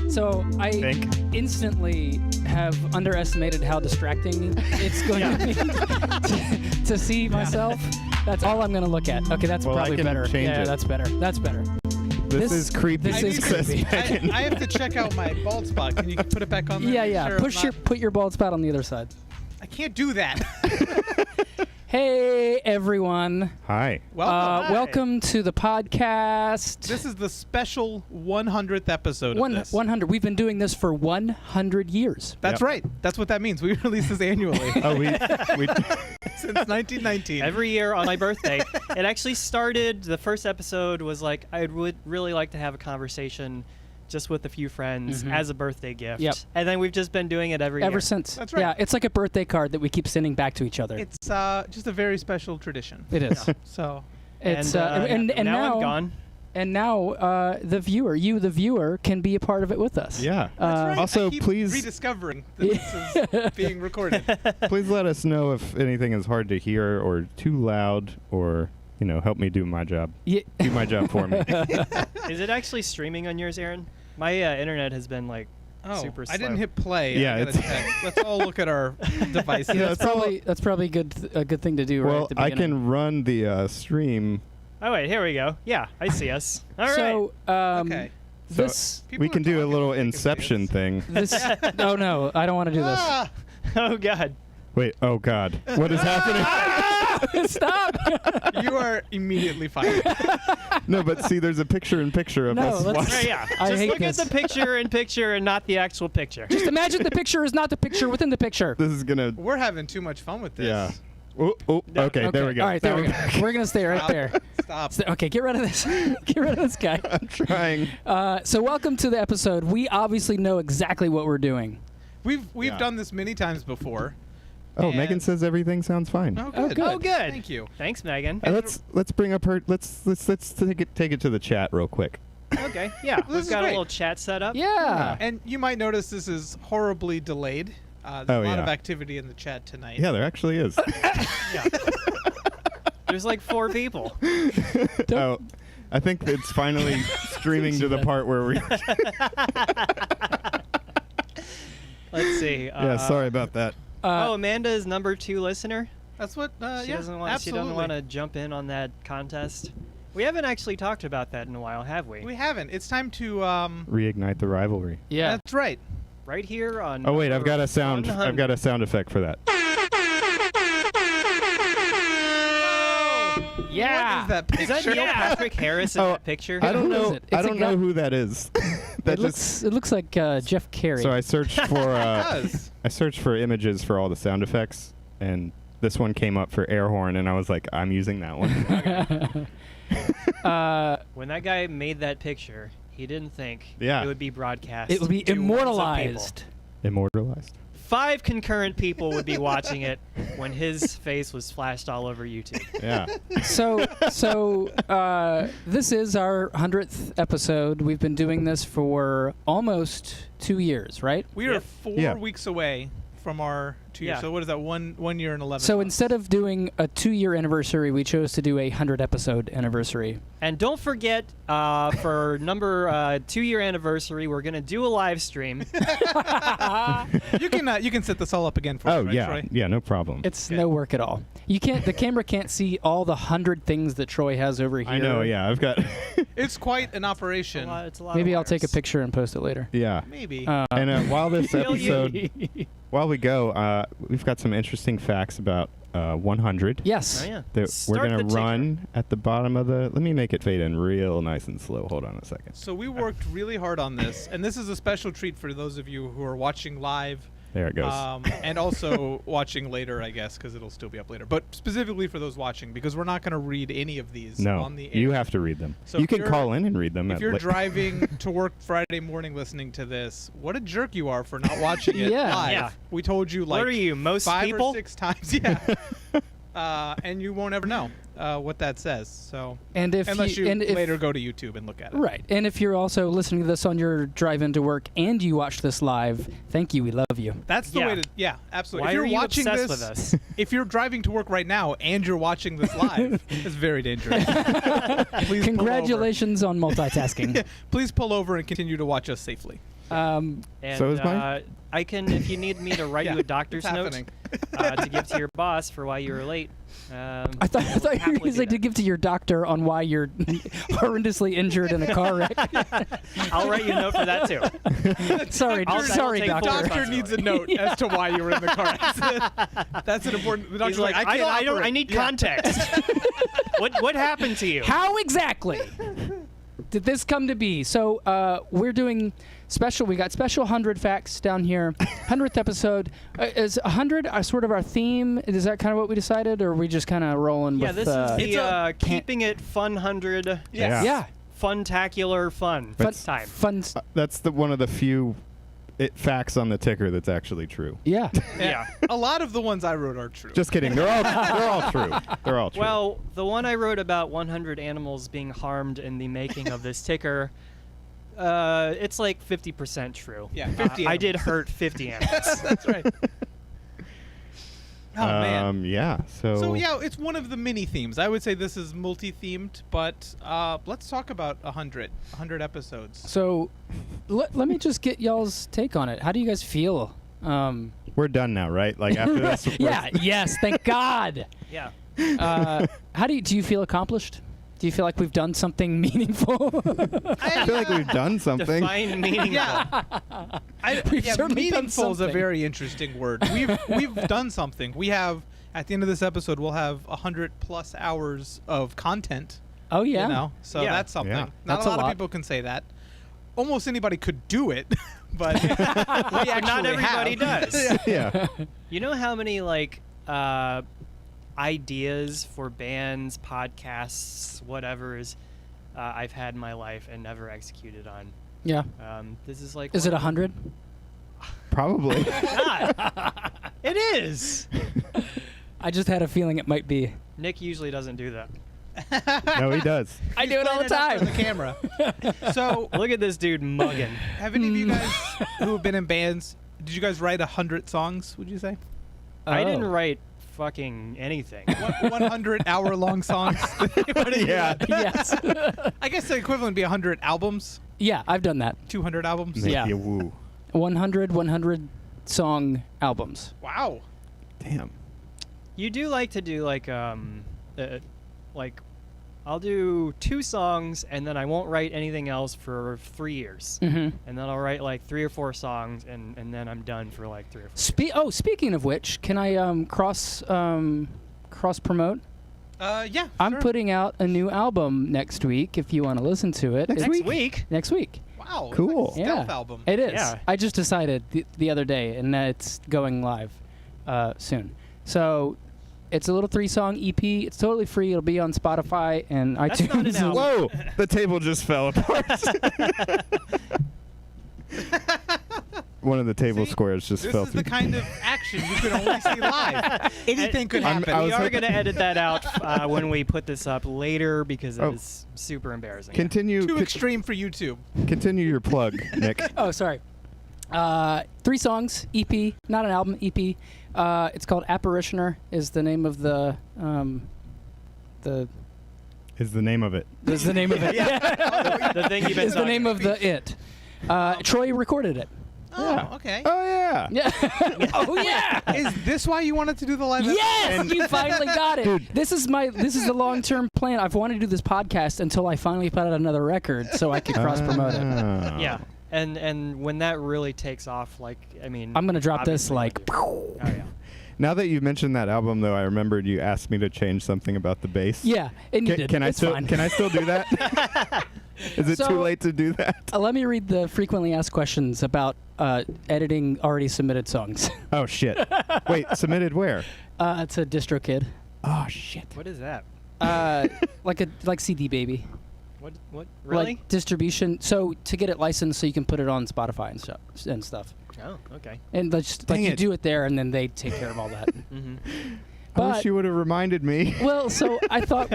So I instantly have underestimated how distracting it's going to be to see myself. That's all I'm going to look at. Okay, that's probably better. Yeah, that's better. That's better. This is creepy. This is creepy. I have to check out my bald spot. Can you put it back on there? Yeah. Sure Put your bald spot on the other side. I can't do that. Hey, everyone. Hi. Welcome to the podcast. This is the special 100th episode of this. 100. We've been doing this for 100 years. That's right. That's what that means. We release this annually. We Since 1919. Every year on my birthday. It actually started, the first episode was like, I would really like to have a conversation just with a few friends as a birthday gift. Yep. And then we've just been doing it every year. Ever since. That's right. Yeah, it's like a birthday card that we keep sending back to each other. It's just a very special tradition. It is. So. It's and now I'm gone. And now the viewer, can be a part of it with us. Yeah. That's right. Also, I keep please rediscovering that this is being recorded. please let us know if anything is hard to hear or too loud, or help me do my job. Yeah. Do my job for me. Is it actually streaming on yours, Aaron? My internet has been super slow. I didn't hit play. Yeah, I gotta check. Let's all look at our devices. Yeah, that's probably a good thing to do. Well, right at the I beginning. can run the stream. Oh, wait, here we go. Yeah, I see us. All right. So, Okay. this People We are can do a talking, little they can see Inception us. thing. this. Oh no, I don't want to do this. Ah! Oh, God. Wait. Oh God. What is happening? Stop! You are immediately fired. No, but see, there's a picture-in-picture of No, us. let's- watching. Right, yeah. I Just hate look this. at the picture and not the actual picture. Just imagine the picture is not the picture within the picture. This is gonna. We're having too much fun with this. Yeah. Oh. No. Okay. There we go. All right, there we go. We're gonna stay right Stop. there. Stop. Okay, get rid of this. Get rid of this guy. I'm trying. So welcome to the episode. We obviously know exactly what we're doing. We've Yeah. done this many times before. Oh, And- Megan says everything sounds fine. Oh, Oh, good. good. Oh, good. Thank you. Thanks, Megan. Let's bring up her. Let's take it to the chat real quick. Okay, yeah. This We've is got great. a little chat set up. Yeah. And you might notice this is horribly delayed. There's Oh, a lot yeah. of activity in the chat tonight. Yeah, there actually is. Yeah. There's like 4 people. Oh, I think it's finally streaming to the part where we. Let's see. Yeah, sorry about that. Amanda is number 2 listener. That's what. She doesn't want. She absolutely. doesn't want to jump in on that contest. We haven't actually talked about that in a while, have we? We haven't. It's time to. Reignite the rivalry. Yeah. That's right. Right here on. Oh wait, I've got a sound. 100. I've got a sound effect for that. Yeah. What is that picture? Is that Neil Patrick Harris in Oh, that picture? I don't Who is know. it? I It's a don't guy- know who that is. That It looks like Jeff Carey. So I searched for. It does. I searched for images for all the sound effects, and this one came up for air horn, and I was like, I'm using that one. When that guy made that picture, he didn't think Yeah. it would be broadcast. It would be to millions of people. immortalized. Immortalized. 5 concurrent people would be watching it when his face was flashed all over YouTube. Yeah. So this is our 100th episode. We've been doing this for almost 2 years, right? We are Yep. 4 Yeah. weeks away from our 2 years. Yeah. So what is that? 1 year and 11. So months. instead of doing a 2-year anniversary, we chose to do a 100 episode anniversary. And don't forget, for number 2-year anniversary, we're going to do a live stream. you can set this all up again for us, Oh right, yeah. Troy? Yeah. No problem. It's no work at all. You can't. The camera can't see all the 100 things that Troy has over here. I know. Yeah. I've got. It's quite an operation. It's a lot Maybe of I'll take a wires. picture and post it later. Yeah. Maybe. And while this Feel you. episode, while we go, we've got some interesting facts about 100. Yes. Oh, yeah. That we're Start gonna the ticker. run at the bottom of the. Let me make it fade in real nice and slow. Hold on a second. So we worked really hard on this, and this is a special treat for those of you who are watching live, There it goes. and also watching later, I guess, because it'll still be up later. But specifically for those watching, because we're not going to read any of these no, on the air. you have to read them. So you if can you're- call in and read them. If at you're li- driving to work Friday morning listening to this, what a jerk you are for not watching it Yeah. live. Yeah. We told you like What are you, most 5 people? or 6 times, yeah. And you won't ever know. what that says. So And if unless you and if, later go to YouTube and look at it. Right. And if you're also listening to this on your drive into work and you watch this live, thank you. We love you. That's the way to. Yeah, absolutely. Why if you're are you watching obsessed this, with us? if you're driving to work right now and you're watching this live, it's very dangerous. Please Congratulations on multitasking. Please pull over and continue to watch us safely. And, So is mine? I can, if you need me to write you a doctor's it's note to give to your boss for why you were late. I thought you were going to say to give to your doctor on why you're horrendously injured in a car wreck. I'll write you a note for that too. Sorry, take doctor. full Doctor needs a note as to why you were in the car accident. That's an important. The doctor's He's like, I need context. What happened to you? How exactly did this come to be? So we're doing special. We got special 100 facts down here. 100th episode. Is 100 sort of our theme? Is that kind of what we decided, or are we just kind of rolling Yeah, with? this is the keeping it fun 100. Yeah. Funtacular fun. Time. Fun. That's one of the few facts on the ticker that's actually true. Yeah. Yeah. A lot of the ones I wrote are true. Just kidding. They're all true. They're all true. Well, the one I wrote about 100 animals being harmed in the making of this ticker, it's like 50% true. Yeah, 50 I did animals. hurt 50 animals. That's right. Oh man. Yeah. So yeah, it's one of the mini themes. I would say this is multi-themed, but let's talk about 100 episodes. So let me just get y'all's take on it. How do you guys feel? We're done now, right? Like after this. Yeah. Yes. Thank God. Yeah. How do you feel accomplished? Do you feel like we've done something meaningful? I feel like we've done something. Define meaningful. Yeah. We've yeah, certainly done meaningful is a something. very interesting word. We've done something. We have at the end of this episode, we'll have 100+ hours of content. Oh yeah. You know, so Yeah. that's something. Yeah. Not That's a a lot of lot. people can say that. Almost anybody could do it, but we actually Not everybody have. does. Yeah. You know how many ideas for bands, podcasts, whatever's I've had in my life and never executed on. Yeah. This is like. Is it 100? Probably. God. It is. I just had a feeling it might be. Nick usually doesn't do that. No, he does. I do it all the Playing up time. for the camera. So, Look at this dude mugging. have any of you guys who have been in bands? Did you guys write 100 songs? Would you say I didn't Oh. write fucking anything. 100-hour-long songs? Yeah. Yes. I guess the equivalent would be 100 albums, Yeah, I've done that. 200 albums. Yeah. Make you woo. 100 song albums. Wow. Damn. You do like to do like I'll do 2 songs and then I won't write anything else for 3 years. Mm-hmm. And then I'll write like 3 or 4 songs and then I'm done for like 3 or 4. Speaking of which, can I cross promote? Yeah. I'm sure. putting out a new album next week. If you want to listen to it, Next It's- Next week? Next week. Wow. Cool. It's like a stealth album. It is. Yeah. I just decided the other day, and it's going live soon. So it's a little 3-song EP. It's totally free. It'll be on Spotify and That's not an iTunes. album. Whoa! The table just fell apart. One of the table See, squares just This fell is through. the kind of action you can only see live. Anything could I'm- happen. I We was are hoping- going to edit that out when we put this up later because it Oh. is super embarrassing. Continue. Too extreme for YouTube. Continue your plug, Nick. Oh, sorry. 3 songs, EP, not an album, EP. It's called Apparitioner. Is the name of the Is the name of it. is the name of it. The thing you've been Is the name talking of the it. Troy recorded it. Oh, okay. Oh yeah. Yeah. Oh yeah. Is this why you wanted to do the live? Yes, you finally got it. Dude. This is the long-term plan. I've wanted to do this podcast until I finally put out another record so I could cross-promote it. Ah. Yeah. And when that really takes off, like, I mean... I'm gonna drop this obviously like. we'll do- Oh, yeah. Now that you mentioned that album, though, I remembered you asked me to change something about the bass. Yeah, and you Can, did. can I It's still fine. can I still do that? Is it So- too late to do that? Let me read the frequently asked questions about editing already submitted songs. Oh shit! Wait, submitted where? It's a DistroKid. Oh shit! What is that? Like CD Baby. What? Really? Like distribution. So to get it licensed, so you can put it on Spotify and stuff. Oh, okay. And just Dang like you it. do it there, and then they take care of all that. Mm-hmm. I wish you would have reminded me. Well, so I thought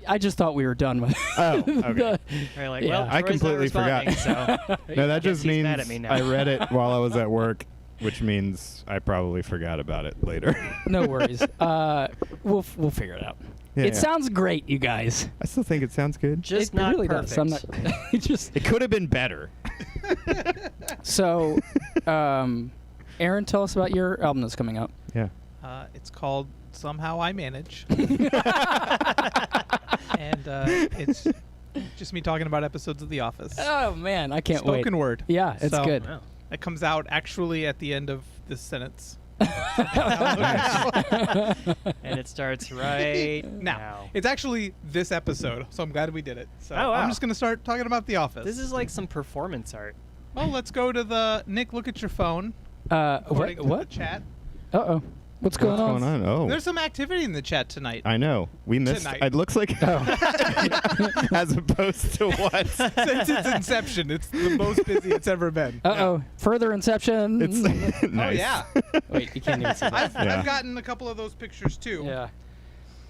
I just thought we were done with. Oh, okay. Right, like, Yeah. well, I Troy's not completely forgot. responding, So No, that guess just he's means mad at me now. I read it while I was at work, which means I probably forgot about it later. No worries. We'll figure it out. Yeah, It yeah. sounds great, you guys. I still think it sounds good. just it not really perfect. does. I'm not. Just It could have been better. so. Aaron, tell us about your album that's coming out. Yeah. It's called Somehow I Manage. And it's just me talking about episodes of The Office. Oh man, I can't wait. Spoken word. Yeah, it's So- good. Wow. It comes out actually at the end of this sentence. And it starts right Now, now. it's actually this episode, so I'm glad we did it. So Oh, wow. I'm just going to start talking about The Office. This is like some performance art. Well, let's go to the Nick. Look at your phone. According to What? the chat. Uh-oh. What's going on? What's going on? Oh. There's some activity in the chat tonight. I know. We missed. Tonight. It looks like. As opposed to what? Since its inception, it's the most busy it's ever been. Uh-oh. Further Inception. It's nice. Oh yeah. Wait, you can't even see that. I've Yeah. gotten a couple of those pictures too. Yeah.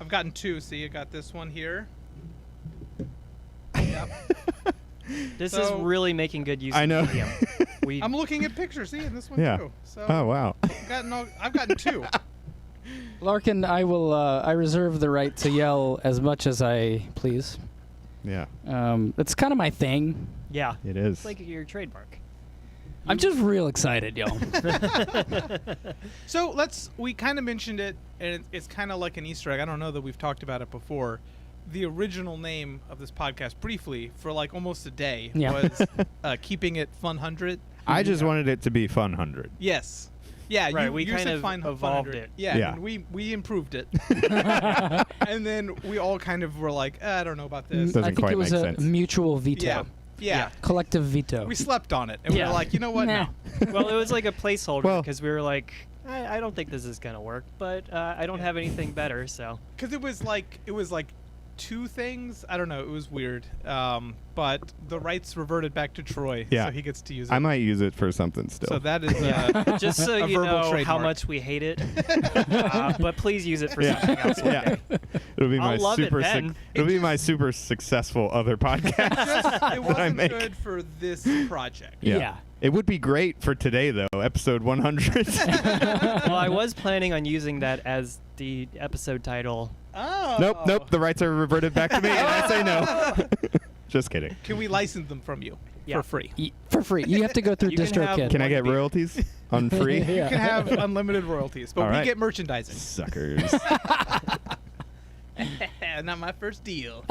I've gotten two. See, I got this one here. Yep. This So- is really making good use I of know. the medium. I'm looking at pictures. See, and this one Yeah. too. So Oh wow. I've gotten two. Larkin, I will. I reserve the right to yell as much as I please. Yeah. It's kind of my thing. Yeah. It is. It's like your trademark. I'm just real excited, y'all. So we kind of mentioned it, and it's kind of like an Easter egg. I don't know that we've talked about it before. The original name of this podcast, briefly, for like almost a day, Yeah. was Keeping It Fun 100. I just wanted it to be Fun 100. Yes. Yeah, Right, we you kind said of fun evolved 100. it. Yeah, Yeah. and we improved it. And then we all kind of were like, I don't know about this. Doesn't I think quite it was make a sense. mutual veto. Yeah. Yeah. Collective veto. We slept on it, and we Yeah. were like, you know what? Nah. No. Well, it was like a placeholder Well- because we were like, I don't think this is gonna work, but I don't have anything better, so. Because it was like two things. I don't know. It was weird. But the rights reverted back to Troy, Yeah. so he gets to use it. I might use it for something still. So that is Just so A you verbal know how trademark. much we hate it, but please use it for Yeah. something else. one Yeah. day. It'll be my I'll love it super. then. It'll be my super successful other podcast it that I wasn't make. good for this project. Yeah. It would be great for today, though, episode 100. Well, I was planning on using that as the episode title. Oh. Nope. The rights are reverted back to me, and I say no. Just kidding. Can we license them from you Yeah. for free? For free. You have to go through You can have DistroKid. Can I One get to be- royalties on free? Yeah. You can have unlimited royalties, but All we right. get merchandising. Suckers. Not my first deal.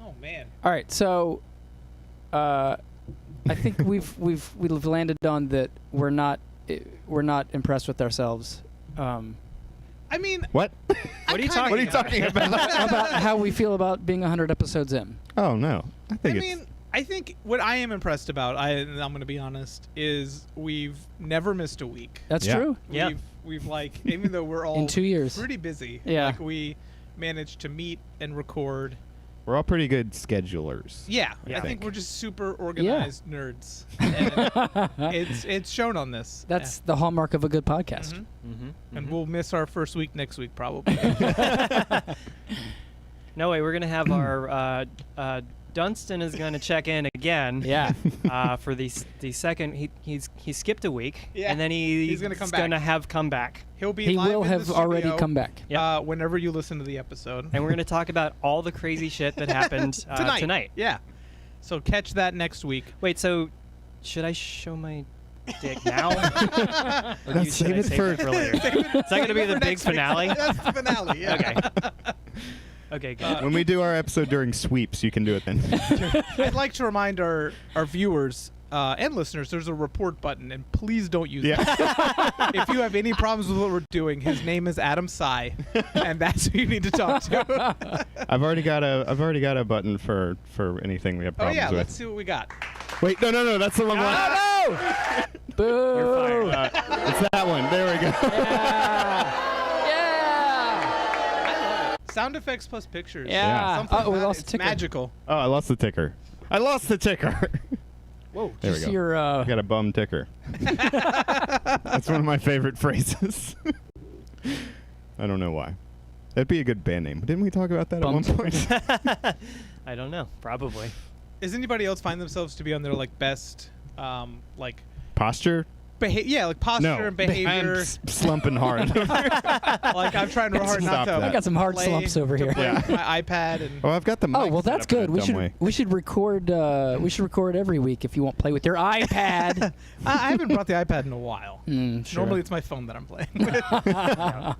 Oh man. All right, so I think we've landed on that we're not impressed with ourselves I mean, What? What are you talking What are you talking about? about how we feel about being 100 episodes in. Oh no. I I think it's mean, I think what I am impressed about, I'm going to be honest, is we've never missed a week. That's Yeah. true. Yeah. We've like, even though we're all In 2 years. pretty busy, Yeah. like we managed to meet and record. we're all pretty good schedulers. Yeah, Yeah. I think we're just super organized nerds. And it's shown on this. That's the hallmark of a good podcast. Mhm. Mm-hmm. And we'll miss our first week next week probably. No way, we're gonna have our Dunstan is gonna check in again. Yeah. For the second, he skipped a week, Yeah. and then he's gonna come gonna back. have come back, He'll be He live will in the have already studio, come back. Yep. whenever you listen to the episode. and we're gonna talk about all the crazy shit that happened tonight. Yeah. So catch that next week. Wait, so should I show my dick now? Or No, should save I it for- that later? Is that gonna be the big finale? That's the finale. Yeah. Okay. Okay, good. When we do our episode during sweeps, you can do it then. I'd like to remind our viewers and listeners, there's a report button, and please don't use it. If you have any problems with what we're doing, his name is Adam Sy, and that's who you need to talk to. I've already got a button for anything we have Oh problems yeah, with. let's see what we got. Wait, no, that's the wrong one. Oh, no! Boo! You're fired. It's that one. There we go. Yeah! Sound effects plus pictures. Yeah. Something Oh, we about lost it's the ticker. magical. Oh, I lost the ticker. Whoa. There we Just go. your, I got a bum ticker. That's one of my favorite phrases. I don't know why. That'd be a good band name. Didn't we talk about that Bum at one point? I don't know. Probably. Does anybody else find themselves to be on their like best, like Posture? like posture No. and behavior? I'm slumping hard. Like I'm trying real hard not Stop to. that. I got some hard play- slumps over to here. play Yeah. with my iPad and. Oh, I've got the mic Oh well, set that's up in a good. We dumb should way. we should record every week if you won't play with your iPad. I haven't brought the iPad in a while. Sure. Normally it's my phone that I'm playing with.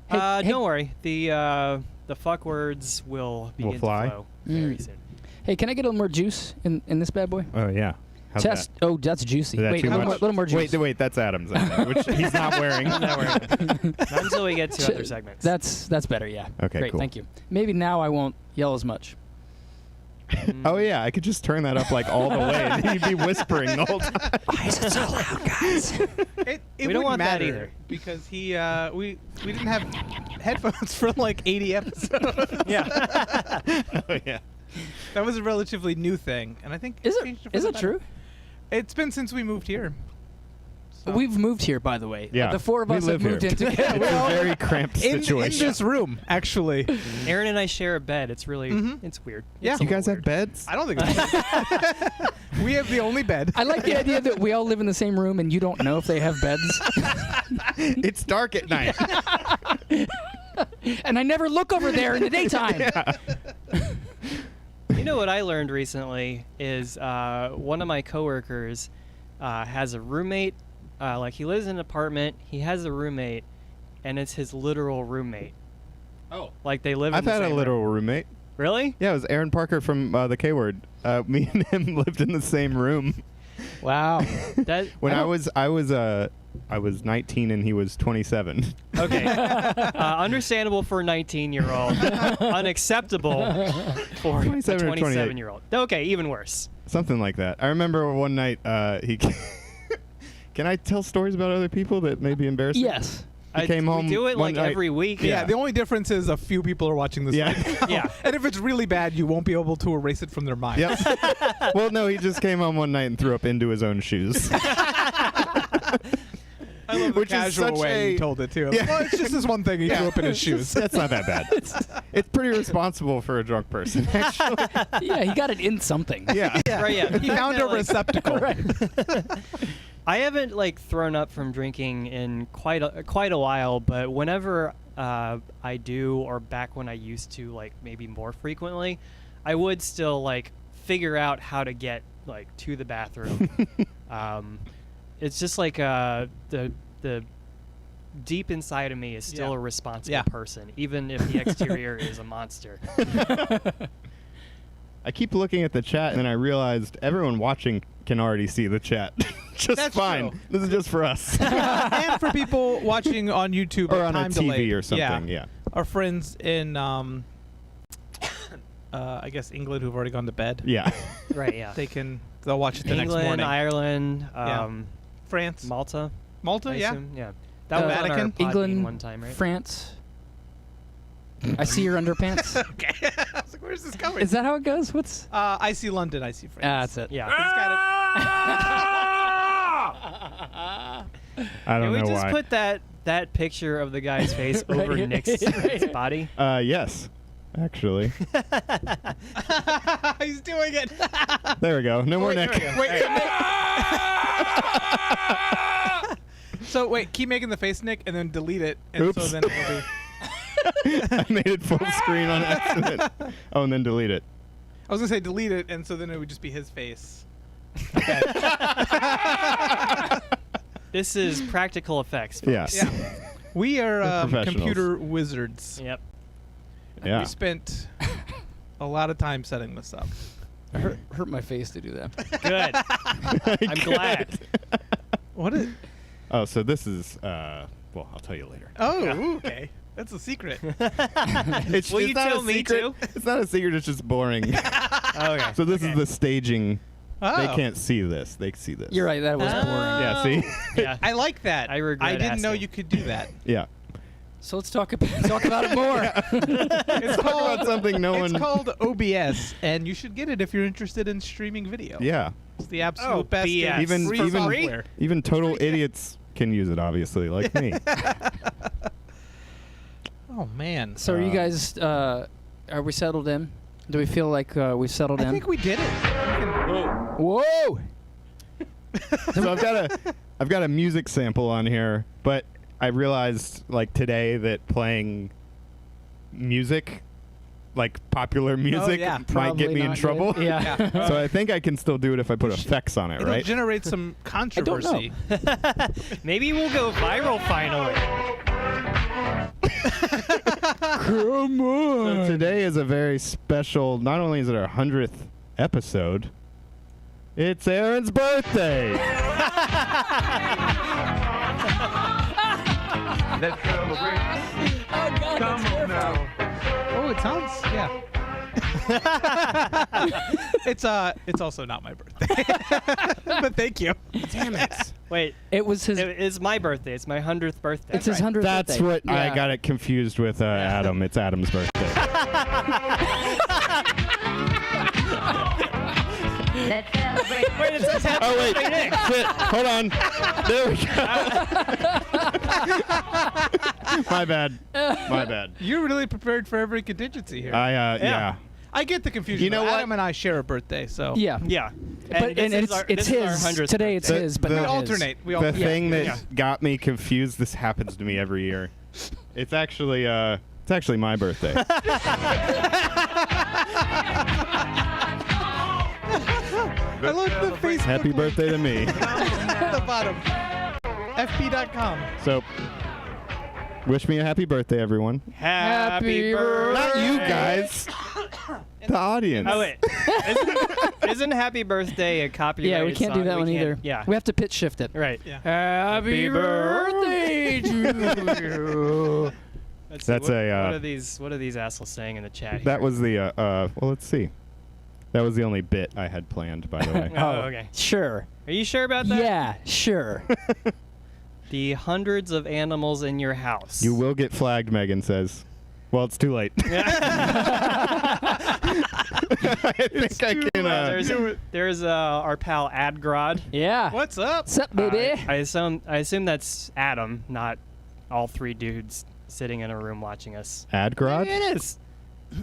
Hey, Don't worry. The fuck words will begin to fly? flow very soon. Hey, can I get a little more juice in this bad boy? Oh, yeah. How's Test. that? Oh, that's juicy. Is that Wait, too a much? little more juice. Wait, that's Adam's, I think, which he's not wearing. Not until we get to other segments. That's better. Yeah. Okay, Great. cool. Thank you. Maybe now I won't yell as much. Oh, yeah, I could just turn that up like all the way, and he'd be whispering the whole time. Why is it so loud, guys? It We don't wouldn't want that matter either. because we didn't have headphones for like 80 episodes. Yeah. Oh, yeah. That was a relatively new thing, and I think Is it's it changed for is the it better. true? It's been since we moved here. So. We've moved here, by the way. Yeah, The four of we us have live here. moved in It's together. a very cramped in situation. this room, actually. Aaron and I share a bed. It's really it's weird. Yeah. It's a You guys little have weird. beds? I don't think it's we have the only bed. I like the idea that we all live in the same room and you don't know if they have beds. It's dark at night. And I never look over there in the daytime. You know what I learned recently is one of my coworkers has a roommate. Like he lives in an apartment. He has a roommate, and it's his literal roommate. Oh. Like they live. I've in the had a same literal room. roommate. Really? Yeah, it was Aaron Parker from the K Word. Me and him lived in the same room. Wow. That When I I was 19 and he was 27. okay. Understandable for a 19-year-old. Unacceptable for a 27 or 28. 27-year-old. Okay, even worse. Something like that. I remember one night he. Can I tell stories about other people that may be embarrassing? Yes. He came home We do it one like night. every week. Yeah, Yeah. the only difference is a few people are watching this Yeah. right now. Yeah. And if it's really bad, you won't be able to erase it from their mind. Yep. Well, no, he just came home one night and threw up into his own shoes. I love the Which is casual such way a- you told it too. Yeah. Well, it's just this one thing. He threw up in his shoes. That's not that bad. It's pretty responsible for a drunk person, actually. Yeah, he got it in something. Yeah. Right, yeah. He found a receptacle. I haven't like thrown up from drinking in quite a while, but whenever I do, or back when I used to, like maybe more frequently, I would still like figure out how to get like to the bathroom. It's just like the deep inside of me is still Yeah. a responsible Yeah. person, even if the exterior is a monster. I keep looking at the chat, and then I realized everyone watching can already see the chat. Just That's fine. true. This is just for us. And for people watching on YouTube Or at on a time TV delayed, or something, yeah. Our friends in I guess England who've already gone to bed. Yeah. Right? Yeah. They'll watch it the next England, morning. Ireland, Yeah. France, Malta. Malta, I yeah. assume, yeah. That was on our Vatican? Podbean England, one time, right? France. I see your underpants. Okay. I was like, where's this going? Is that how it goes? What's? I see London. I see France. That's it. Yeah. He's got it. I don't Can we know just why. put that picture of the guy's face Right over here. Nick's Right. body? Yes, actually. He's doing it. There we go. No more Nick. Wait. So wait, keep making the face, Nick, and then delete it, and Oops. so then it will be. I made it full screen on accident. Oh, and then delete it. I was gonna say delete it, and so then it would just be his face. This is practical effects. Yes. Yeah. We are Professionals. computer wizards. Yep. Yeah. We spent a lot of time setting this up. It hurt my face to do that. Good. I'm glad. What is? Oh, so this is, well, I'll tell you later. Oh, okay. That's a secret. It's, Will it's you not tell a me secret. too? It's not a secret, it's just boring. Okay. So this is the staging. Oh. They can't see this. They see this. You're right. That was boring. Yeah, see? Yeah. I like that. I regret I didn't know asking. you could do that. Yeah. So let's talk about it more. It's Talk about something no It's one... called OBS, and you should get it if you're interested in streaming video. Yeah. It's the absolute best. BS. Even free software. even total idiots can use it, obviously, like me. Oh man. So are you guys? Are we settled in? Do we feel like we settled in? I think we did it. Whoa! So I've got a music sample on here, but I realized like today that playing music, like popular music, yeah. might Probably get me in not trouble. good. Yeah. So I think I can still do it if I put effects on it, It'll right? generate some controversy. Maybe we'll go viral finally. Come on. So today is a very special. Not only is it our 100th episode, it's Aaron's birthday. Let's celebrate. Oh God, Come on now. Oh, it sounds it's also not my birthday. But thank you. Damn it. Wait, It was his. it's my birthday. It's my 100th birthday. It's his 100th That's birthday. what I Yeah. got it confused with Adam. It's Adam's birthday. Let's celebrate. Wait, it says happy Oh wait, birthday, Nick. shit. Hold on. There we go. My bad. My bad. You're really prepared for every contingency here. Yeah. I get the confusion. You know though. what? Adam and I share a birthday, so Yeah. Yeah. But this is it's our his. 100th Today it's birthday. his, but The- we not his. alternate. We The alternate. thing that Yeah. got me confused. This happens to me every year. It's actually my birthday. I love the Facebook Happy link birthday to me. at the bottom. FB.com. So, wish me a happy birthday, everyone. Happy birthday. Not you guys. The audience. Oh wait, isn't Happy Birthday a copyrighted Yeah, we can't do song? that one can't- either. Yeah, We have to pitch shift it. right. Yeah. Happy birthday to you. Let's see, That's what, a, what are these assholes saying in the chat? That here? was the well, let's see. That was the only bit I had planned, by the way. Oh, okay. Sure. Are you sure about that? Yeah, sure. The hundreds of animals in your house. You will get flagged, Megan says. Well, it's too late. I think I can. There's our pal Adgrod. Yeah. What's up? What's up, baby? I assume that's Adam, not all three dudes sitting in a room watching us. Adgrod? It is.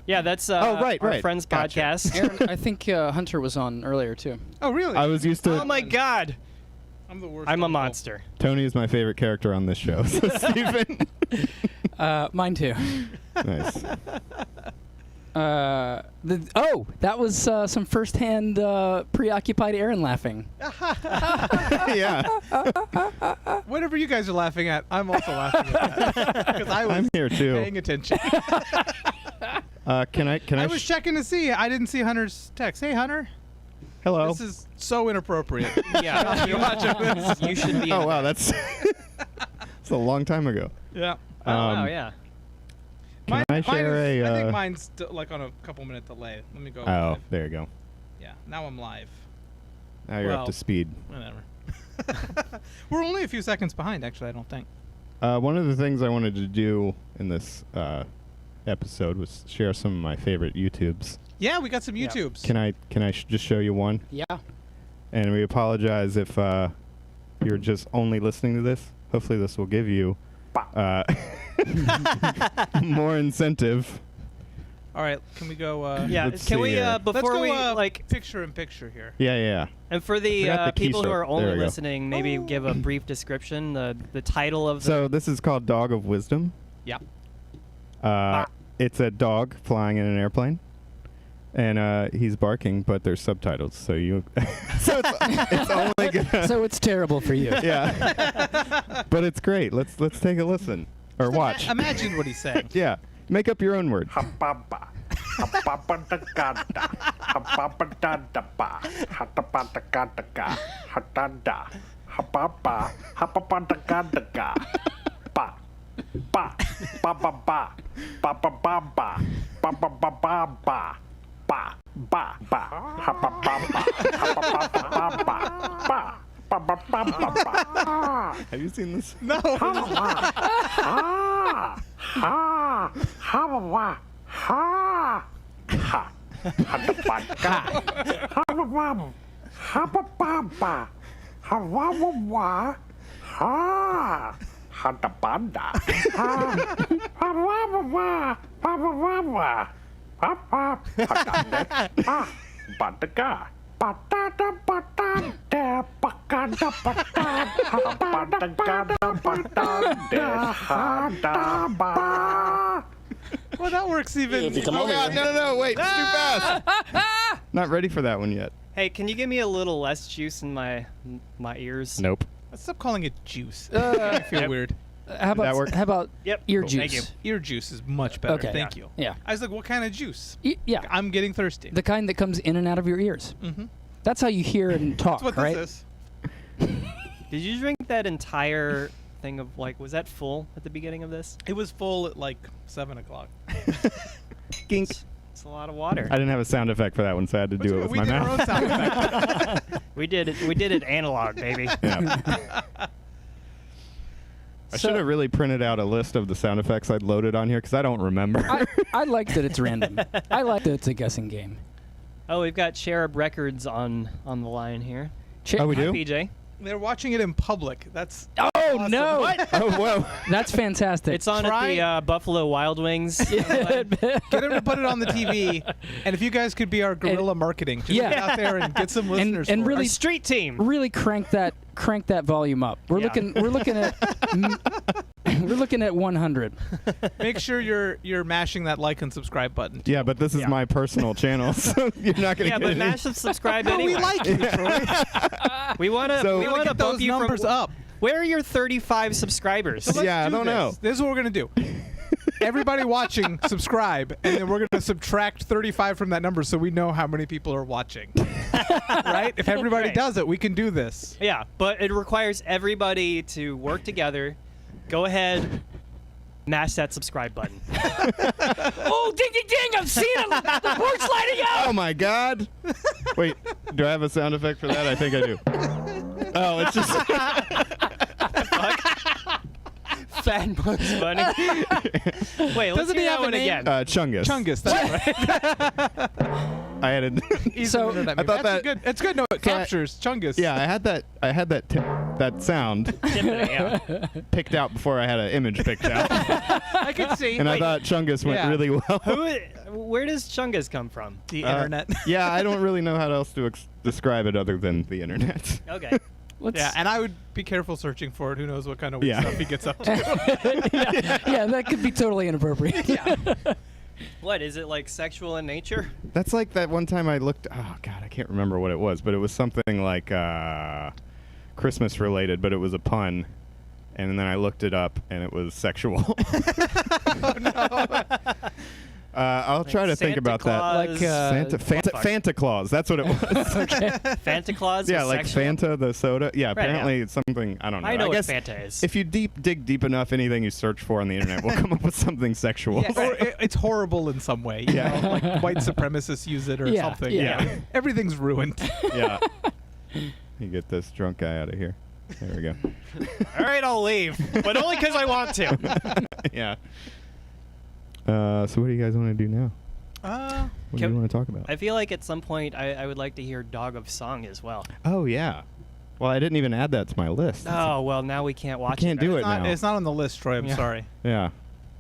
Yeah, that's Oh, right, our right. friend's Gotcha. podcast. Aaron, I think Hunter was on earlier too. Oh, really? I was used to. Oh my God, I'm the worst. I'm a uncle. monster. Tony is my favorite character on this show. So Stephen. Mine too. Nice. That was some firsthand preoccupied Aaron laughing. Yeah. Whatever you guys are laughing at, I'm also laughing at that. Because I was I'm here too. paying attention. Can I? I was checking to see. I didn't see Hunter's text. Hey, Hunter. Hello. This is so inappropriate. Yeah, You're watching this. you should be. Oh wow, that's. It's a long time ago. Yeah. Oh wow, Um, yeah. Can I share is, I a? think mine's like on a couple minute delay. Let me go. Oh, live. there you go. Yeah. Now I'm live. Now you're up Well- to speed. Whatever. We're only a few seconds behind, actually. I don't think. One of the things I wanted to do in this episode was share some of my favorite YouTubes. Yeah, we got some Yeah. YouTubes. Can I just show you one? Yeah. And we apologize if you're just only listening to this. Hopefully, this will give you more incentive. All right. Can we go? Yeah, Let's can see we here. Let's before go we like picture in picture here. Yeah. and for the forgot the people who keystroke. are only There we go. listening, maybe give a brief description, the title of the So this is called Dog of Wisdom. Yeah. It's a dog flying in an airplane, and he's barking, but there's subtitles, so you. So it's only gonna. So it's terrible for you. Yeah. But it's great. Let's take a listen or watch. Imagine what he's saying. Yeah. Make up your own word. Hababa. Hapapadagada. Hapapadadaba. Hatapadagadaga. Hatada. Hababa. Hapapadagadaga. Ba. Ba. Ba ba ba. Ba ba ba ba. Ba ba ba ba ba. Ba. Ba ba. Hababa. Hababa ba. Ba. Ba ba ba ba ba. Have you seen this? No. Ha ha ha ha ha ha Habababa. Hawawawa. Ha. Hatabanda. Ha. Hawawawa. Hawawawa. Papa. Patanda. Ha. Bandaga. Patata patanda. Pakanda patanda. Bandaga patanda. Hadaba. Well, that works even. Oh God, no, wait, it's too fast. Not ready for that one yet. Hey, can you give me a little less juice in my ears? Nope. Stop calling it juice. I feel weird. How about that work? how about Yep. ear Cool. juice? Thank you. Ear juice is much better. Okay. Thank you. Yeah. I was like, what kind of juice? Yeah. I'm getting thirsty. The kind that comes in and out of your ears. Mm-hmm. That's how you hear and talk, That's what right? this is. Did you drink that entire thing of was that full at the beginning of this? It was full at like 7 o'clock. Gink. It's a lot of water. I didn't have a sound effect for that one, so I had to do it with we my did our mouth. own sound effect. We did it analog, baby. Yeah. I So- should have really printed out a list of the sound effects I'd loaded on here because I don't remember. I like that it's random. I like that it's a guessing game. Oh, we've got Cherub Records on the line here. Oh, we Hi, do? PJ. They're watching it in public. That's Oh awesome. no! What? Oh, whoa. That's fantastic. It's on Try- at the Buffalo Wild Wings. Get them to put it on the TV. And if you guys could be our guerrilla marketing, just Yeah. get out there and get some listeners. and for really Our us. street team. really crank that volume up. We're Yeah. looking at we're looking at 100. Make sure you're mashing that like and subscribe button. Yeah, but this is Yeah. my personal channel, so you're not going to Yeah, get but any. mash the subscribe But anyway. we like you, Troy. We want to So- we want to Get bump those you numbers from up. Where are your 35 subscribers? So let's Yeah, I do don't this. know. This is what we're gonna do. Everybody watching, subscribe, and then we're gonna subtract 35 from that number so we know how many people are watching. Right? If everybody Right. does it, we can do this. Yeah, but it requires everybody to work together. Go ahead, mash that subscribe button. Oh, ding ding ding! I'm seeing it. The board's lighting up. Oh my God! Wait, do I have a sound effect for that? I think I do. Oh, it's just. Fat Bugs Bunny. Wait, let's Doesn't do he that have a one name? again. Chungus. Chungus, that's right. I had a. He's So- an internet I meme. thought That's that- good. It's good. No, it So I- captures Chungus. Yeah, I had that sound Tiffany, yeah. picked out before I had an image picked out, I can see. and I thought Chungus went Yeah. really well. Where does Chungus come from? the internet. Yeah, I don't really know how else to describe it other than the internet. Okay. Let's, Yeah, and I would be careful searching for it. Who knows what kind of weird Yeah. stuff he gets up to. yeah, that could be totally inappropriate. What, is it like sexual in nature? That's like that one time I looked. Oh God, I can't remember what it was, but it was something like Christmas related, but it was a pun. And then I looked it up, and it was sexual. I'll try to think Santa about that. Claus. Like, Fanta Claus. That's what it was. Fanta Claus? Yeah, is like sexual? Fanta, the soda. Yeah, Right, apparently it's something. I don't know. I know what guess Fanta is. if you dig deep enough, anything you search for on the internet will come up with something sexual. Yeah, or it's horrible in some way. You Yeah. know, like white supremacists use it or Yeah, something. yeah. Everything's ruined. Yeah. You get this drunk guy out of here. There we go. All right, I'll leave, but only because I want to. Yeah. So what do you guys want to do now? What do Can- you want to talk about? I feel like at some point I would like to hear Dog of Song as well. Oh yeah. Well, I didn't even add that to my list. Oh, well, now we can't watch can't it. do right? it It's not, now. it's not on the list, Troy. I'm Yeah. sorry. Yeah.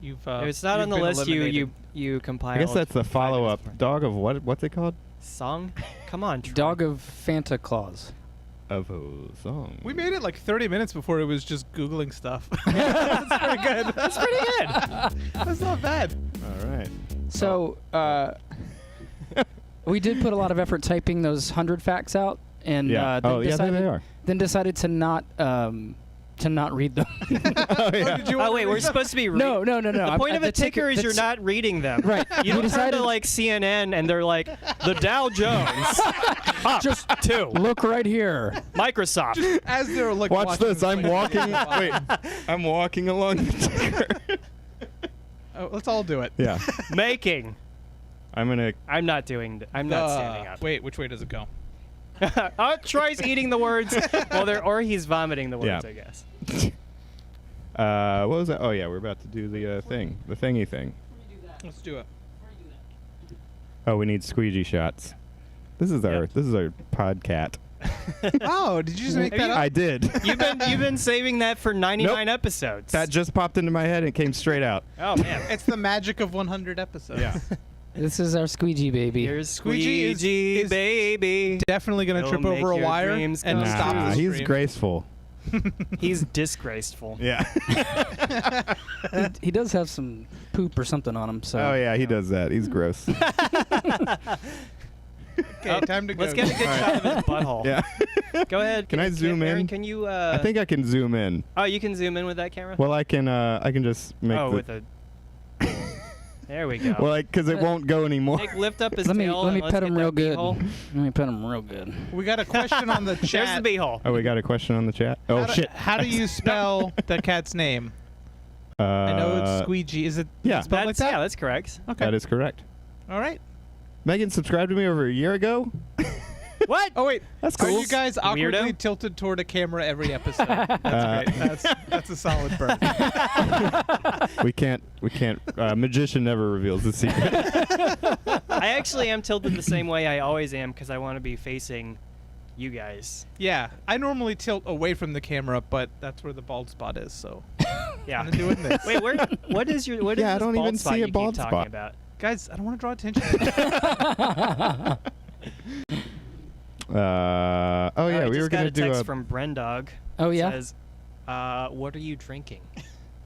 You've. If it's not on you've the been list, eliminated. you compiled. I guess that's the 5 follow-up. minutes Dog of what? What's it called? Song? Come on, Troy. Dog of Fanta Claus. Of a song. We made it like 30 minutes before it was just Googling stuff. That's pretty good. That's pretty good. That's not bad. All right. So we did put a lot of effort typing those 100 facts out, and Yeah. then Oh yeah, there they are. Then decided to not read them. Oh yeah. Did you Oh, want wait, to we're read them? supposed to be. no. The point of a ticker is you're not reading them. Right. You We don't turn decided- to like CNN and they're like, the Dow Jones up Just 2. Look right here. Microsoft. As they're like Watch watching this. I'm like, walking. wow. Wait. I'm walking along the ticker. Oh, let's all do it. Yeah. Making. I'm gonna. I'm not standing up. Wait, which way does it go? Oh, Troy's eating the words. Well, or he's vomiting the words, Yeah. I guess. What was that? Oh yeah, we're about to do the thing, the thingy thing. Let's do it. Oh, we need squeegee shots. This is our Yep. podcat. Oh, did you just make that up? I did. You've been saving that for 99 episodes. That just popped into my head and it came straight out. Oh man. It's the magic of 100 episodes. Yeah. This is our squeegee baby. Here's Squeegee is baby. Definitely going to It'll trip over a make your wire dreams and come stop true. the He's stream. graceful. He's disgraceful. Yeah. He does have some poop or something on him. So. Oh yeah, he does that. He's gross. Okay, time to go. Let's get a good shot of his butthole. Yeah. Go ahead. Can I zoom Aaron, in? Can you? I think I can zoom in. Oh, you can zoom in with that camera. Well, I can just make oh, the with a. There we go. well, because it won't go anymore. Nick, lift up his Let me tail. let me and let's pet get him that real good. beehole. Let me pet him real good. We got a question on the There's chat. the beehole. Oh, we got a question on the chat. Oh how do, shit. How do you spell the cat's name? I know it's Squeegee. Is it yeah. spelled like That's, that? yeah, that's correct. Okay. That is correct. All right. Megan subscribed to me over a year ago. What? Oh wait, That's are cool. you guys awkwardly Weirdo? tilted toward a camera every episode? That's great. That's a solid burn. we can't. Magician never reveals the secret. I actually am tilted the same way I always am because I want to be facing you guys. Yeah, I normally tilt away from the camera, but that's where the bald spot is. So Yeah. I'm doing this. Wait, what is your what is Yeah, I this don't bald even spot see a you bald keep talking spot. about? Guys, I don't want to draw attention. Oh yeah, we were got gonna a do text a. from Brendog. Oh yeah. Says, what are you drinking?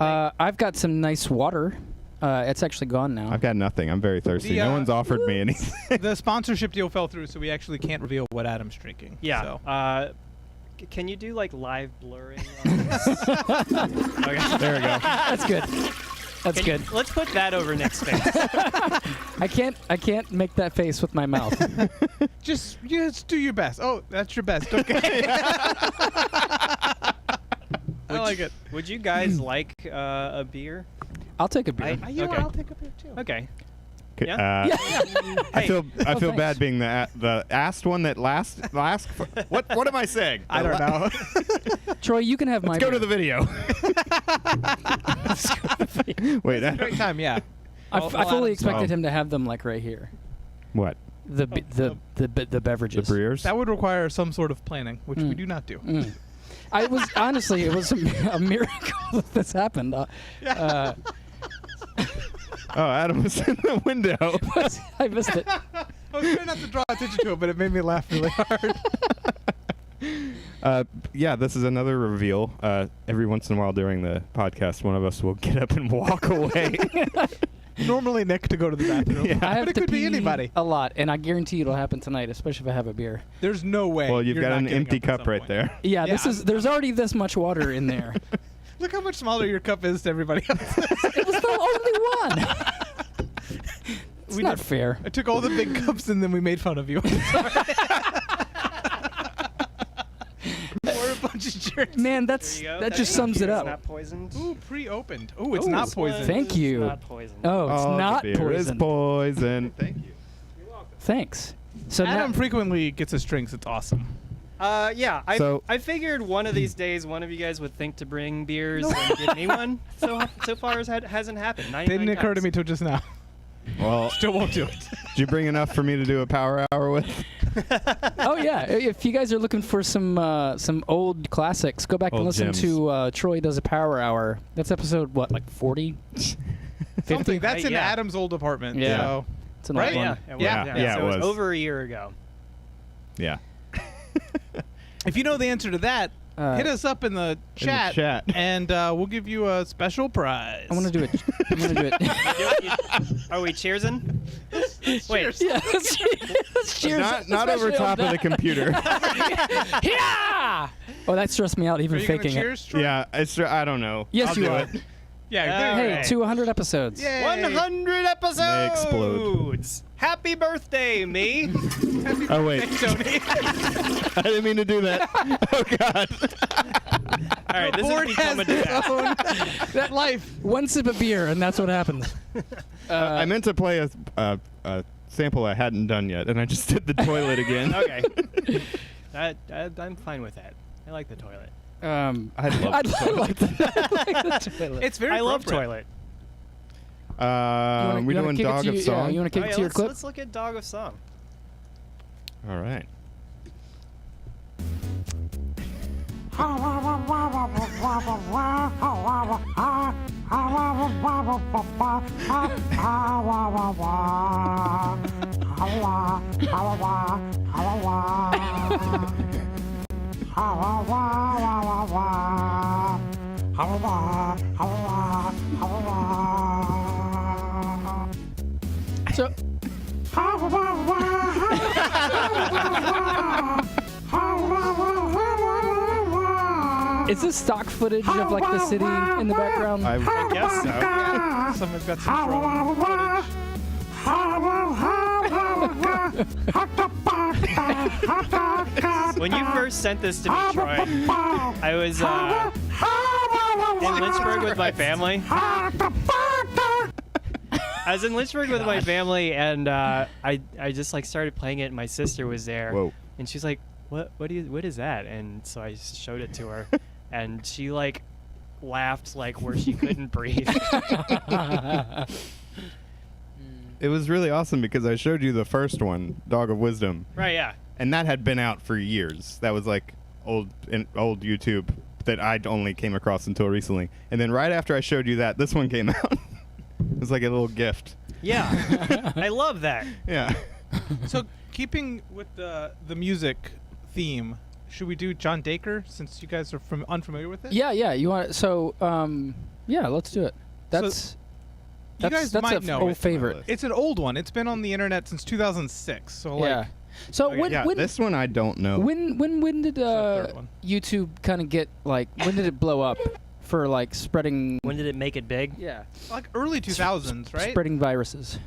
I've got some nice water. It's actually gone now. I've got nothing. I'm very thirsty. The, No one's offered me anything. The sponsorship deal fell through, so we actually can't reveal what Adam's drinking. Yeah. So. Can you do like live blurring on this? Okay. There we go. That's good. That's Can you- good. let's put that over Nick's face. I can't make that face with my mouth. Just do your best. Oh, that's your best. Okay. I like it. Would you guys like a beer? I'll take a beer. You know what? Okay. I'll take a beer too. Okay. Okay, Yeah? I Hey. feel Oh, bad thanks. being the asked one that last. What am I saying? I don't know. Troy, you can have my Let's go beer. to the video. Wait, Great time, yeah. I All fully Adam's- expected him to have them like right here. what? The The beverages. Breers? That would require some sort of planning, which we Mm. do not do. Mm. I was honestly, it was a miracle that this happened. Oh, Adam was in the window. I missed it. I was trying not to draw attention to it, but it made me laugh really hard. Yeah, this is another reveal. Every once in a while during the podcast, one of us will get up and walk away. Normally Nick to go to the bathroom. Yeah. I have But it to could be pee anybody. a lot, and I guarantee it'll happen tonight, especially if I have a beer. There's no way. Well, you've you're got not an getting empty up at cup some right point. there. Yeah, Yeah, there's already this much water in there. Look how much smaller your cup is to everybody else. It was the only one. It's We not did- fair. I took all the big cups and then we made fun of you. We're a bunch of jerks. Man, There that you go. just That's sums it it's up. Not poisoned. Ooh, pre-opened. Ooh, it's Ooh, not this poison. one Thank is you. Not poisoned. Oh, it's the not beer poison. is poison. Thank you. Thanks. So Adam now, frequently gets us drinks. It's awesome. Yeah. So- I figured one of these days, one of you guys would think to bring beers and give me one. So far, it hasn't happened. 99 Didn't occur to times. me till just now. Well, Still won't do it. did you bring enough for me to do a power hour with? oh yeah, if you guys are looking for some old classics, go back and Old listen gems. to Troy Does a Power Hour. That's episode what, like 40? Something. That's in Yeah. Adam's old apartment. Yeah. So. It's an Right? old Yeah. one. It was, Yeah, so it was. over a year ago. Yeah. If you know the answer to that, hit us up in the chat, chat. and we'll give you a special prize. I want to do it. I'm gonna do it. Are we cheersing? Wait. Yeah, let's cheers. Not over top of the computer. Yeah. Oh, that stressed me out Are even you gonna faking cheers, it. Troy? Yeah, I don't know. Yes, I'll you do are. it. Yeah. Yeah. there you Hey, go. Alright. 200 episodes. Yay. 100 episodes. They explode. Happy birthday, me. Oh wait, Tony. I didn't mean to do that. Oh God. All right, this Board has has become a its disaster. own that life. One sip of beer, and that's what happens. I meant to play a sample I hadn't done yet, and I just did the toilet again. Okay. I'm fine with that. I like the toilet. I'd love I'd the toilet. like the toilet. It's very. I love appropriate. toilet. We doing Dog of Song? Yeah, you want to Oh, kick it to your clip? let's look at Dog of Song. All right. So, is this stock footage of like the city in the background? I guess so. Yeah. Someone's got some drone footage. When you first sent this to me, Troy, I was in Lynchburg with my family. I was in Lynchburg with my family, and I just like started playing it, and my sister was there. Whoa. And she's like, what is that? And so I just showed it to her, and she like laughed like where she couldn't breathe. It was really awesome because I showed you the first one, Dog of Wisdom. Right, yeah. And that had been out for years. That was like old YouTube that I'd only came across until recently. And then right after I showed you that, this one came out. It was like a little gift. Yeah. I love that. Yeah. So, keeping with the music theme, should we do John Dacre since you guys are unfamiliar with it? Yeah. You want so? Yeah, let's do it. That's you guys that's might an know old it. favorite. It's an old one. It's been on the internet since 2006. So like, Yeah. So Okay, when this one I don't know. when did the third one. YouTube kind of get like when did it blow up for like spreading? When did it make it big? Yeah. like early 2000s, right? Spreading viruses.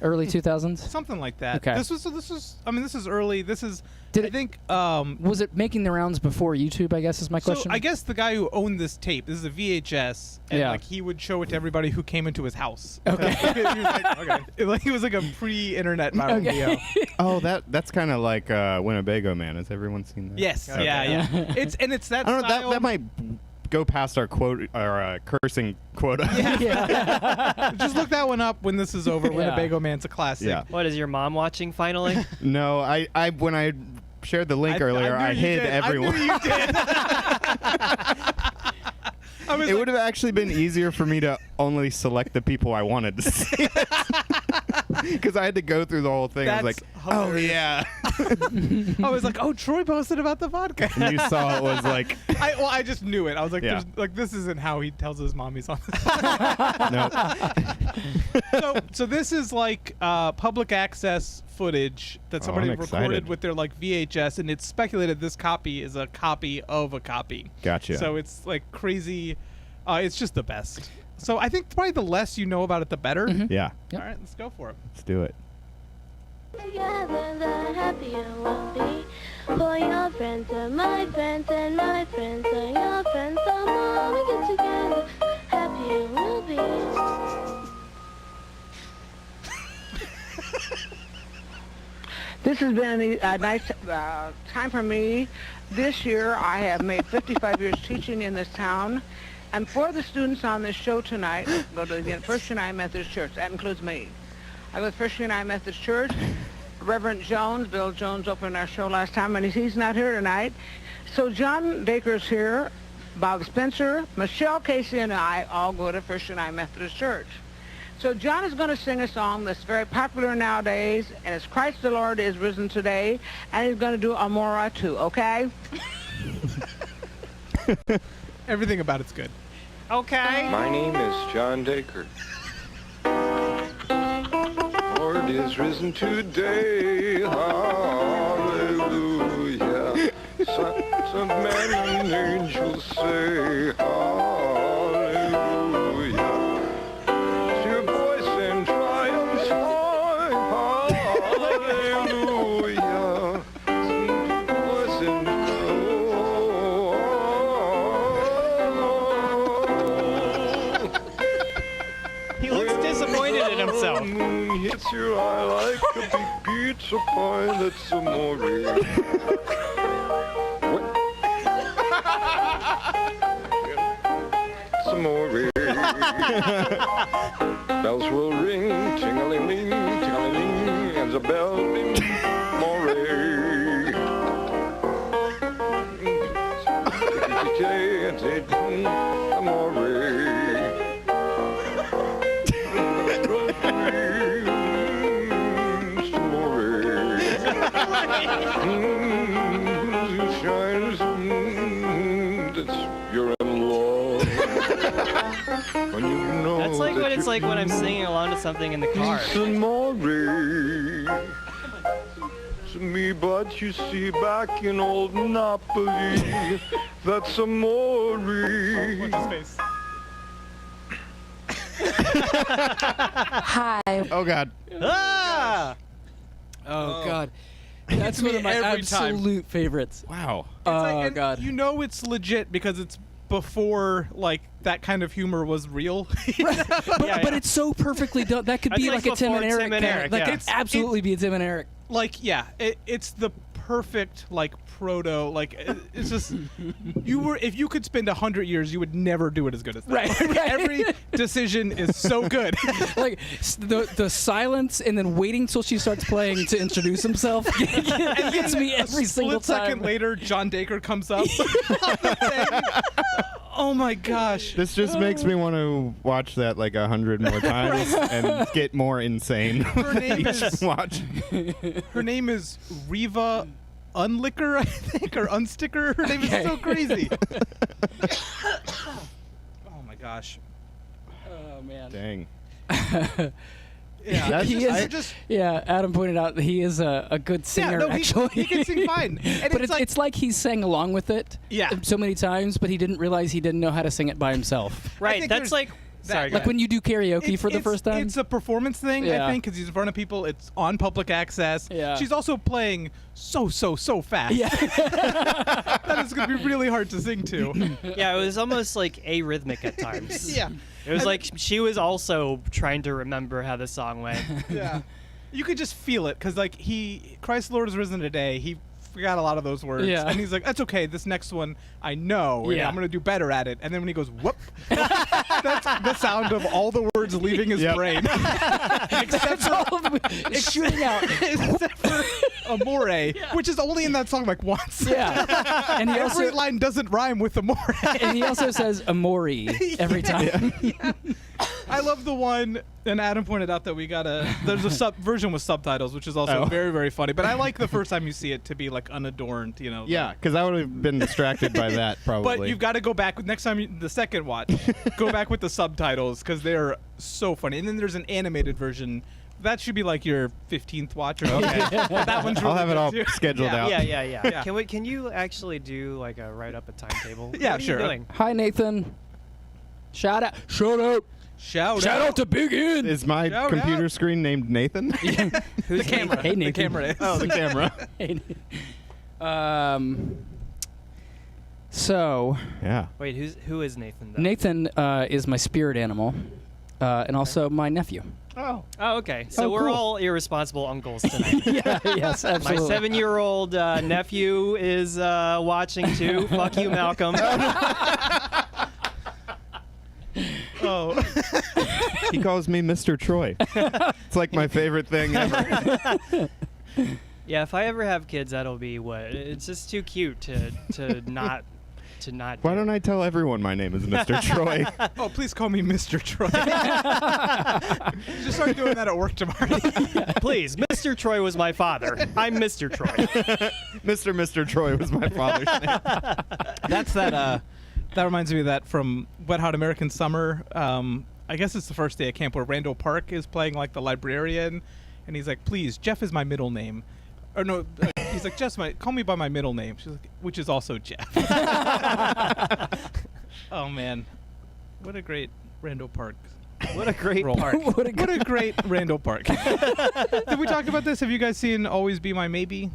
Early 2000s. Something like that. Okay. This is I mean, this is early. This is Did I it- think Was it making the rounds before YouTube? I guess is my so question. I guess the guy who owned this tape, this is a VHS, and Yeah. like he would show it to everybody who came into his house. Okay. He was like, okay. It was like a pre-internet viral Okay. video. Oh, that's kind of like Winnebago Man. Has everyone seen that? Yes. Okay. Yeah. It's that I don't know. style. That might go past our cursing quota. Yeah. Just look that one up when this is over. Yeah. Winnebago Man's a classic. Yeah. What, is your mom watching finally? No, I when I shared the link earlier, I knew you hid did. everyone. I knew you did. I was It like, would have actually been easier for me to only select the people I wanted to see. Because I had to go through the whole thing. I was That's like, oh, hilarious. yeah. I was like, oh, Troy posted about the vodka. And you saw it was like, I just knew it. I was like, Yeah. this isn't how he tells his mom he's on. no. So this is like public access footage that somebody I'm recorded excited. with their like VHS, and it's speculated this copy is a copy of a copy. Gotcha. So it's like crazy. It's just the best. So I think probably the less you know about it, the better. Yeah, Yep. All right, let's go for it. let's do it. Together, the happier we'll be. For your friends are my friends, and my friends are your friends. The more we get together, happier we'll be. This has been a nice time for me. This year I have made 55 years teaching in this town. And for the students on this show tonight, go to the First United Methodist Church. That includes me. I go to First United Methodist Church. Reverend Jones, Bill Jones, opened our show last time, and he's not here tonight. So John Dacre's here, Bob Spencer, Michelle Casey, and I all go to First United Methodist Church. So John is going to sing a song that's very popular nowadays, and it's Christ the Lord is risen today, and he's going to do Amora too, okay? Everything about it's good. Okay. My name is John Dacre. Lord is risen today. Hallelujah. Sons of men and angels say hallelujah. It's your voice in triumph high. Hallelujah. Sweet voice in He looks disappointed in himself. The moon hits your eye like a big pizza pie. That's amore. What? It's amore. Bells will ring, ting-a-ling-ling, ting-a-ling-ling, and the bell ring, more. romantic amore. Shines, that you're in love. When you know That's like that what it's you like when I'm singing along to something in the car. amore to me, but you see, back in old Napoli, that's amore. What's his face? Hi. Oh God. Ah! Oh God, that's one of my every time. absolute favorites. Wow. Oh And God. You know it's legit because it's before like that kind of humor was real. But it's so perfectly done. That could That's be like like a Tim before and Eric. Tim and character. Eric, That yeah. could absolutely be a Tim and Eric. Like yeah, it's the perfect like proto like it's just if you could spend 100 years you would never do it as good as that. Right, Like, right. every decision is so good. Like the silence and then waiting till she starts playing to introduce himself gets me every single Split time. second later, John Dacre comes up. Oh my gosh. This just makes me want to watch that like 100 more times and get more insane. Her name each is watch. her name is Reva Unlicker, I think, or Unsticker. Her name is so crazy. Oh my gosh. Oh man. Dang. Yeah, That's He just- is. I- just Yeah, Adam pointed out that he is a good singer. no, he actually, can sing fine. And but it's it's like he sang along with it. Yeah. So many times, but he didn't realize he didn't know how to sing it by himself. Right, think that's there's like... that- Sorry, go Like ahead. when you do karaoke It's- for the it's- first time. It's a performance thing, Yeah. I think, because he's in front of people. It's on public access. Yeah. She's also playing so fast. Yeah. That is going to be really hard to sing to. Yeah, it was almost like arrhythmic at times. Yeah. It was And- like she was also trying to remember how the song went. Yeah. You could just feel it because, like, Christ Lord is risen today. He forgot a lot of those words. Yeah. And he's like, that's okay. This next one, I know. And Yeah. I'm going to do better at it. And then when he goes, whoop, that's the sound of all the words leaving his Yep. brain. That's all of it. It's shooting out. Except for Amore, which is only in that song like once. Yeah. And he Every also line doesn't rhyme with Amore. and he also says Amori every time. I love the one, and Adam pointed out that there's a version with subtitles, which is also Oh. very, very funny. But I like the first time you see it to be like unadorned, you know. Yeah, because I would have been distracted by that probably. But you've got to go back next time, the second watch, go back with the subtitles because they're so funny. And then there's an animated version. That should be like your 15th watch or something. That one's really I'll have it good all too. scheduled Yeah. out. Yeah. Yeah. Can you actually do like a write up a timetable? Yeah, what are sure. You doing? Hi Nathan. Shout out. Shout out. Shout Shout out to Big N. Is my Shout computer out. screen named Nathan? the camera. Hey, The Nathan. camera is. Oh, the camera. So Yeah. Wait, who is Nathan? Though? Nathan is my spirit animal, and also my nephew. Oh. Oh, okay. So we're cool. all irresponsible uncles tonight. Yeah. Yes. My Absolutely. 7-year-old nephew is watching too. Fuck you, Malcolm. Oh. He calls me Mr. Troy. It's like my favorite thing ever. Yeah, if I ever have kids, that'll be what. It's just too cute to not Why don't I tell everyone my name is Mr. Troy? Oh, please call me Mr. Troy. Just start doing that at work tomorrow. Please, Mr. Troy was my father. I'm Mr. Troy. Mr. Troy was my father's name. That's that. That reminds me of that from Wet Hot American Summer. I guess it's the first day at camp where Randall Park is playing like the librarian, and he's like, "Please, Jeff is my middle name." Or no, he's like, call me by my middle name. She's like, which is also Jeff. Oh man, what a great Randall Park. What a great role. park. What a What a great Randall Park. Did we talk about this? Have you guys seen Always Be My Maybe?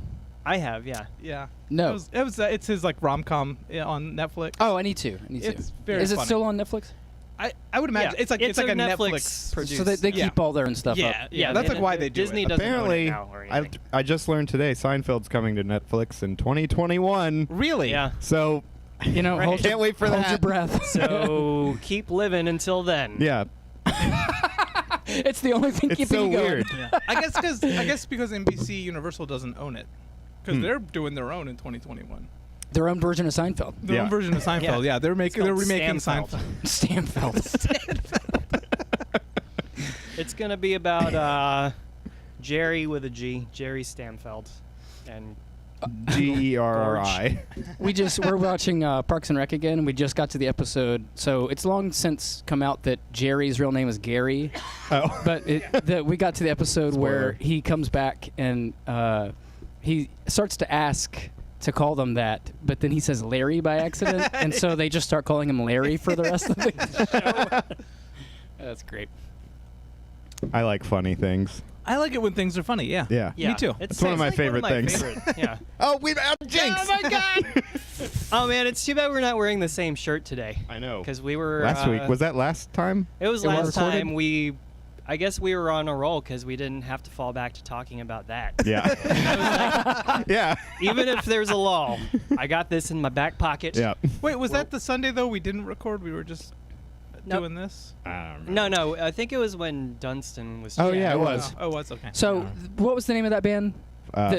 I have, yeah. Yeah. No. It's his like rom-com on Netflix. Oh, I need to. It's very Is it funny. still on Netflix? I would imagine Yeah, it's like it's like a a Netflix Netflix. So they Yeah. keep all their own stuff Yeah, up. yeah. That's like why they do Disney it. doesn't Apparently, own it now or I anything. just learned today Seinfeld's coming to Netflix in 2021. Really? Yeah. So You know, Right. hold Can't wait for hold that. your breath. So keep living until then. yeah, It's the only thing it's keeping so you going. weird. Yeah. I guess because NBC Universal doesn't own it because they're doing their own in 2021. their own version of Seinfeld. Their own version of Seinfeld. Yeah, they're remaking Seinfeld. Stamfeld. It's gonna be about Jerry with a G, Jerry Stanfeld, and Gerri. We're watching Parks and Rec again, and we just got to the episode. So it's long since come out that Jerry's real name is Gary. Oh. But we got to the episode where he comes back and he starts to ask to call them that, but then he says Larry by accident, and so they just start calling him Larry for the rest of the show. That's great. I like funny things. I like it when things are funny. Yeah. Yeah. Me too. It's one of my favorite things. Yeah. Oh, we've had Jinx. Oh my God. Oh man, it's too bad we're not wearing the same shirt today. I know. Because we were last week. Was that last time? It was It last was recorded? time. I guess we were on a roll because we didn't have to fall back to talking about that. Yeah. Yeah. Even if there's a lull, I got this in my back pocket. Yeah. Wait, was that the Sunday though we didn't record? We were just Nope. doing this. No. I think it was when Dunstan was. Oh yeah, it was. Oh, it was okay. So what was the name of that band?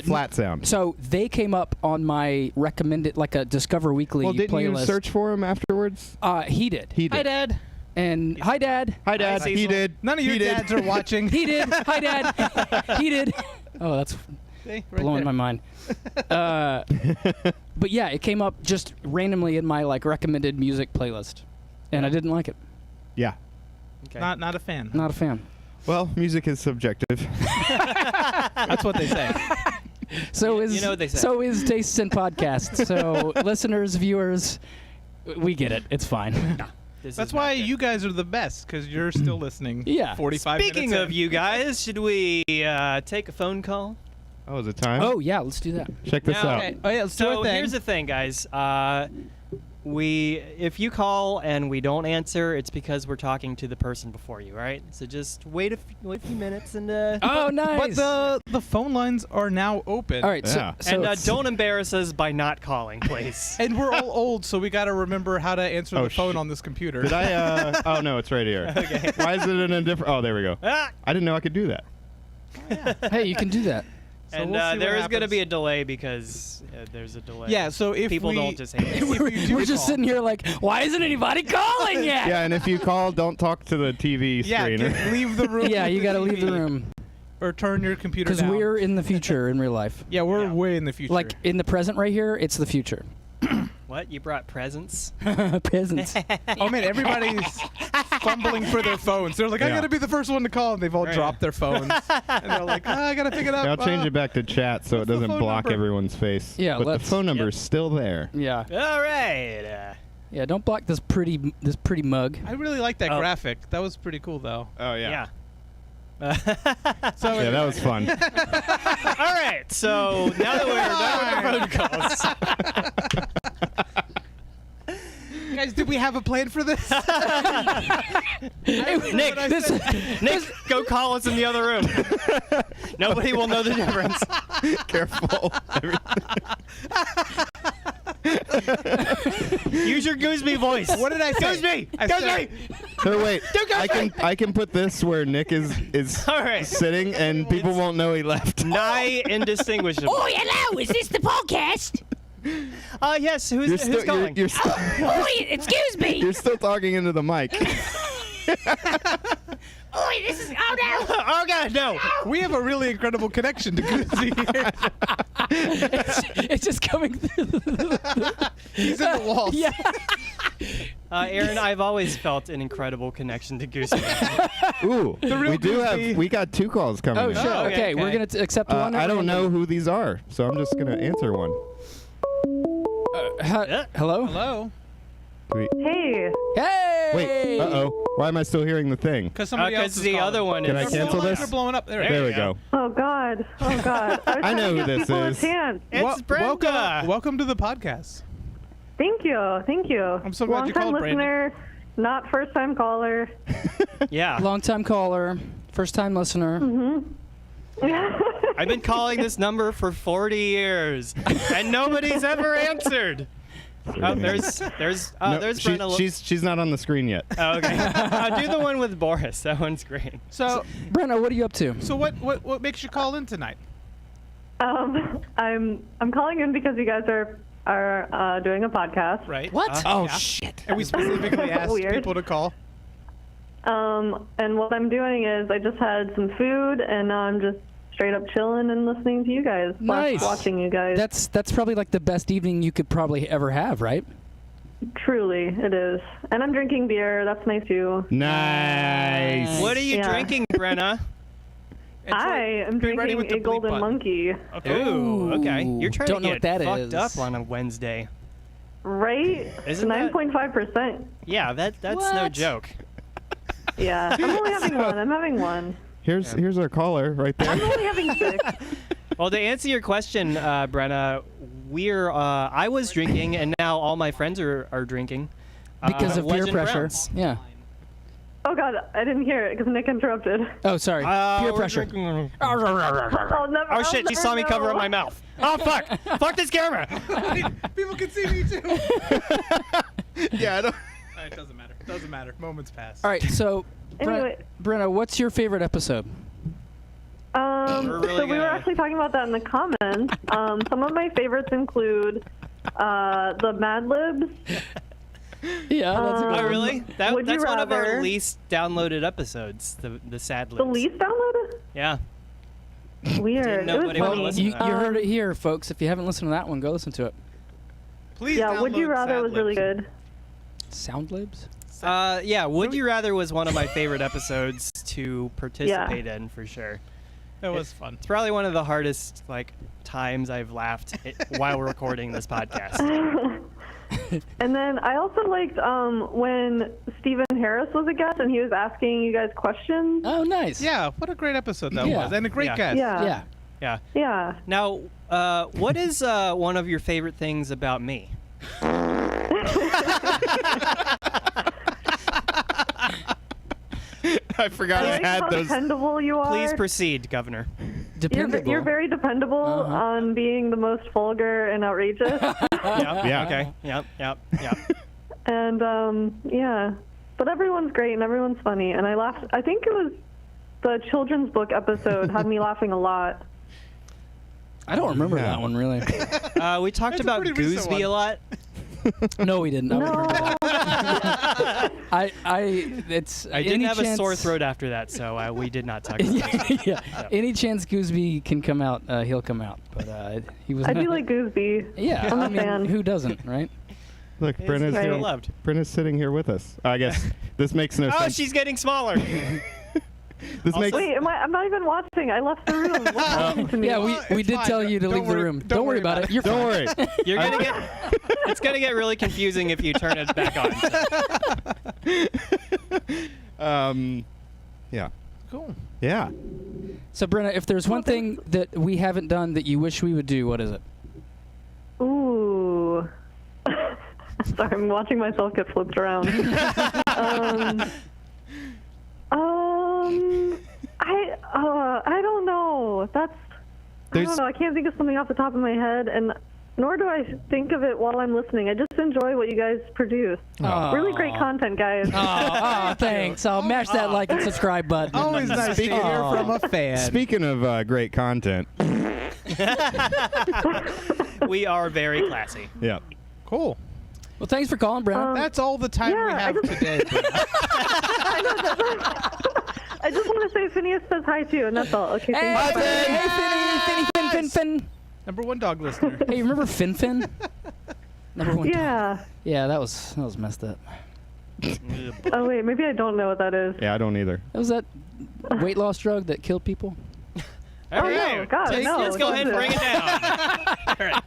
Flat Sound. So they came up on my recommended, like a Discover Weekly Well, didn't playlist. you search for him afterwards? He did. He did. Hi, Dad. And hi, Dad. Hi, Dad. Hi, He Cecil. did. None of your He did. dads are watching. He did. Hi, Dad. He did. Oh, that's See, right blowing there. my mind. But yeah, it came up just randomly in my like recommended music playlist, and I didn't like it. Yeah. Okay. Not a fan. Not a fan. Well, music is subjective. That's what they say. So is You know what they say. So is tastes in podcasts. So listeners, viewers, we get it. It's fine. This That's is why not good. you guys are the best because you're still listening. Yeah. 45 Speaking minutes of in. you guys, should we take a phone call? Oh, is it time? Oh yeah, let's do that. Check this Now- out. Okay. Oh yeah, let's do So a thing. here's the thing, guys. If you call and we don't answer, it's because we're talking to the person before you, right? So just wait a few minutes and Oh, nice. But the phone lines are now open. All right. Yeah. So don't embarrass us by not calling, please. And we're all old, so we got to remember how to answer Oh, the phone shit. on this computer. Did I? Oh no, it's right here. Okay. Why is it in a different? Oh, there we go. Ah! I didn't know I could do that. hey, you can do that. So And we'll see what there is going to happens. be a delay because there's a delay. Yeah, so if people we, don't just hang up. if you do We're just call- sitting here like, why isn't anybody calling yet? Yeah, and if you call, don't talk to the TV Yeah, screen. leave the room. Yeah, with you got to leave the TV. room Or turn your computer because down. we're in the future in real life. Yeah, we're Yeah. way in the future. Like in the present right here, it's the future. What? You brought presents? Peasants. oh man, everybody's fumbling for their phones. They're like, I Yeah. got to be the first one to call, and they've all Right. dropped their phones. And they're like, I got to pick it up. I'll change it back to chat so it what's the doesn't phone block number? everyone's face. Yeah, but the let's- phone number Yep. is still there. Yeah. All right. Yeah. Don't block this pretty mug. I really like that Oh. graphic. That was pretty cool, though. Oh Yeah. So Yeah, that was fun. All right. So now that we're done with the phone calls, guys, did we have a plan for this? Nick, Nick, go call us in the other room. Nobody will know the difference. Careful. Use your Gooseby voice. What did I say? Gooseby! I said- Gooseby! So wait, Don't go I can put this where Nick is All right. sitting and people won't know he left. Nigh indistinguishable. Oh, hello, is this the podcast? Yes. Who's calling? You're still, Oh, excuse me. you're still talking into the mic. Oh, this is, oh no. Oh God, no! We have a really incredible connection to Goosey here. It's just coming through. He's in the walls. Yeah. Aaron, I've always felt an incredible connection to Gooseby. Ooh, real we do Goosey. we got 2 calls coming Oh in. shit. okay, Okay, we're okay. gonna accept one. I at don't know random. who these are, so I'm just gonna answer one. Hello. Hello? Hey. Hey. Wait, uh-oh. Why am I still hearing the thing? Because somebody else Because is the calling. other one Can I is. cancel The lines this? are blowing up. There, There There you we go. Oh God. Oh God. I was I know trying to who give this people a is. chance. It's Brenda. Welcome to the podcast. Thank you. Thank you. I'm so glad you Long-time called, Brandon. listener, not first-time caller. Yeah. Long time caller, first time listener. I've been calling this number for 40 years, and nobody's ever answered. Oh, there's No, Brenda. she's not on the screen yet. Oh, okay. Do the one with Boris. That one's great. So, Brenna, what are you up to? what makes you call in tonight? I'm calling in because you guys are are doing a podcast. Right. What? Oh shit! And we specifically asked Weird. people to call. And what I'm doing is I just had some food, and now I'm just straight up chilling and listening to you guys. Nice. Watching you guys. That's probably like the best evening you could probably ever have, right? Truly, it is. And I'm drinking beer. That's nice too. Nice. What are you Yeah. drinking, Brenna? I am be ready drinking with the a bleep golden button. monkey. Okay. Ooh, okay. You're trying Don't to know get what that fucked is. up on a Wednesday. Right? Isn't that- 9.5%. Yeah, that's no What? joke. Yeah. I'm only having one. I'm having one. Here's our caller right I'm there. only having 6. Well, to answer your question, Brenna, I was drinking, and now all my friends are drinking. Because of peer Legend pressure. Browns. Yeah. Oh, God. I didn't hear it because Nick interrupted. Oh, sorry. Peer we're pressure. drinking- I'll never, Oh shit! She saw me cover up my mouth. Oh fuck! Fuck this camera! People can see me too. Yeah, I don't. It doesn't matter. Doesn't matter. Moments pass. All right, so Anyway. Brenna, what's your favorite episode? We're really So we were gonna- actually talking about that in the comments. Some of my favorites include the Mad Libs. Yeah, that's a good Oh one. really? Would you That's one of our rather- least downloaded episodes. The sad The libs. least downloaded? Yeah. Weird. It was nobody wanna funny. listen You, to you that. heard it here, folks. If you haven't listened to that one, go listen to it. Please. Yeah, Would You download Rather Sad was really Libs. good. Sound Libs? Yeah. Would You Rather was one of my favorite episodes to participate in for sure. That was fun. It's probably one of the hardest times I've laughed while recording this podcast. And then I also liked when Stephen Harris was a guest and he was asking you guys questions. Oh, nice. Yeah, what a great episode that Yeah. was, and a great Yeah. guest. Yeah. Yeah. Yeah. Yeah. Now, what is one of your favorite things about me? I forgot I I like had how those. dependable you are. Please proceed, Governor. Dependable. You're very dependable on being the most vulgar and outrageous. Yeah. Okay. Yep. And yeah, but everyone's great and everyone's funny. And I laughed. I think it was the children's book episode had me laughing a lot. I don't remember Yeah. that one, really. We talked That's a about pretty recent Gooseby a one. lot. No, we didn't. I don't remember that. No. I didn't have a sore throat after that, so we did not talk about it. Yeah. Any chance Gooseby can come out, he'll come out. But he was. I not- do like Gooseby. Yeah, I'm I a mean, fan. who doesn't, right? Look, Brenna's Right. here. Loved. Brenna's sitting here with us. I guess this makes no Oh, sense. she's getting smaller. This makes. Wait, I'm not even watching. I left the room. What's happening to me? Yeah, we It's did fine. tell you to Don't leave the worry- room. don't Don't worry about it. You're Don't fine. worry. You're gonna get. It's gonna get really confusing if you turn it back on. Yeah. Cool. Yeah. So, Brenna, if there's one thing that we haven't done that you wish we would do, what is it? Ooh. Sorry, I'm watching myself get flipped around. I don't know. I There's- don't know. I can't think of something off the top of my head, and nor do I think of it while I'm listening. I just enjoy what you guys produce. Really great content, guys. Oh, thanks. I'll mash that like and subscribe button. Always nice to hear from a fan. Speaking of great content. We are very classy. Yeah. Cool. Well, thanks for calling, Brenna. That's all the time we yeah, I have just- today. I just want to say Phineas says hi too, and that's all. Okay, Hey, thanks. Bye. Finny, Fin, Fin. Number one dog listener. Hey, remember Fin Fin? Number one. Yeah. Yeah, that was messed up. Oh wait, maybe I don't know what that is. Yeah, I don't either. That was that weight loss drug that killed people. All right. no, God, no, Let's go it ahead and bring it down. All right.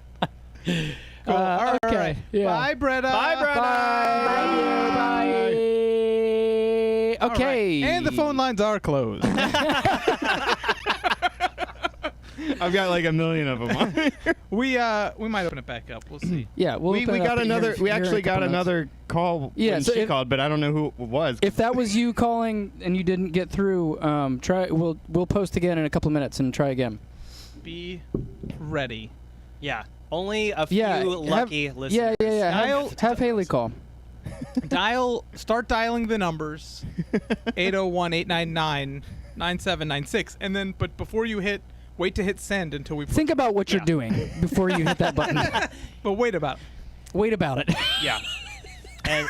Cool. All okay. right. Yeah. Bye, Brenna. Bye, Brenna. Bye. All right. Okay. And the phone lines are closed. I've got like a million of them on here. we might open it back up. We'll see. Yeah, we'll we open it up got here- another. We here in a actually got couple minutes. another call Yeah, when so she if- called, but I don't know who it was. If that was you calling and you didn't get through, try. We'll post again in a couple minutes and try again. Be ready. Yeah. Only a few lucky listeners. Yeah. Dial- Have Haley call. Start dialing the numbers 801-899-9796, and then but before you hit Wait to hit send until we. Think about what you're doing before you hit that button. But wait about it. Wait about it. Yeah. And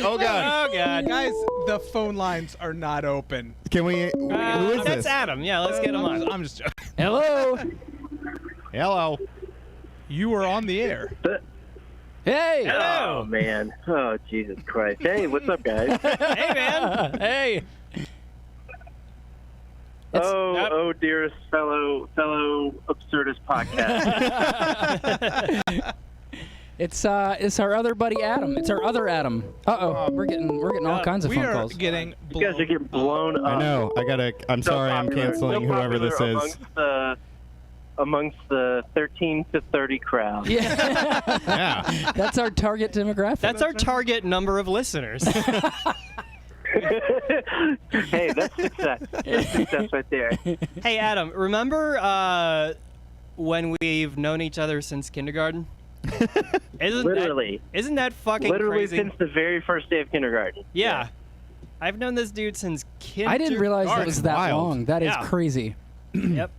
Oh God! oh god, Guys, the phone lines are not open. Can we? Who is that's this? Adam. Yeah, let's get him on. I'm just joking. Hello. Hello. You are on the air. Hey. Oh, man. Oh, Jesus Christ. Hey, what's up, guys? Hey, man. Hey. Oh, dearest fellow absurdist podcast. It's our other buddy Adam. It's our other Adam. We're getting all kinds of We phone are calls. getting. You guys are getting blown up. I know. I'm sorry. I'm canceling whoever this is. Amongst the 13 to 30 crowd. Yeah. Yeah. That's our target demographic. That's our target number of listeners. Hey, that's success. That's success right there. Hey, Adam, remember when we've known each other since kindergarten? Isn't that fucking Literally crazy? since the very first day of kindergarten. Yeah. I've known this dude since kindergarten. I didn't realize it was that Wild. long. That is Yeah. crazy. Yep.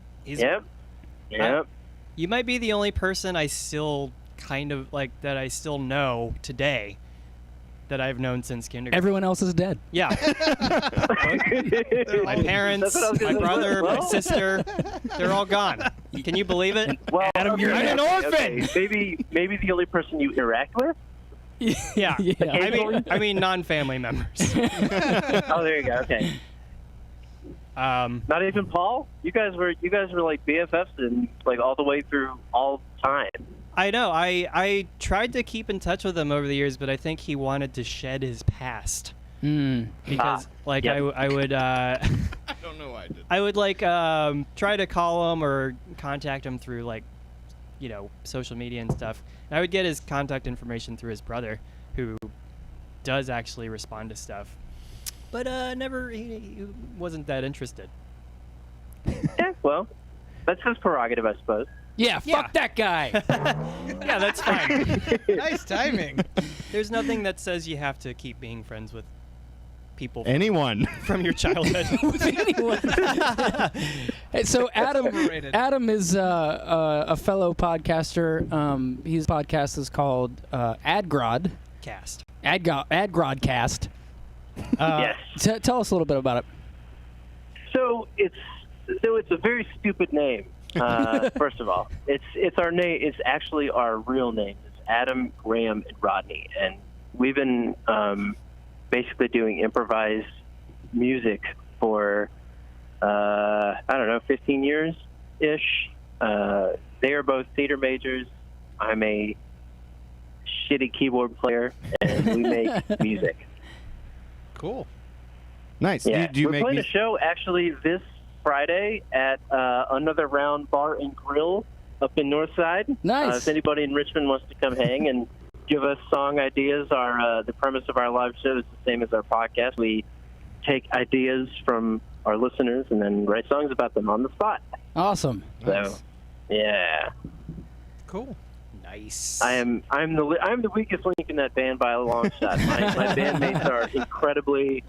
Yep. You might be the only person I still kind of like that I still know today that I've known since kindergarten. Everyone else is dead. Yeah. My parents, my brother, my sister, they're all gone. Can you believe it? Well, Adam, you're an orphan. Okay. Maybe the only person you interact with. Yeah. Yeah. I mean non-family members. Oh, there you go. Okay. Not even Paul. You guys were like BFFs and like all the way through all time. I know. I tried to keep in touch with him over the years, but I think he wanted to shed his past. Because I would I don't know why I did. I would like try to call him or contact him through like social media and stuff. And I would get his contact information through his brother, who does actually respond to stuff. But never he wasn't that interested. Yeah, well, that's his prerogative, I suppose. Yeah, fuck that guy. Yeah, that's fine. Nice timing. There's nothing that says you have to keep being friends with people Anyone. from your childhood. Anyone. Hey, so overrated. Adam is a fellow podcaster. His podcast is called AdGrod. Cast. AdGrodcast. Yes. Tell us a little bit about it. So it's a very stupid name. First of all, it's our name. It's actually our real name. It's Adam, Graham, and Rodney, and we've been basically doing improvised music for I don't know, 15 years ish. They are both theater majors. I'm a shitty keyboard player, and we make music. Cool. Nice. Yeah, Do you we're make playing a show actually this Friday at Another Round Bar and Grill up in Northside. Nice. If anybody in Richmond wants to come hang and give us song ideas, the premise of our live show is the same as our podcast. We take ideas from our listeners and then write songs about them on the spot. Awesome. So, yeah. Cool. Nice. I'm the weakest link in that band by a long shot. My bandmates are incredibly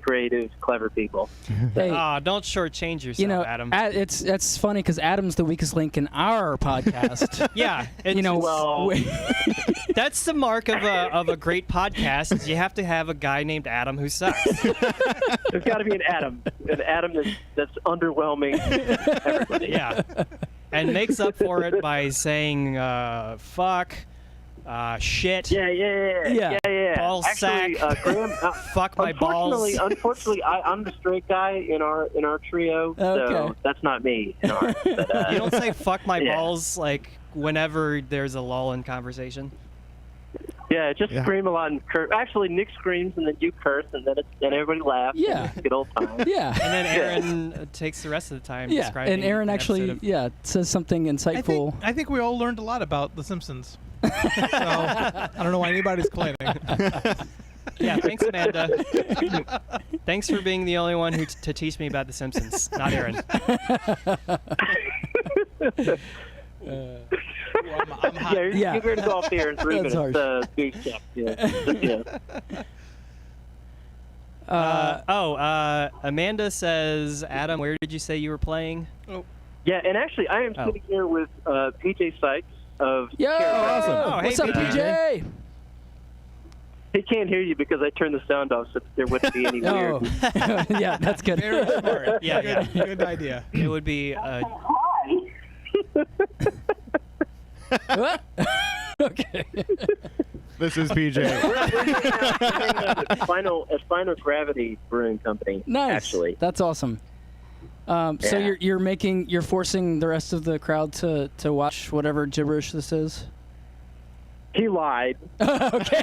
creative, clever people. Hey, don't shortchange yourself, Adam. It's funny because Adam's the weakest link in our podcast. Yeah, that's the mark of a great podcast. Is you have to have a guy named Adam who sucks. There's got to be an Adam that's underwhelming everybody. Yeah, and makes up for it by saying fuck. Shit. Yeah. Ball Actually, sack. Graham, Fuck my balls. Unfortunately, I'm the straight guy in our trio, so Okay. that's not me. In ours, but, You don't say fuck my yeah. balls like whenever there's a lull in conversation. Yeah, just scream a lot and curse. Actually, Nick screams and then you curse and then everybody laughs. Yeah. And it's a good old time. Yeah. And then Aaron takes the rest of the time Yeah, describing and Aaron an actually, episode says something insightful. I think we all learned a lot about The Simpsons. So I don't know why anybody's claiming. Yeah, thanks, Amanda. Thanks for being the only one to teach me about The Simpsons, not Aaron. I'm hot. You're going to go off the air in 3 That's minutes. Boost check. Yeah. Amanda says, Adam, where did you say you were playing? Yeah, and actually, I am sitting here with PJ Sykes of. Yo, awesome. Oh, hey, what's up, PJ? He can't hear you because I turned the sound off, so there wouldn't be any weird. Oh, yeah, that's good. Very smart. Yeah. Good idea. It would be. What? Okay. This is PJ. At Final Gravity Brewing Company. Nice. Actually, that's awesome. So you're forcing the rest of the crowd to watch whatever gibberish this is. he lied. Okay.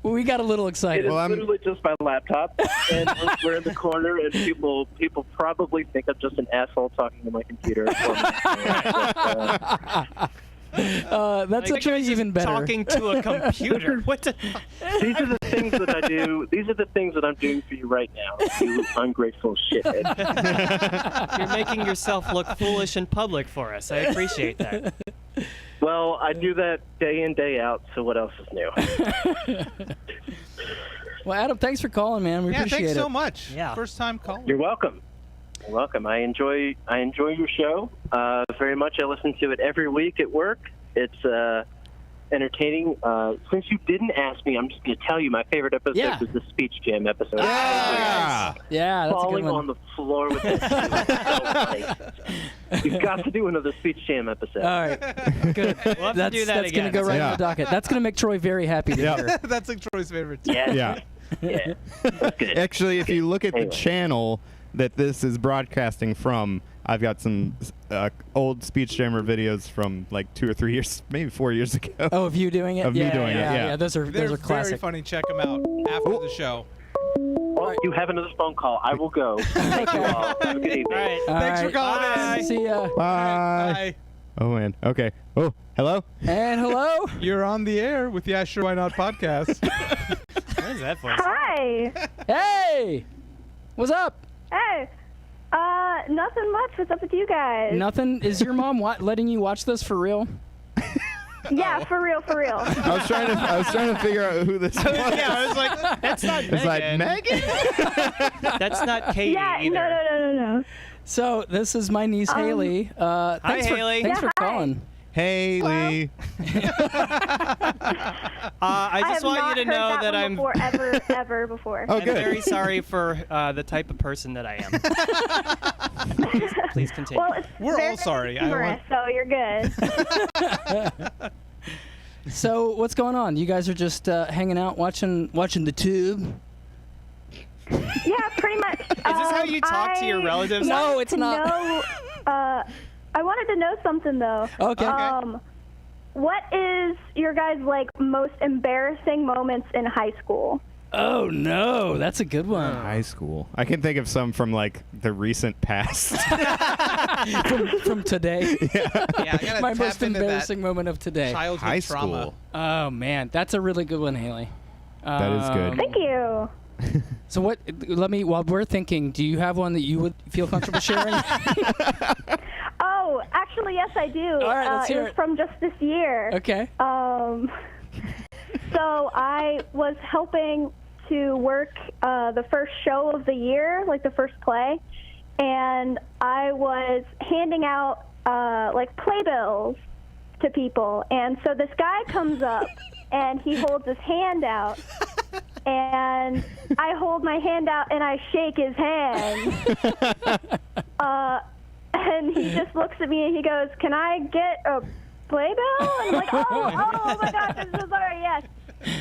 We got a little excited. It is literally just my laptop, and we're in the corner, and people probably think I'm just an asshole talking to my computer. That's actually even better. Talking to a computer. What the? These are the things that I do. These are the things that I'm doing for you right now, you ungrateful shithead. You're making yourself look foolish in public for us. I appreciate that. Well, I do that day in, day out, so what else is new? Well, Adam, thanks for calling, man. We appreciate it. Thanks so much. Yeah. First time calling. You're welcome. You're welcome. I enjoy your show very much. I listen to it every week at work. It's entertaining. Since you didn't ask me, I'm just going to tell you my favorite episode was the Speech Jam episode. Yeah, that's Falling a good one. on the floor with it. So funny. You've got to do another Speech Jam episode. All right, good. We'll have to do that that's going to again. go right on the docket. That's going to make Troy very happy to hear. That's like Troy's favorite. Yeah. Yeah. That's good. Actually, if you look at the Anyway. channel that this is broadcasting from, I've got some old Speech Jammer videos from like 2 or 3 years, maybe 4 years ago. Oh, of you doing it? Of me doing it, yeah. Those are They're classic. very funny. Check them out after the show. Oh, you have another phone call. I will go. Thank you all. Have a good evening. All right. All Thanks for right. calling in. See ya. Bye. Bye. Oh, man. Okay. Oh, hello? And hello. You're on the air with the Yeah Sure Why Not podcast. What is that voice? Hi. Hey, what's up? Hey. Nothing much. What's up with you guys? Nothing. Is your mom letting you watch this for real? Yeah, for real, for real. I was trying to figure out who this was. Yeah, I was like, that's not It's like Megan. Megan. That's not Katie Yeah, either. no. So this is my niece Haley. Thanks Haley. Thanks for Yeah, hi. calling. Haley. I just have want not you to heard know that one I'm before, ever before. Oh, I'm good. very sorry for the type of person that I am. Please continue. Well, it's We're very all sorry. humorous, so you're good. So what's going on? You guys are just hanging out, watching the tube. Yeah, pretty much. Is this how you talk to your relatives? No, it's not. I wanted to know something though. Okay. What is your guys' most embarrassing moments in high school? Oh no, that's a good one. High school. I can think of some from like the recent past. from today. Yeah, I gotta My tap most into that embarrassing moment of today. childhood High trauma. school. Oh man, that's a really good one, Haley. That is good. Thank you. So what? While we're thinking, do you have one that you would feel comfortable sharing? Oh, actually, yes, I do. All right, let's hear it was it. from just this year. Okay. So I was helping to work the first show of the year, like the first play, and I was handing out playbills to people. And so this guy comes up and he holds his hand out, and I hold my hand out and I shake his hand. And he just looks at me and he goes, "Can I get a playbill?" And I'm like, oh my gosh, I'm so sorry, yes.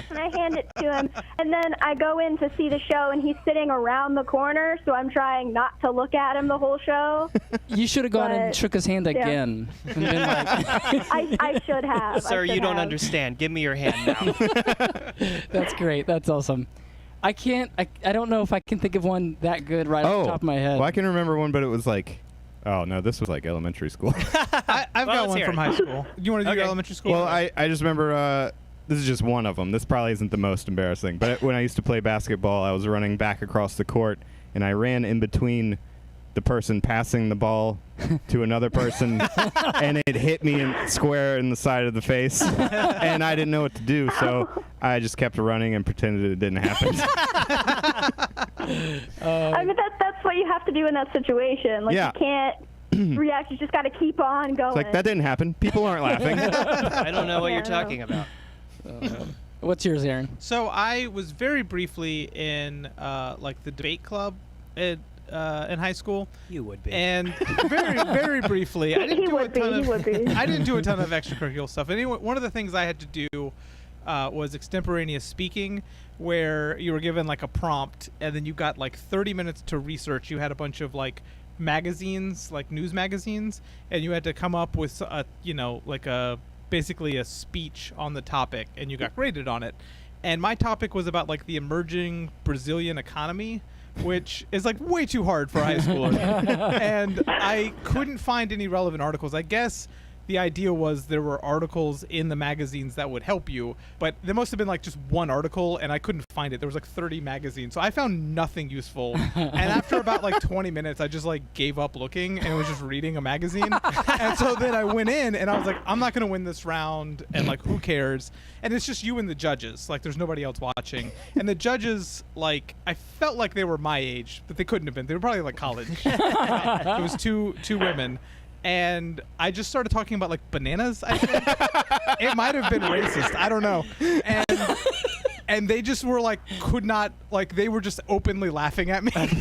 And I hand it to him. And then I go in to see the show, and he's sitting around the corner, so I'm trying not to look at him the whole show. You should have gone and But, shook his hand yeah. again. And been like, I should have. Sir, I should you don't have. understand. Give me your hand now. That's great. That's awesome. I don't know if I can think of one that good right off the top of my head. Well, I can remember one, but it was like, oh no, this was like elementary school. I've Well, got let's one hear from it. high school. You want to do your Okay. elementary school? Well, I just remember, this is just one of them. This probably isn't the most embarrassing, but when I used to play basketball, I was running back across the court, and I ran in between the person passing the ball to another person, and it hit me square in the side of the face, and I didn't know what to do, so I just kept running and pretended it didn't happen. I mean, that's what you have to do in that situation. Like, Yeah. you can't react. You just got to keep on going. It's like, that didn't happen. People aren't laughing. I don't know what Yeah, you're I know. talking about. What's yours, Aaron? So I was very briefly in like the debate club in high school. You would be. And very briefly, I didn't He do a would be, ton he would be. I didn't do a ton of extracurricular stuff. And anyway, one of the things I had to do was extemporaneous speaking, where you were given like a prompt, and then you got like 30 minutes to research. You had a bunch of like magazines, like news magazines, and you had to come up with basically a speech on the topic, and you got graded on it. And my topic was about like the emerging Brazilian economy, which is like way too hard for a high schooler. And I couldn't find any relevant articles. I guess the idea was there were articles in the magazines that would help you, but there must have been like just one article, and I couldn't find it. There was like 30 magazines, so I found nothing useful. And after about like 20 minutes, I just like gave up looking and was just reading a magazine. And so then I went in and I was like, I'm not gonna win this round, and like, who cares? And it's just you and the judges. Like, there's nobody else watching. And the judges, like, I felt like they were my age, but they couldn't have been. They were probably like college. It was two women. And I just started talking about like bananas, I think. It might have been racist, I don't know. And they just were like, could not, like, they were just openly laughing at me. And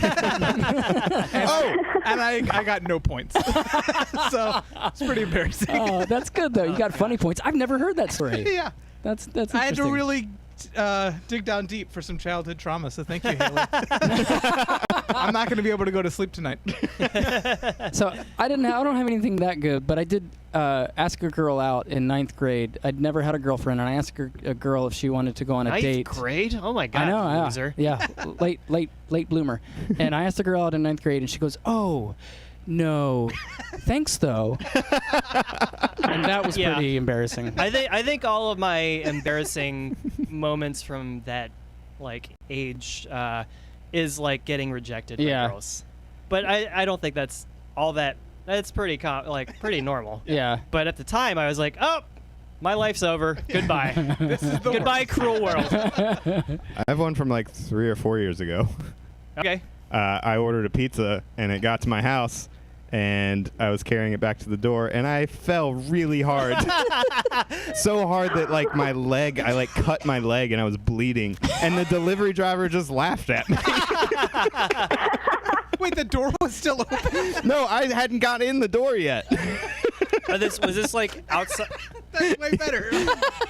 I got no points. So it's pretty embarrassing. Oh, that's good though. You got funny points. I've never heard that story. Yeah. That's I had to interesting. really dig down deep for some childhood trauma, so thank you, Haley. I'm not going to be able to go to sleep tonight. So I don't have anything that good, but I did ask a girl out in 9th grade. I'd never had a girlfriend, and I asked a girl if she wanted to go on a Ninth date. grade? Oh my God, I know, loser. yeah, late bloomer. And I asked a girl out in 9th grade, and she goes, "Oh, no, thanks though." And that was Yeah. pretty embarrassing. I think all of my embarrassing moments from that like age is like getting rejected by girls. But I don't think that's all that. That's pretty pretty normal. Yeah. But at the time I was like, oh, my life's over. Goodbye. This is the Goodbye, cruel world. I have one from like 3 or 4 years ago. Okay. I ordered a pizza, and it got to my house, and I was carrying it back to the door, and I fell really hard. So hard that like I like cut my leg, and I was bleeding, and the delivery driver just laughed at me. Wait, the door was still open? No, I hadn't got in the door yet. Was this like outside? That's way better.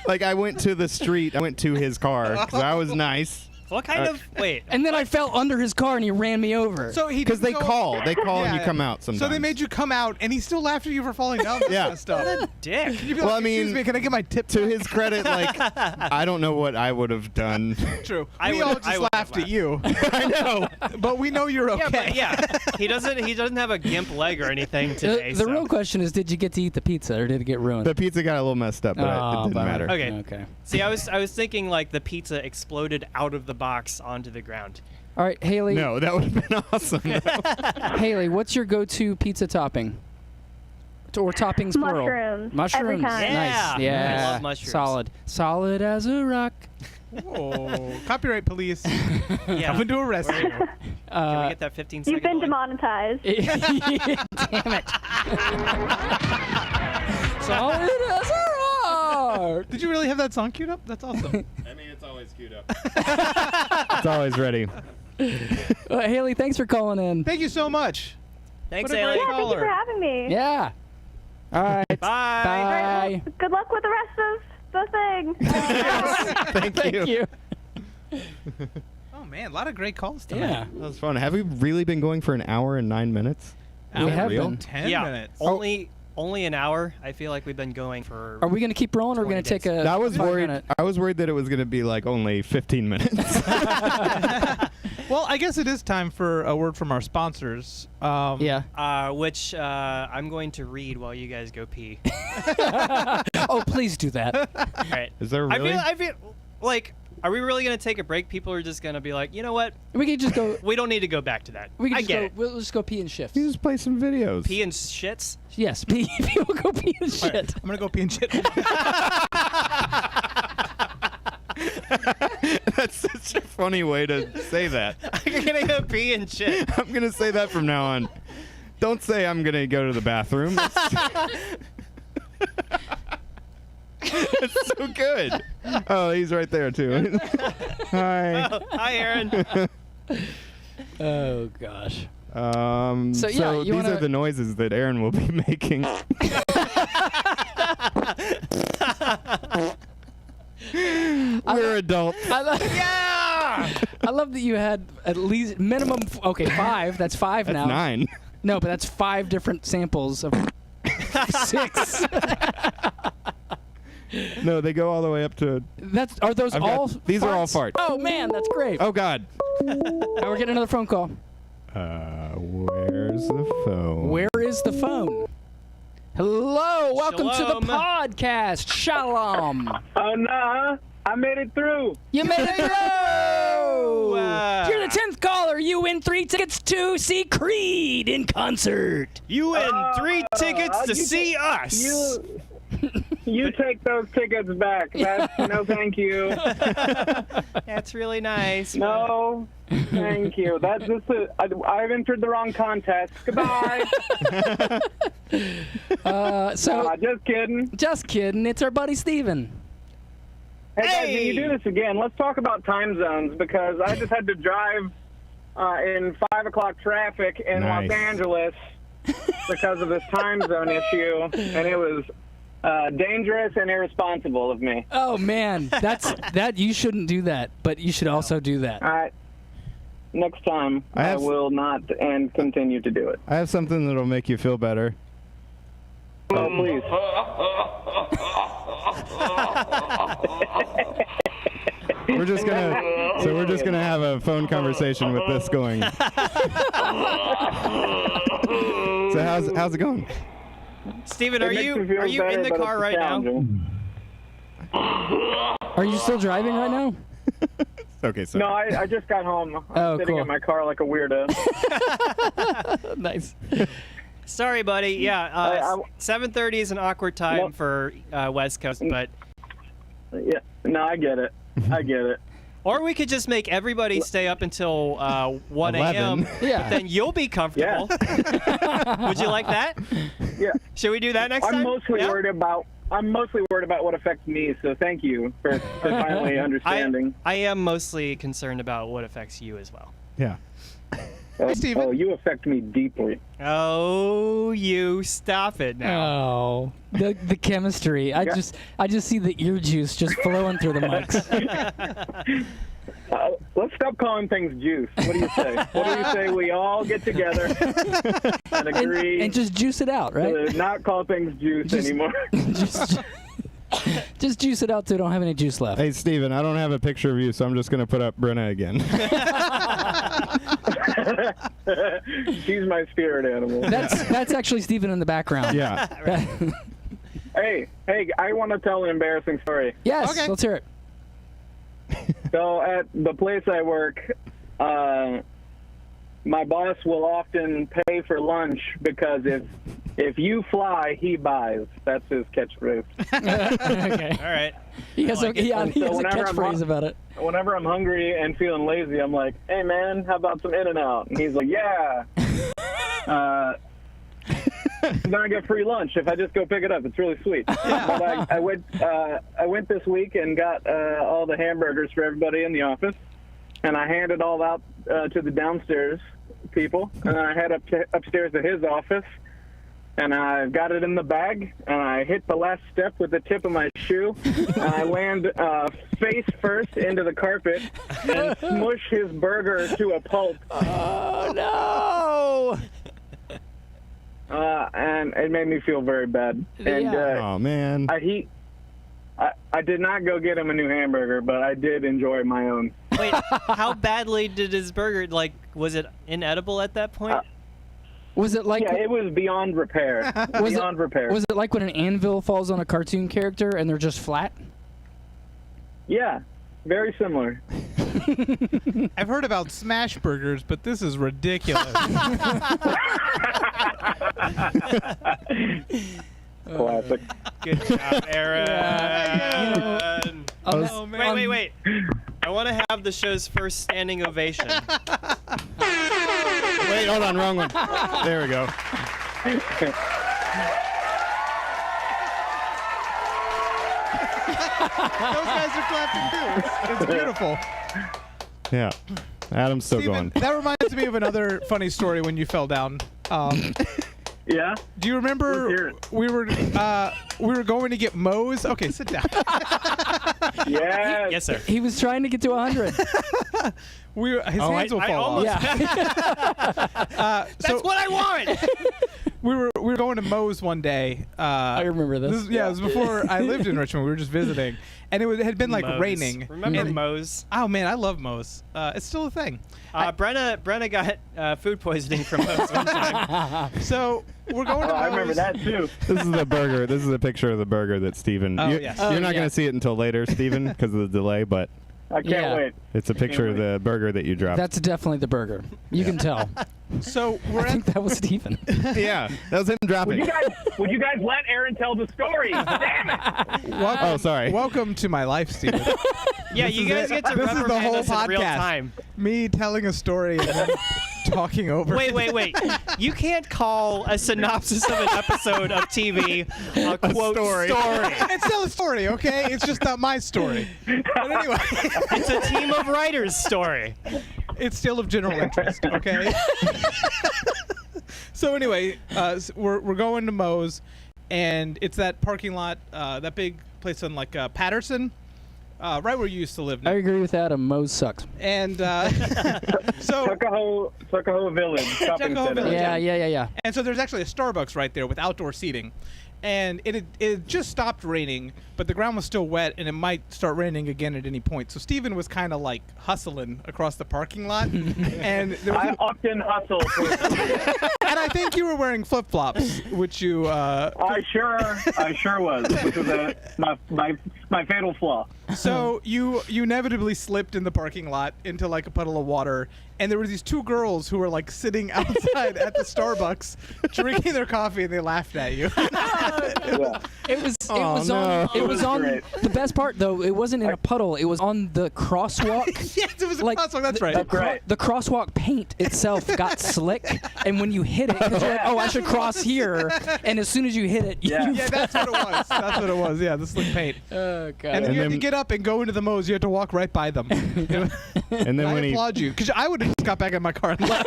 Like, I went to the street. I went to his car because I was nice. What kind of wait? And then I fell under his car, and he ran me over. So he Because they didn't go- call. They call and Yeah. you come out sometimes. So they made you come out, and he still laughed at you for falling down. This Yeah. kind of stuff. Dick. You'd be Well, like, I mean, excuse me, can I get my tip? To his credit, like, I don't know what I would have done. True. I We would've- all I just would've laughed at laughed. you, I know. but we know you're Yeah, okay. but yeah, he doesn't have a gimp leg or anything today. the so. real question is, did you get to eat the pizza, or did it get ruined? The pizza got a little messed up, but it didn't bummer. matter. Okay. Okay. See, I was thinking like the pizza exploded out of the box onto the ground. All right, Haley. No, that would have been awesome. Haley, what's your go-to pizza topping? Or toppings plural? Mushrooms. Mushrooms. Every time. Nice. Yeah. Yeah. I love mushrooms. Solid as a rock. Oh, copyright police. Yeah. Coming to arrest you. Can we get that 15 You've been delay? demonetized. Damn it. Solid as a rock. Did you really have that song queued up? That's awesome. I mean, it's always queued up. It's always ready. Haley, thanks for calling in. Thank you so much. Thanks, What a Haley. great Yeah, thank you for caller. having me. Yeah. All right. Bye. All right, Bye. well, good luck with the rest of the thing. Thank you. Oh man, a lot of great calls tonight. Yeah. That was fun. Have we really been going for an hour and 9 minutes? We have real? been. 10 Yeah. minutes. Only an hour. I feel like we've been going for. Are we going to keep rolling, or are we 20 going to take days. a I was 5 worried. minute? I was worried that it was going to be like only 15 minutes. Well, I guess it is time for a word from our sponsors. Yeah. Which I'm going to read while you guys go pee. Oh, please do that. All right. Is there really? I feel like Are we really going to take a break? People are just going to be like, you know what? We could just go. We don't need to go back to that. We I could get just it. go. We'll just go pee and shift. You just play some videos. Pee and shits? Yes, pee. People go pee and shit. Right, I'm gonna go pee and shit. That's such a funny way to say that. You're going to go pee and shit. I'm going to say that from now on. Don't say I'm going to go to the bathroom. It's so good. Oh, he's right there, too. Hi. Oh, hi, Aaron. Oh gosh. So yeah, these are the noises that Aaron will be making. We're adults. Yeah. I love that you had at least minimum. Okay, 5. That's 5 That's now. 9. No, but that's 5 different samples of 6. No, they go all the way up to. Are those I've got- all? these are all farts? farts. Oh man, that's great. Oh God. We're getting another phone call. Where's the phone? Where is the phone? Hello, welcome to Shalom. the podcast. Shalom. Oh no, I made it through. You made it through. You're the 10th caller. You win 3 tickets to see Creed in concert. You win 3 tickets to see us. You take those tickets back. No, thank you. That's really nice. No, thank you. That's just I've entered the wrong contest. Goodbye. Just kidding. Just kidding. It's our buddy Steven. Hey, guys, when you do this again, let's talk about time zones, because I just had to drive in 5 o'clock traffic in Los Angeles because of this time zone issue, and it was dangerous and irresponsible of me. Oh man, that you shouldn't do that, but you should also do that. All right. Next time, I will not and continue to do it. I have something that'll make you feel better. Oh, please. We're just gonna have a phone conversation with this going. So how's it going? Steven, are you in the car right now? Are you still driving right now? Okay, so no, I just got home. I'm sitting in my car like a weirdo. Nice. Sorry, buddy. Yeah, 7:30 is an awkward time for West Coast, but yeah, no, I get it. I get it. Or we could just make everybody stay up until 1 a.m. Yeah. But then you'll be comfortable. Yeah. Would you like that? Yeah. Should we do that next time? I'm mostly worried about what affects me. So thank you for finally understanding. I am mostly concerned about what affects you as well. Yeah. Steven. Oh, you affect me deeply. Oh, you stop it now. Oh, the chemistry. I just see the ear juice just flowing through the mics. Let's stop calling things juice. What do you say? What do you say we all get together and agree and just juice it out, right? to not call things juice anymore? Just juice it out so we don't have any juice left. Hey, Steven, I don't have a picture of you, so I'm just gonna put up Brenna again. She's my spirit animal. That's actually Steven in the background. Yeah. Hey, I want to tell an embarrassing story. Yes, let's hear it. So at the place I work, my boss will often pay for lunch because if you fly, he buys. That's his catchphrase. Okay. All right. He has a catchphrase about it. Whenever I'm hungry and feeling lazy, I'm like, hey, man, how about some In-N-Out? And he's like, yeah. Then I get free lunch if I just go pick it up. It's really sweet. But I went this week and got all the hamburgers for everybody in the office, and I handed all out to the downstairs people, and then I head upstairs to his office, and I got it in the bag, and I hit the last step with the tip of my shoe, and I land face first into the carpet and smush his burger to a pulp. Oh, no! And it made me feel very bad. And oh man, I did not go get him a new hamburger, but I did enjoy my own. Wait, how badly did his burger, was it inedible at that point? Was it like? Yeah, it was beyond repair. Repair. Was it like when an anvil falls on a cartoon character and they're just flat? Yeah. Very similar. I've heard about smash burgers, but this is ridiculous. Classic. Good job, Aaron. Oh, man. Wait. I want to have the show's first standing ovation. Wait, hold on, wrong one. There we go. Those guys are clapping too. It's beautiful. Yeah. Adam's still Steven, going. that reminds me of another funny story when you fell down. Yeah? Do you remember we were going to get Moe's? Okay, sit down. Yes, sir. He was trying to get to 100. His hands will fall off. Yeah. That's what I want. We were going to Moe's one day. I remember this. It was before I lived in Richmond. We were just visiting, and it had been like Moe's. raining. Remember Moe's? Oh man, I love Moe's. It's still a thing. Brenna got food poisoning from Moe's one time. So we're going to Moe's. I remember that too. This is the burger. This is a picture of the burger that Steven. Oh, you're yes. you're not going to see it until later, Steven, because of the delay, but I can't wait. it's a picture of the burger that you dropped. That's definitely the burger. You can tell. So we're I think that was Steven. Yeah, that was him dropping. Would you guys let Aaron tell the story? Damn it! Oh, sorry. Welcome to my life, Steven. Yeah, you guys get to This is the reprimand whole us in real podcast. time. Me telling a story and then talking over. Wait. You can't call a synopsis of an episode of TV a quote story. It's still a story, okay? It's just not my story. But anyway, It's a team of writers' story. it's still of general interest, okay? So anyway, we're going to Moe's, and it's that parking lot, that big place on like Patterson, right where you used to live. I agree with Adam. Moe's sucks. And so Tuckahoe Village shopping Tuckahoe center. Village. Yeah. And so there's actually a Starbucks right there with outdoor seating. And it had just stopped raining, but the ground was still wet, and it might start raining again at any point. So Steven was kind of like hustling across the parking lot. And there was I often hustle. and I think you were wearing flip-flops, which you... I sure was, which was my fatal flaw. So you inevitably slipped in the parking lot into like a puddle of water, and there were these two girls who were like sitting outside at the Starbucks drinking their coffee, and they laughed at you. It was was on great. the best part though. It wasn't in a puddle. It was on the crosswalk. Yes, it was a Like, crosswalk. That's right. The crosswalk paint itself got slick, and when you hit it, 'cause you're like, oh, I should cross here, and as soon as you hit it, Yeah. Yeah, that's what it was. That's what it was. Yeah, the slick paint. Oh god. And then And you had to then- get up and go into the Moe's. You had to walk right by them. And then I when he applaud you, because I would have just got back in my car and left.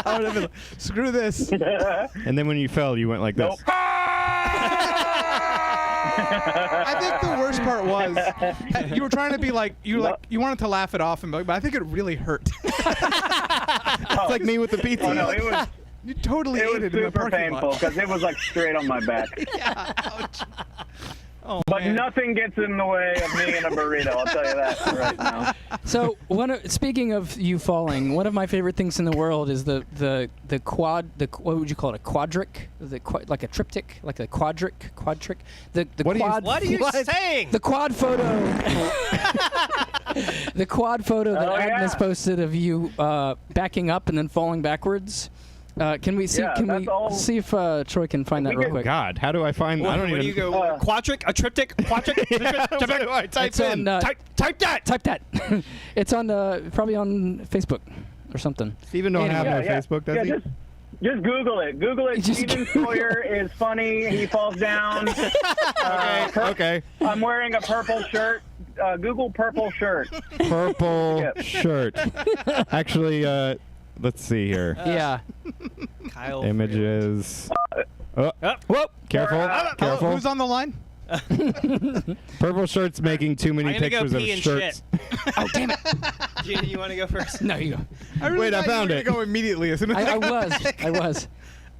I would have been like, screw this. and then when you fell, you went like this. I think the worst part was you were trying to be like you wanted to laugh it off, and but I think it really hurt. It's like me with the pizza. Oh no, it was You totally it ate was it in the super parking painful lot. because it was like straight on my back. Yeah, ouch. Oh, But man. nothing gets in the way of me and a burrito. I'll tell you that right now. So speaking of you falling, one of my favorite things in the world is the quad. What would you call it? A quadric? Like a triptych? Like a quad trick? The What quad. What are you saying? The quad photo. The quad photo that Oh, Agnes yeah. posted of you backing up and then falling backwards. Can we see? Yeah, can that's we all- see if Troy can find that real quick? God, how do I find? I don't Where even. do you go? Uh, Quadric? A triptych? Quadric? Type It's in. on, Type that! Type that. It's on probably on Facebook or something. Steven don't have no Facebook, does he? Just Google it. Google it. Just Steven Google Sawyer is funny. He falls down. Okay. I'm wearing a purple shirt. Google purple shirt. Purple Yep. shirt. Actually, let's see here. Yeah. Kyle. Images. Oh, whoa! Careful! Careful! Who's on the line? Purple shirt's making too many I'm gonna go pictures of pee and shirts. shit. Oh damn it! You want to go first? No, you go. I really Wait, I thought you found were it. gonna go immediately as soon as I was.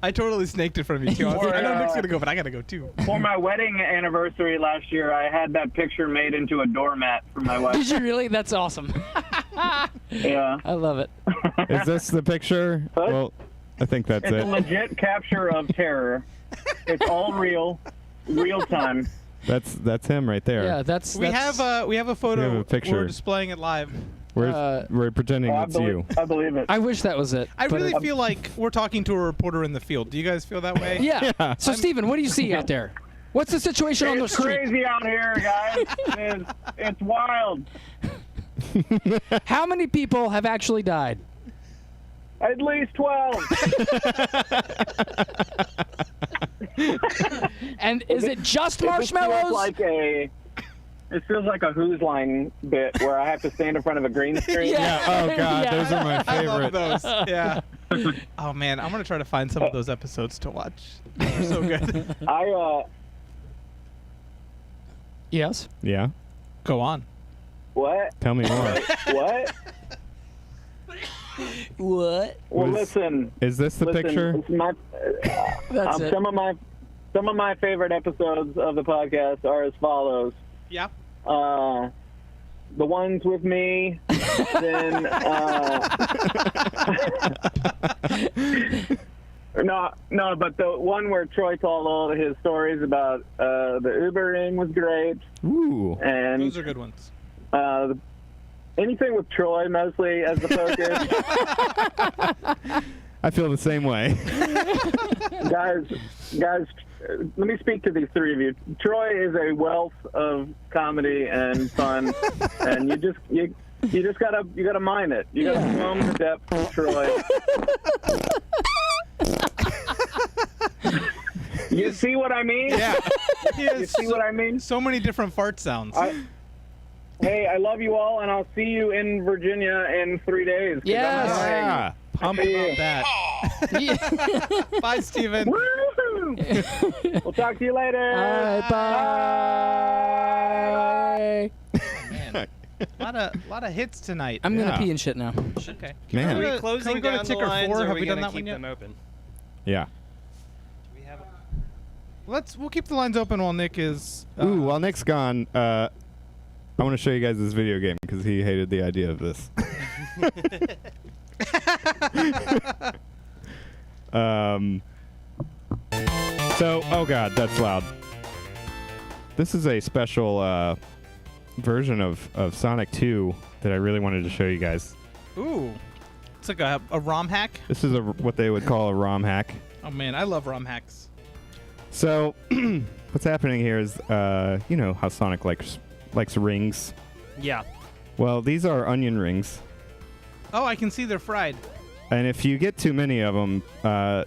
I totally snaked it from you too. I was like, I know Nick's gonna go, but I gotta go too. For my wedding anniversary last year, I had that picture made into a doormat for my Did wife. you really? That's awesome. Yeah. I love it. Is this the picture? What? Well, I think that's It's a it. legit capture of terror. It's all real time. That's him right there. Yeah, that's. We have a photo. We have a picture. We're displaying it live. We're pretending it's you. I believe it. I wish that was it. I but really feel like we're talking to a reporter in the field. Do you guys feel that way? Yeah. So, Steven, what do you see out there? What's the situation on the It's street? crazy out here, guys. It's wild. How many people have actually died? At least 12. And is it just marshmallows? It feels like a Who's Line bit where I have to stand in front of a green screen. Yeah. Oh God, Yeah. those are my I favorite. love those. Yeah. Oh man, I'm gonna try to find some of those episodes to watch. They're so good. Yes. Yeah. Go on. What? Tell me more. What? What? Well, listen. Is this the picture? It's my, That's it. some of my favorite episodes of the podcast are as follows. Yeah. The ones with me, then no, but the one where Troy told all of his stories about the Ubering was great. Ooh. And Those are good ones. Anything with Troy mostly as the focus. I feel the same way. guys, let me speak to these three of you. Troy is a wealth of comedy and fun, and you just gotta mine it. You gotta swim the depths of Troy. You see what I mean? Yeah. You see what I mean? So many different fart sounds. Hey, I love you all, and I'll see you in Virginia in 3 days. Yes. Yeah. Pump about that. Bye, Steven. Woo-hoo! We'll talk to you later. Bye. Man, a lot of hits tonight. I'm gonna pee and shit now. Okay. Man. Are we Can closing we go to down the ticker lines, 4? or are Have we we done gonna that one keep yet? them open? Yeah. Do we have? We'll keep the lines open while Nick is. Ooh, while Nick's gone, I want to show you guys this video game because he hated the idea of this. Oh God, that's loud. This is a special version of Sonic 2 that I really wanted to show you guys. Ooh, it's like a ROM hack. This is what they would call a ROM hack. Oh man, I love ROM hacks. So, what's happening here is, you know how Sonic likes rings. Yeah. Well, these are onion rings. Oh, I can see they're fried. And if you get too many of them,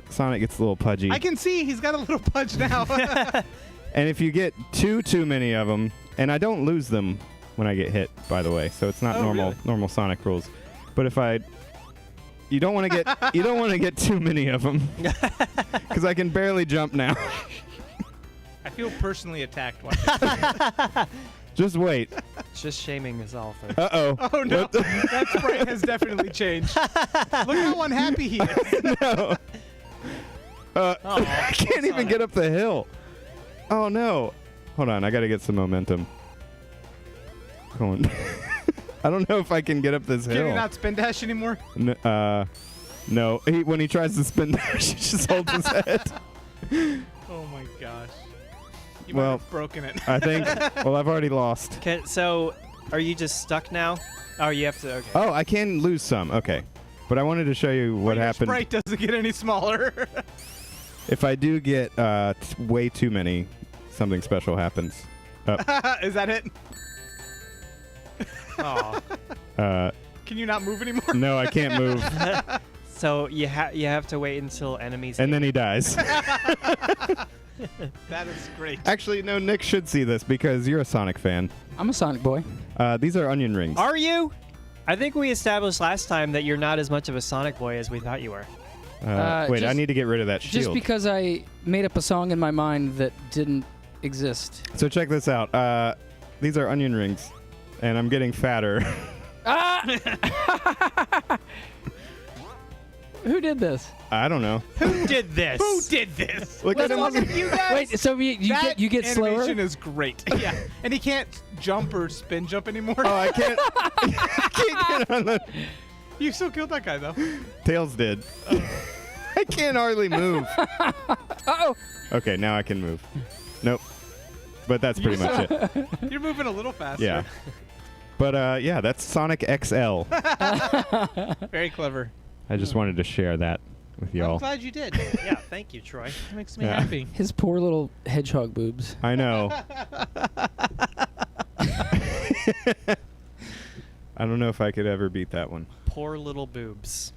Sonic gets a little pudgy. I can see he's got a little pudge now. And if you get too many of them, and I don't lose them when I get hit, by the way, so it's not normal Sonic rules. But if you don't want to get too many of them, because I can barely jump now. I feel personally attacked watching. Just wait. Just shaming us all for. Uh-oh. Oh no, that sprite has definitely changed. Look how unhappy he is. No. I can't even get up the hill. Oh no. Hold on, I gotta get some momentum. Going. I don't know if I can get up this hill. Can you not spin dash anymore? No. When he tries to spin dash, he just holds his head. Oh my gosh. You Well, might have broken it. I think. Well, I've already lost. So, are you just stuck now? Oh, you have to. Okay. Oh, I can lose some. Okay. But I wanted to show you what Your happened. sprite doesn't get any smaller. If I do get way too many, something special happens. Is that it? Oh. Can you not move anymore? No, I can't move. So you have to wait until enemies. And then he dies. That is great. Actually, no, Nick should see this because you're a Sonic fan. I'm a Sonic boy. These are onion rings. Are you? I think we established last time that you're not as much of a Sonic boy as we thought you were. Wait, I need to get rid of that shield. Just because I made up a song in my mind that didn't exist. So check this out. These are onion rings, and I'm getting fatter. Who did this? I don't know. Who did this? Who did this? Look at him. You guys. Wait, so you get slower? Animation is great. Yeah, and he can't jump or spin jump anymore. Oh, I can't. I can't get on the. You still killed that guy though. Tails did. I can't hardly move. Uh-oh. Okay, now I can move. Nope. But that's pretty much it. You're moving a little faster. Yeah. But yeah, that's Sonic XL. Very clever. I just wanted to share that with y'all. I'm glad you did. Yeah, thank you, Troy. It makes me happy. His poor little hedgehog boobs. I know. I don't know if I could ever beat that one. Poor little boobs.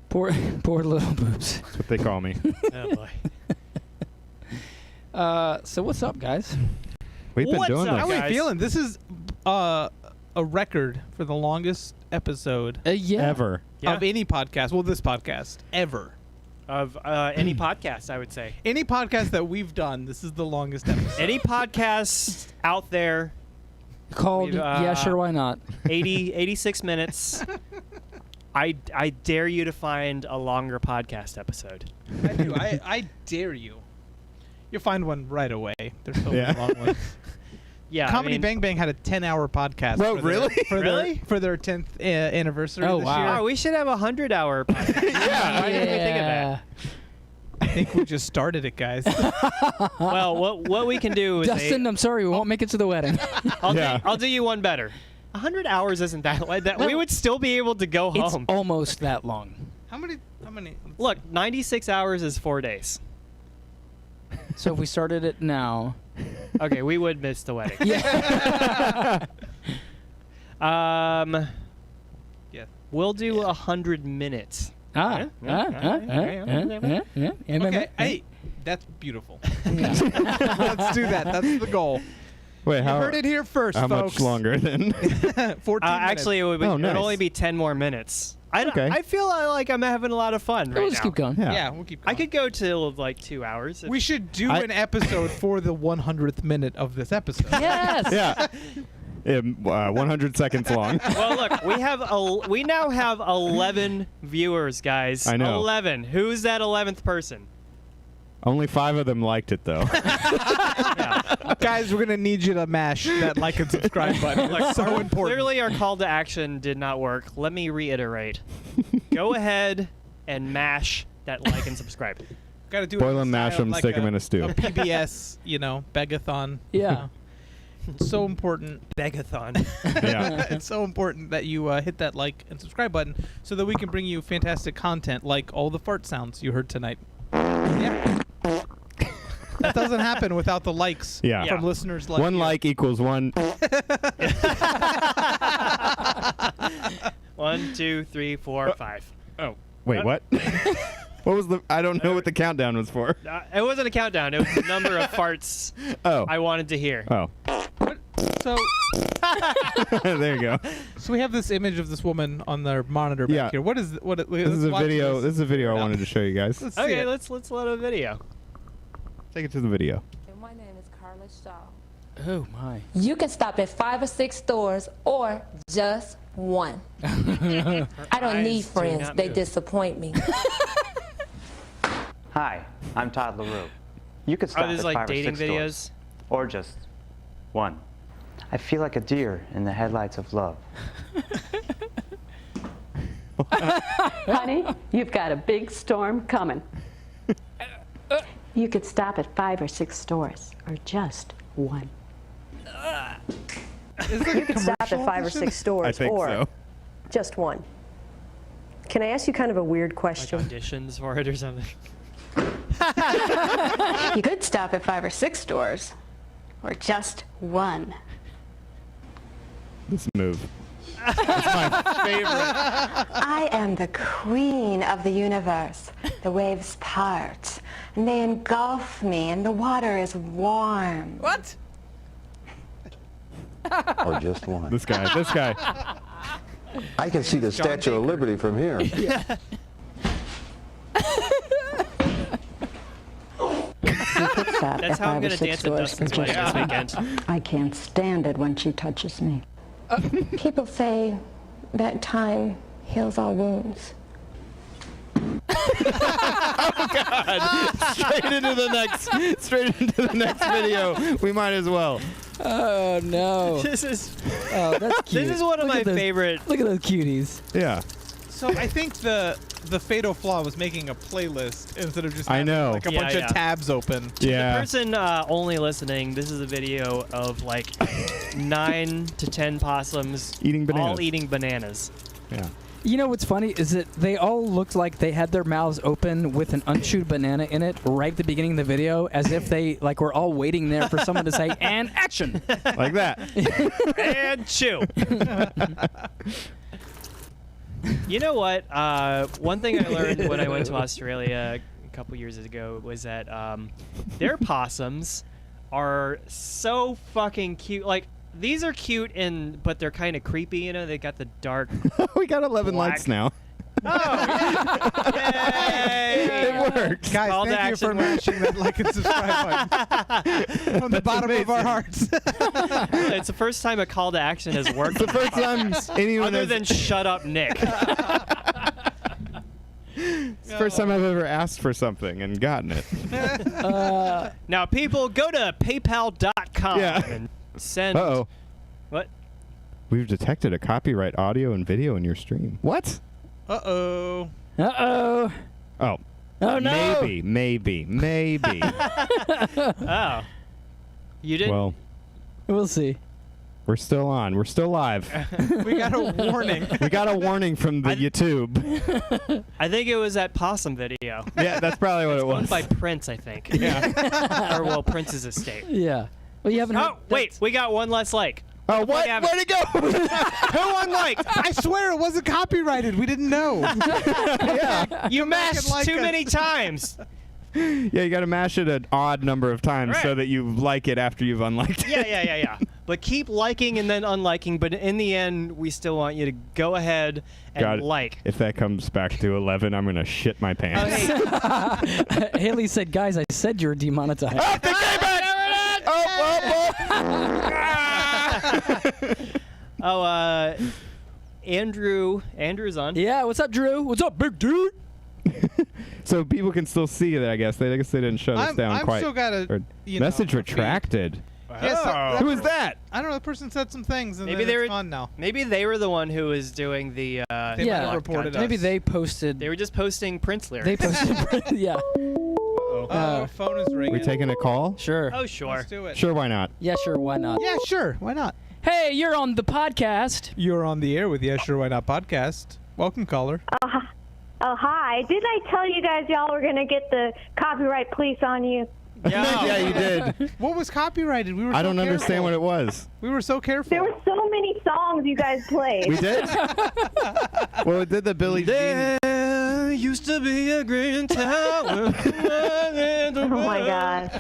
Poor little boobs. That's what they call me. Oh boy. So what's up, guys? We've been doing How this. are we feeling? This is a record for the longest episode Ever. of any podcast. Well, this podcast ever. Of any podcast, I would say. Any podcast that we've done, this is the longest episode. Any podcast out there Called Yeah, Sure, Why Not? 86 minutes. I dare you to find a longer podcast episode. I do. I dare you. You'll find one right away. There's so many long ones. Yeah, Comedy Bang Bang had a 10-hour podcast. Whoa, really? For their 10th anniversary Oh, this wow. year. Oh, we should have a 100-hour podcast. Why didn't we think of that? I think we just started it, guys. Well, what we can do is Dustin, I'm sorry, we won't make it to the wedding. I'll do you one better. 100 hours isn't that like that. We would still be able to go It's home. almost that long. How many? Look, 96 hours is 4 days. So if we started it now. Okay, we would miss the wedding. Yeah. Yeah. We'll do 100 minutes. Okay, hey, that's beautiful. Let's do that. That's the goal. Wait, You heard it here first, how folks. much longer then? 14 minutes. Actually, it would, Oh, it would nice. only be 10 more minutes. Okay. I feel like I'm having a lot of fun right We'll now. just keep going. Yeah. Yeah, we'll keep going. I could go till like 2 hours. We should do an episode for the 100th minute of this episode. Yes. Yeah. 100 seconds long. Well, look, we now have 11 viewers, guys. I know. 11. Who's that 11th person? Only 5 of them liked it, though. Guys, we're going to need you to mash that like and subscribe button. It's so important. Clearly, our call to action did not work. Let me reiterate. Go ahead and mash that like and subscribe. Got to do Boil it them, mash them, stick them in a stew. A PBS, begathon. Yeah. It's so important. Begathon. Yeah. It's so important that you hit that like and subscribe button so that we can bring you fantastic content like all the fart sounds you heard tonight. Yeah. That doesn't happen without the likes from listeners like one you. like equals one. 1, 2, 3, 4, 5. Oh. Wait, what? What was the... I don't know what the countdown was for. It wasn't a countdown. It was the number of farts I wanted to hear. Oh. So there you go. So we have this image of this woman on their monitor back here. What is what? This is a video. This is a video I wanted to show you guys. Let's see Okay, it. let's let a video. Take it to the video. My name is Carla Shaw. Oh, my. You can stop at 5 or 6 stores or just one. I don't need friends. They disappoint me. Hi, I'm Todd LaRue. You could stop Are these at like 5 or dating 6 videos? stores, or just one. I feel like a deer in the headlights of love. Honey, you've got a big storm coming. You could stop at 5 or 6 stores, or just one. You could stop at 5 or 6 stores, I think or so. just one. Can I ask you kind of a weird question? Like auditions for it or something. You could stop at 5 or 6 stores, or just one. This move. I am the queen of the universe. The waves part, and they engulf me, and the water is warm. What? Or just one. This guy. This guy. I can see the Statue of Liberty from here. You could stop That's at how I'm 5 or gonna 6 dance at stores Dustin's for just wedding this one. weekend. I can't stand it when she touches me. People say that time heals all wounds. Oh God! Straight into the next video. We might as well. Oh no. This is Oh, that's cute. This is one of Look my at those- favorite. Look at those cuties. Yeah. So I think the fatal flaw was making a playlist instead of just I having, know. like a bunch of tabs open. Yeah. The person only listening, this is a video of like 9 to 10 possums Eating bananas. all eating bananas. Yeah. You know what's funny is that they all looked like they had their mouths open with an unchewed banana in it right at the beginning of the video, as if they like were all waiting there for someone to say, and action. Like that. And chew. You know what? One thing I learned when I went to Australia a couple years ago was that their possums are so fucking cute. Like, these are cute, but they're kind of creepy. You know, they got the dark. We got 11 black. likes now. Yay! It works. Guys, Call to thank you action for mashing that like and subscribe button from the bottom of our hearts. It's the first time a call to action has worked. It's the first time anyone other has... than shut up, Nick. It's the first time I've ever asked for something and gotten it. Now, people, go to PayPal.com and send. Uh-oh. What? We've detected a copyright audio and video in your stream. What? Uh-oh. Uh-oh. Oh. Oh, no. Maybe. Oh. You didn't? Well, We'll see. we're still on. We're still live. We got a warning. We got a warning from the YouTube. I think it was that possum video. Yeah, that's probably what it Owned was. by Prince, I think. Yeah. Or, well, Prince's estate. Yeah. Well, you haven't heard Oh, wait. We got one less like. Oh, what? have it. Where'd it go? Who unliked? I swear it wasn't copyrighted. We didn't know. Yeah. You mashed like too us. many times. Yeah, you got to mash it an odd number of times so Right. that you like it after you've unliked it. Yeah. But keep liking and then unliking. But in the end, we still want you to go ahead and God, like. if that comes back to 11, I'm going to shit my pants. Haley said, guys, I said you were demonetized. Oh, they came back! Oh, Andrew's on. Yeah, what's up, Drew? What's up, big dude? So people can still see it, I guess. I guess they didn't shut us down I'm quite. still got a or message retracted. Yes, Who is that? I don't know. The person said some things, and Maybe then they it's were gone now. Maybe they were the one who was doing the. They might Yeah. have reported Maybe us. they posted. They were just posting Prince lyrics. They posted. Yeah. Oh, phone is ringing. We taking a call? Sure. Oh, sure. Let's do it. Sure, why not? Yeah, sure. Why not? Yeah, sure. Why not? Hey, you're on the podcast. You're on the air with Yeah, Sure, Why Not podcast. Welcome, caller. Oh, hi. Didn't I tell you guys y'all were going to get the copyright police on you? Yeah, you did. What was copyrighted? We were. I don't understand what it was. We were so careful. There were so many songs you guys played. We did? Well, it did the Billie Jean. There used to be a green tower. Oh my God.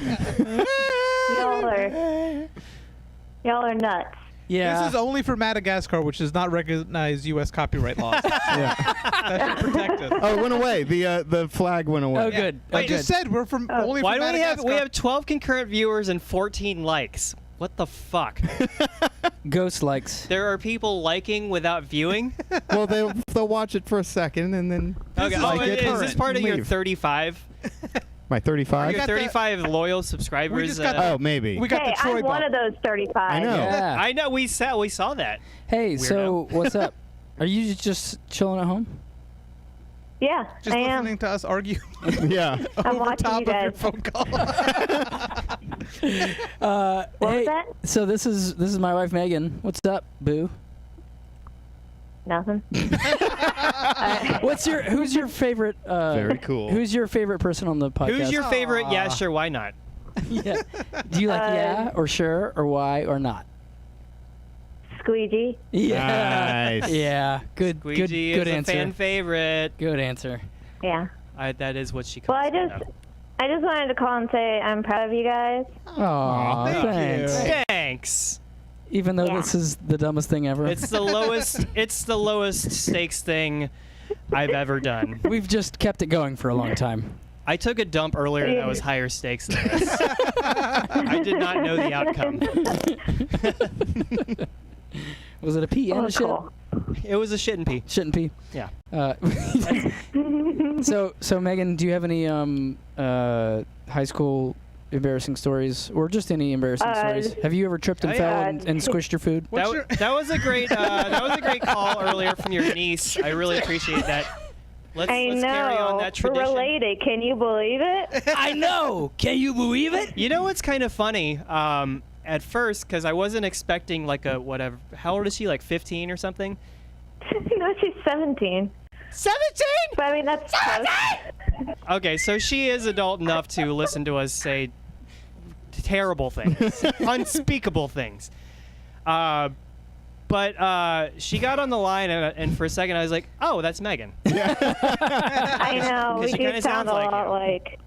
Y'all are nuts. Yeah. This is only for Madagascar, which does not recognize U.S. copyright laws. That should protect us. Oh, it went away. The flag went away. Oh, good. I just said we're from only Why from do Madagascar. we have 12 concurrent viewers and 14 likes? What the fuck? Ghost likes. There are people liking without viewing? Well, they'll watch it for a second and then Okay. like it. Is this part of your Leave. 35? My 35? Your 35 loyal subscribers? We just got Oh, maybe. We got Hey, the Troy I'm one bump. of those 35. I know. Yeah. I know. We saw that. Hey, so Weirdo. what's up? Are you just chilling at home? Yeah, Just I am. listening to us argue Yeah. I'm over watching top you guys. of your phone call. What Hey, was that? so this is my wife Megan. What's up, boo? Nothing. Who's your favorite? Very cool. Who's your favorite person on the podcast? Who's your favorite? Yeah, sure. Why not? Yeah. Do you like yeah or sure or why or not? Squeegee. Yeah. Nice. Yeah. Good. Squeegee Good is answer. a fan favorite. Good answer. Yeah. That is what she calls Well, I it just wanted to call and say I'm proud of you guys. Aw, thank thanks. you. now. Thanks. Even though Yeah. this is the dumbest thing ever. It's the lowest. It's the lowest stakes thing I've ever done. We've just kept it going for a long time. I took a dump earlier that was higher stakes than this. I did not know the outcome. Was it a pee and a shit? Cool. It was a shit and pee. Shit and pee. Yeah. So Megan, do you have any high school embarrassing stories, or just any embarrassing stories? Have you ever tripped and fell and squished your food? That was a great call earlier from your niece. I really appreciate that. Let's carry on that tradition. Related. Can you believe it? I know. Can you believe it? You know what's kind of funny? At first, because I wasn't expecting like a whatever. How old is she? Like 15 or something? No, she's 17. 17? But I mean, that's close. Okay, so she is adult enough to listen to us say terrible things, unspeakable things. But she got on the line, and for a second I was like, "Oh, that's Megan." I know. We do sound a lot like.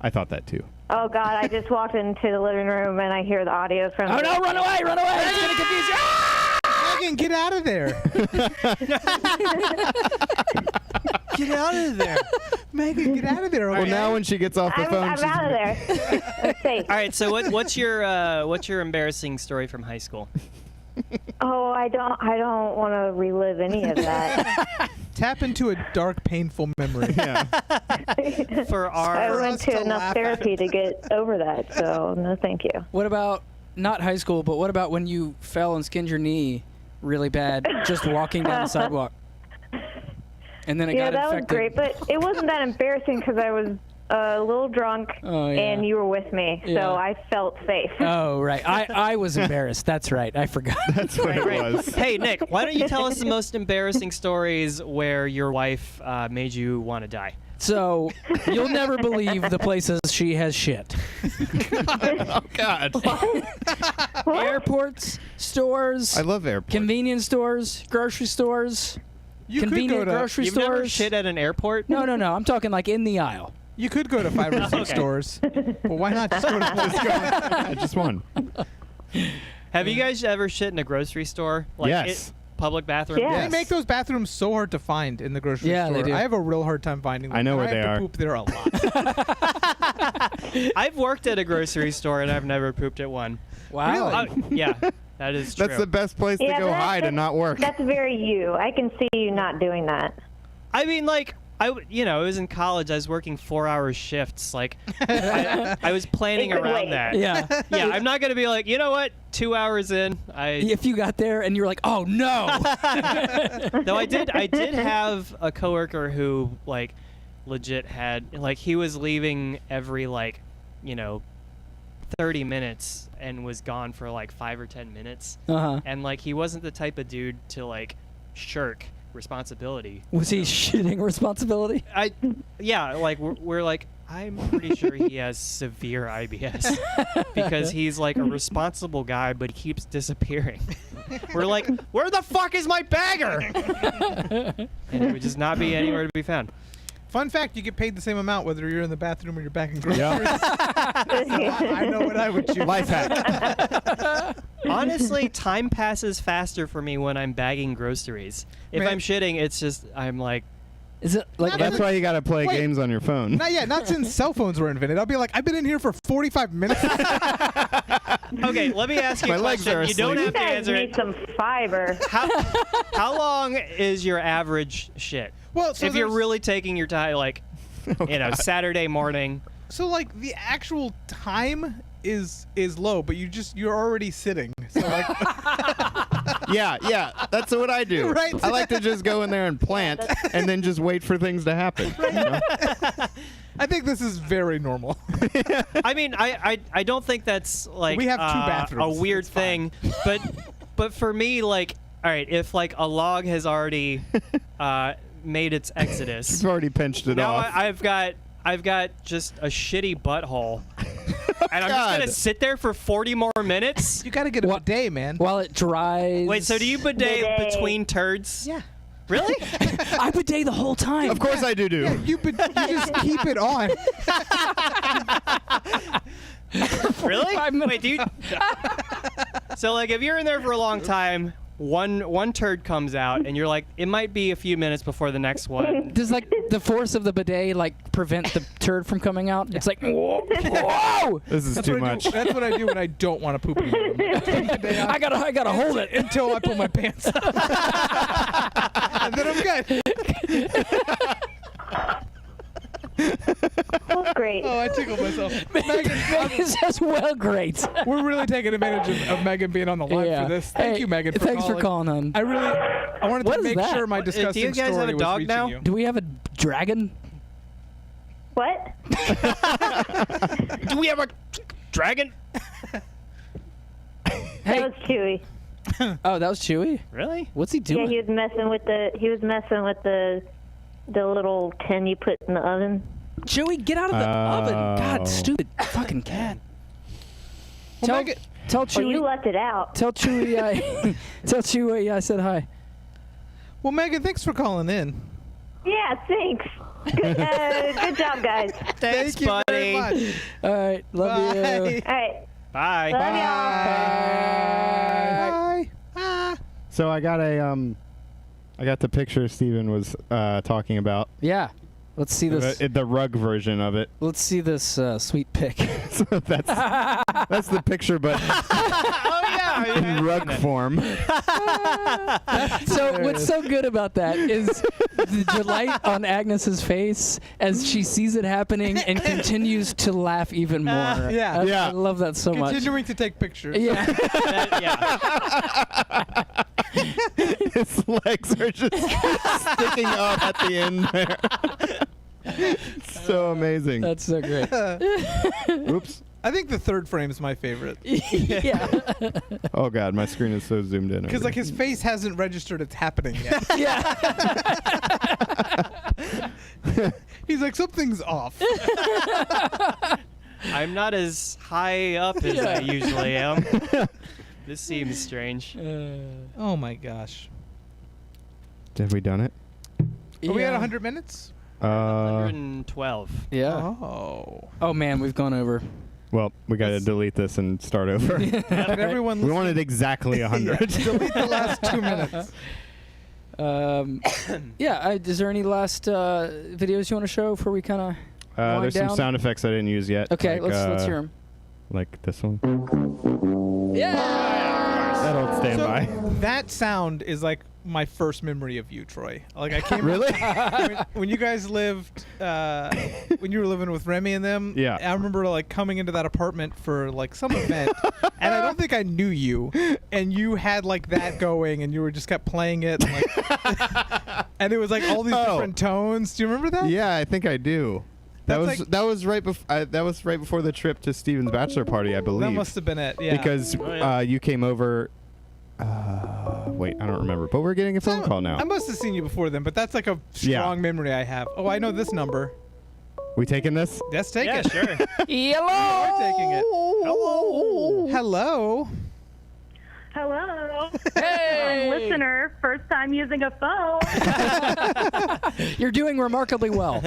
I thought that too. Oh God! I just walked into the living room and I hear the audio from. Oh no! Run away! Run away! It's gonna confuse you. Megan, get out of there! Get out of there, Megan! Get out of there! Okay? Well, now when she gets off the phone, I'm she's out of there. Let's see. All right. So what's your embarrassing story from high school? Oh, I don't want to relive any of that. Tap into a dark, painful memory. Yeah. I went to enough therapy to get over that, so no, thank you. What about not high school, but what about when you fell and skinned your knee really bad just walking down the sidewalk? And then it got infected. Yeah, that was great, but it wasn't that embarrassing because I was a little drunk and you were with me, so I felt safe. Oh, right. I was embarrassed. That's right. I forgot. That's what it was. Hey, Nick, why don't you tell us the most embarrassing stories where your wife made you want to die? So, you'll never believe the places she has shit. Oh, God. Airports, stores. I love airports. Convenience stores, grocery stores. You convenient could go to, grocery You've stores. never shit at an airport? No. I'm talking like in the aisle. You could go to 5 or 6 stores. Well, why not just go to Just one. Have you guys ever shit in a grocery store? Like Yes. Public bathroom? They make those bathrooms so hard to find in the grocery store. They do. I have a real hard time finding them. I know where I they have are. to poop there a lot. I've worked at a grocery store and I've never pooped at one. Wow. Yeah, that is true. That's the best place to go hide and not work. That's very you. I can see you not doing that. I mean, like, I was in college. I was working 4-hour shifts. Like, I was planning around that. Yeah. Yeah, I'm not going to be like, you know what? 2 hours in, If you got there and you were like, oh, no. Though I did have a coworker who, like, legit had, like, he was leaving every, 30 minutes and was gone for, 5 or 10 minutes. Uh-huh. And, he wasn't the type of dude to, shirk responsibility. Was he shitting responsibility? We're like, I'm pretty sure he has severe IBS because he's a responsible guy, but he keeps disappearing. We're like, where the fuck is my bagger? And it would just not be anywhere to be found. Fun fact, you get paid the same amount whether you're in the bathroom or you're back in groceries. I know what I would choose. Life hack. Honestly, time passes faster for me when I'm bagging groceries. If I'm shitting, it's just, I'm like... Is it like That's why you got to play games on your phone. Not yet. Not since cell phones were invented. I'll be like, I've been in here for 45 minutes. Okay, let me ask you a question. You don't have to answer it. Need some fiber. How long is your average shit? Well, so if you're really taking your time, Saturday morning. So the actual time is low, but you're already sitting. So Yeah, that's what I do. Right. I like to just go in there and plant and then just wait for things to happen. You know? I think this is very normal. I mean, I don't think that's we have 2 bathrooms. A weird thing, but for me, all right, if a log has already made its exodus, You've already pinched it now off. I've got just a shitty butthole. And I'm just going to sit there for 40 more minutes? You got to get a bidet, man. While it dries. Wait, so do you bidet between turds? Yeah. Really? I bidet the whole time. Of course I do. Yeah, you just keep it on. Really? Wait, do you... So, if you're in there for a long time... One turd comes out, and you're like, it might be a few minutes before the next one. Does the force of the bidet prevent the turd from coming out? It's like, whoa! This is too much. That's what I do when I don't want to poop anymore. I gotta hold it until I pull my pants up, and then I'm good. Oh great. Oh, I tickled myself. Megan says, well, great. We're really taking advantage of Megan being on the line for this. Thank you, Megan, for thanks for calling, hon. I wanted What to is make that? sure my Do you disgusting guys have story a was dog reaching now? you. Do we have a dragon? What? Do we have a dragon? That was Chewy. Oh, that was Chewy? Really? What's he doing? Yeah, he was messing with the little tin you put in the oven. Chewy, get out of the oven. God, stupid fucking cat. Tell Chewy. Well, you left it out. Tell Chewy tell Chewy I said hi. Well, Megan, thanks for calling in. Yeah, thanks. Good job, guys. Thanks, Thank you buddy. very much. All right, love Bye. you. All right. Bye. Love y'all. Bye. So I got the picture Steven was talking about. Yeah. Let's see this. The rug version of it. Let's see this sweet pic. So that's the picture, but in rug form. So what's so good about that is the delight on Agnes's face as she sees it happening and continues to laugh even more. I love that so much. Continuing to take pictures. Yeah. His legs are just sticking up at the end there. So amazing. That's so great. Oops. I think the third frame is my favorite. Yeah. Oh God, my screen is so zoomed in. Because like his face hasn't registered it's happening yet. He's like, something's off. I'm not as high up as I usually am. This seems strange. Oh my gosh. Have we done it? Are we at 100 minutes? 112. Yeah. Oh man, we've gone over. Well, we got to delete this and start over. Everyone We wanted exactly 100. Delete the last 2 minutes. Is there any last videos you want to show before we kind of wind There's down? some sound effects I didn't use yet. Okay, like, let's hear them. Like this one. Yeah. That'll stand by. That sound is like my first memory of you, Troy. Like I came Really? when you guys lived, when you were living with Remy and them. Yeah. I remember like coming into that apartment for like some event, and I don't think I knew you, and you had like that going, and you were just kept playing it, and, like, and it was like all these different tones. Do you remember that? Yeah, I think I do. That was right before the trip to Steven's bachelor party, I believe. That must have been it. Yeah. Because you came over. Wait, I don't remember. But we're getting a phone call now. I must have seen you before then, but that's like a strong memory I have. Oh, I know this number. We taking this? Let's take it. Sure. Hello. We're taking it. Hello. Hello. Hello. Hey. Listener, first time using a phone. You're doing remarkably well.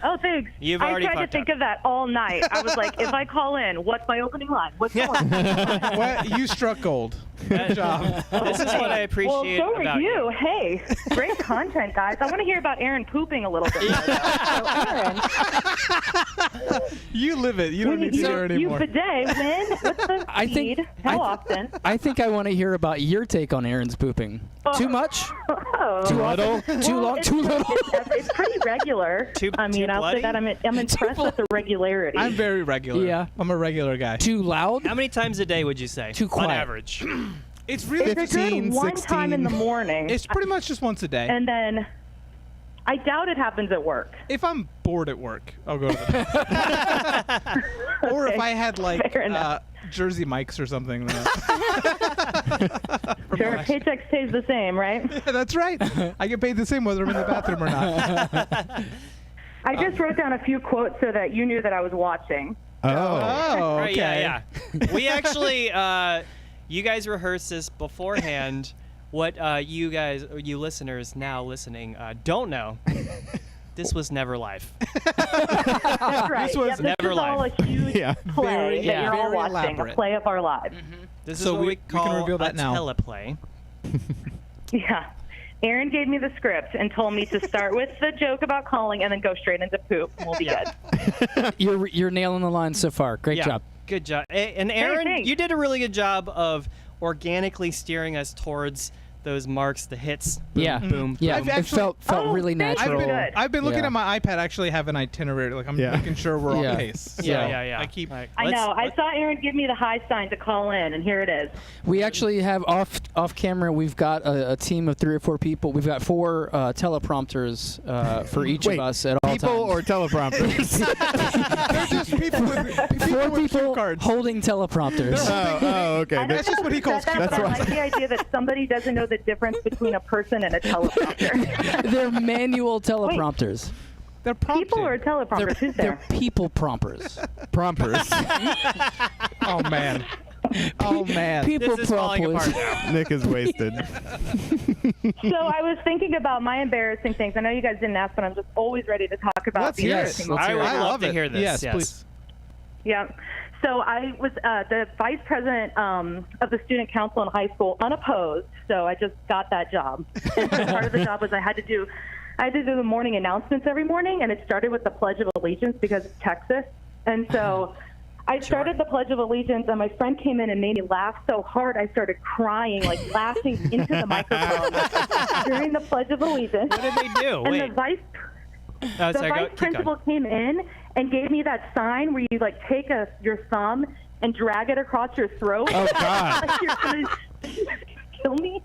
Oh, thanks. You've I already tried to fucked think up. of that all night. I was like, if I call in, what's my opening line? What's going on? Well, you struck gold. Good job. This is what I appreciate well, so about are you. Hey, great content, guys. I want to hear about Aaron pooping a little bit more. So, Aaron, You live it. You don't need to hear you anymore. bidet, when? What's the speed? How often? I think I want to hear about your take on Aaron's pooping. Too much? Oh. Too little? Too long? It's, Too little? It's pretty regular. I mean, I'll say that I'm impressed with the regularity. I'm very regular. Yeah. I'm a regular guy. Too loud? How many times a day would you say? Too quiet. On average. It's really It's a good one time in the morning. It's pretty much just once a day. And then I doubt it happens at work. If I'm bored at work, I'll go to the bathroom. Or if I had like Jersey Mike's or something. Sure, paycheck stays the same, right? That's right. I get paid the same whether I'm in the bathroom or not. I just wrote down a few quotes so that you knew that I was watching. Oh, Right, okay. yeah. We actually, you guys rehearsed this beforehand. What you listeners now listening, don't know. This was never live. That's right. This was this never is all live. a huge play that you're all very watching, elaborate. a play of our lives. This So is what we we can call reveal that a now. teleplay. Yeah. Aaron gave me the script and told me to start with the joke about calling and then go straight into poop, and we'll be good. You're nailing the line so far. Great job. Good job. And Aaron, thanks. you did a really good job of organically steering us towards those marks, the hits. Boom, Yeah. boom, Yeah. boom. It felt really natural. I've been looking Yeah. at my iPad. Actually, have an itinerary. Like I'm making sure we're on Yeah. pace. Yeah. I keep. I know. I saw Aaron give me the high sign to call in, and here it is. We actually have off camera. We've got a team of 3 or 4 people. We've got 4 teleprompters for each Wait, of us at all people times. or teleprompters? They're just people with 4 with people cards. holding teleprompters. Oh, okay. That's just what he calls That's cue I cards. like the idea that somebody doesn't know the difference between a person and a teleprompter. They're manual teleprompters. They're People or teleprompters? Who's They're there? people prompters. Prompters. Oh man. Oh man. People This is falling prompters. apart now. Nick is wasted. So I was thinking about my embarrassing things. I know you guys didn't ask, but I'm just always ready to talk about Let's the hear embarrassing it. moments. I would I love love to it. hear this. Yes, please. Yeah. So I was the vice president of the student council in high school, unopposed. So I just got that job. And part of the job was I had to do the morning announcements every morning, and it started with the Pledge of Allegiance because it's Texas. And so I started the Pledge of Allegiance, and my friend came in and made me laugh so hard I started crying, like laughing into the microphone during the Pledge of Allegiance. What did they do? And Wait. the vice Oh, the sorry, vice keep principal going. came in and gave me that sign where you like take your thumb and drag it across your throat. Oh, God. Like you're gonna kill me.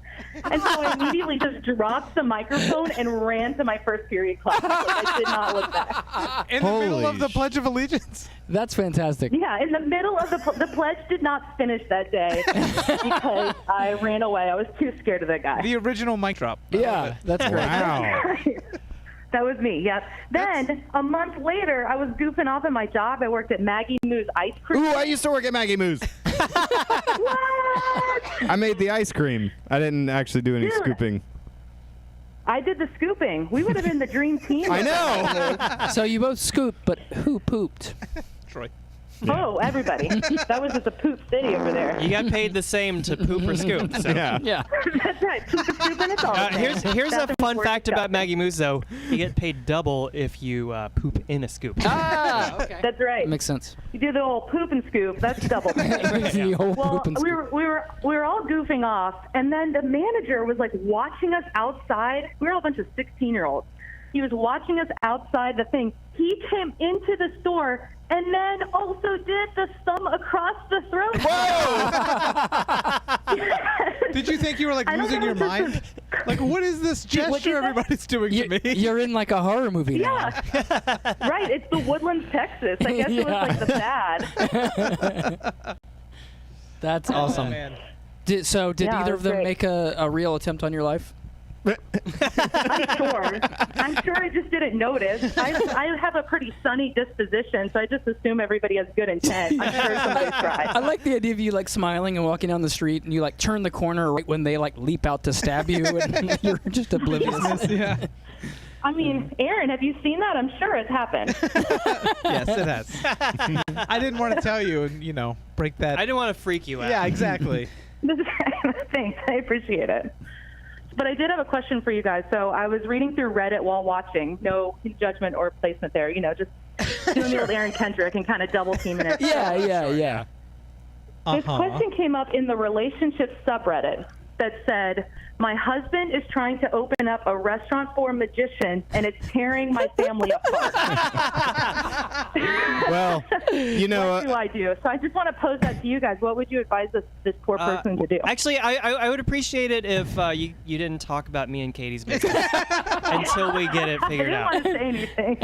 And so I immediately just dropped the microphone and ran to my first period class. Like, I did not look back. In the middle Holy of the Pledge of Allegiance. That's fantastic. Yeah, in the middle of the pledge did not finish that day because I ran away. I was too scared of that guy. The original mic drop. Yeah, that's great. Wow. That was me, yep. Then, a month later, I was goofing off at my job. I worked at Maggie Moo's Ice Cream. Ooh, I used to work at Maggie Moo's. I made the ice cream. I didn't actually do any Dude. scooping. I did the scooping. We would have been the dream team. I know. So you both scooped, but who pooped? Troy. Oh, everybody. That was just a poop city over there. You got paid the same to poop or scoop. So. Yeah. Yeah. That's right. Poop and scoop and it's all the same. Here's a That's the fun word fact stuff. about Maggie Moose, though. You get paid double if you poop in a scoop. Ah, okay. That's right. Makes sense. You do the old poop and scoop. That's double. The whole Well, poop and we scoop. were all goofing off, and then the manager was like watching us outside. We were all a bunch of 16-year-olds. He was watching us outside the thing. He came into the store and then also did the thumb across the throat. Whoa! Did you think you were like I don't losing know your if this mind? Like, what is this what'd you gesture say? everybody's doing to me? You're in like a horror movie now. Yeah. Right. It's the Woodlands, Texas. I guess it was like the bad. That's Oh, awesome. man. Did Yeah, either it of was them great. make a real attempt on your life? I'm sure I just didn't notice. I have a pretty sunny disposition, so I just assume everybody has good intent. I'm sure somebody I tried. like the idea of you like smiling and walking down the street and you like turn the corner right when they like leap out to stab you and you're just oblivious. Yeah. I mean, Aaron, have you seen that? I'm sure it's happened. Yes, it has. I didn't want to tell you and, break that. I didn't want to freak you out. Yeah, exactly. Thanks. I appreciate it. But I did have a question for you guys. So I was reading through Reddit while watching. No judgment or placement there. Just doing the old Aaron Kendrick and kind of double teaming it. Yeah. This question came up in the relationship subreddit that said, my husband is trying to open up a restaurant for a magician, and it's tearing my family apart. Well, What do I do? So I just want to pose that to you guys. What would you advise this poor person to do? Actually, I would appreciate it if you didn't talk about me and Katie's business until we get it figured out. I didn't want to say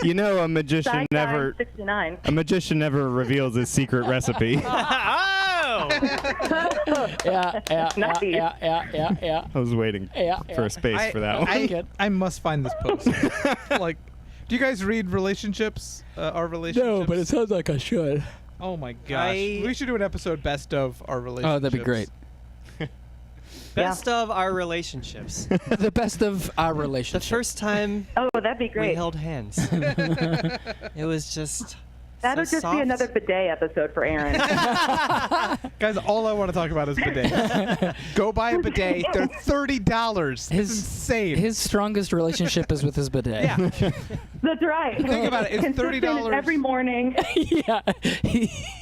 anything. A magician Side guy, never 69. a magician never reveals his secret recipe. Oh! Yeah. I was waiting for a space for that one. I must find this post. Like, do you guys read relationships? Our relationships? No, but it sounds like I should. Oh my gosh. We should do an episode best of our relationships. Oh, that'd be great. Best of our relationships. The best of our The relationship. first time Oh, that'd be we great. held hands. It was just That'll so just soft. be another bidet episode for Aaron. Guys, all I want to talk about is bidets. Go buy a bidet. They're $30. It's insane. His strongest relationship is with his bidet. Yeah. That's right. Think about it. It's Consistent $30. every morning. Yeah.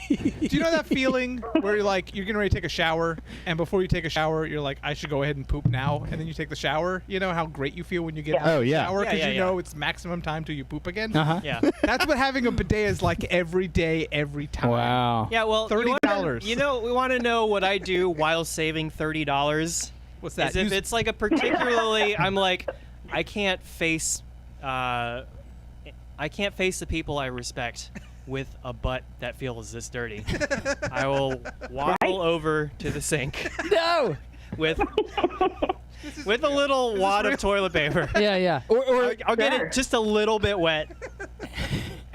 Do you know that feeling where you're like, you're getting ready to take a shower, and before you take a shower, you're like, I should go ahead and poop now, and then you take the shower? You know how great you feel when you get out of the shower because you know it's maximum time till you poop again? Yeah. That's what having a bidet is like every day, every time. Wow. Yeah, well, $30. We want to know what I do while saving $30. What's that? As if it's like a particularly, I'm like, I can't face the people I respect with a butt that feels this dirty. I will waddle over to the sink. No. With a little wad of toilet paper. Yeah. Or I'll get it just a little bit wet.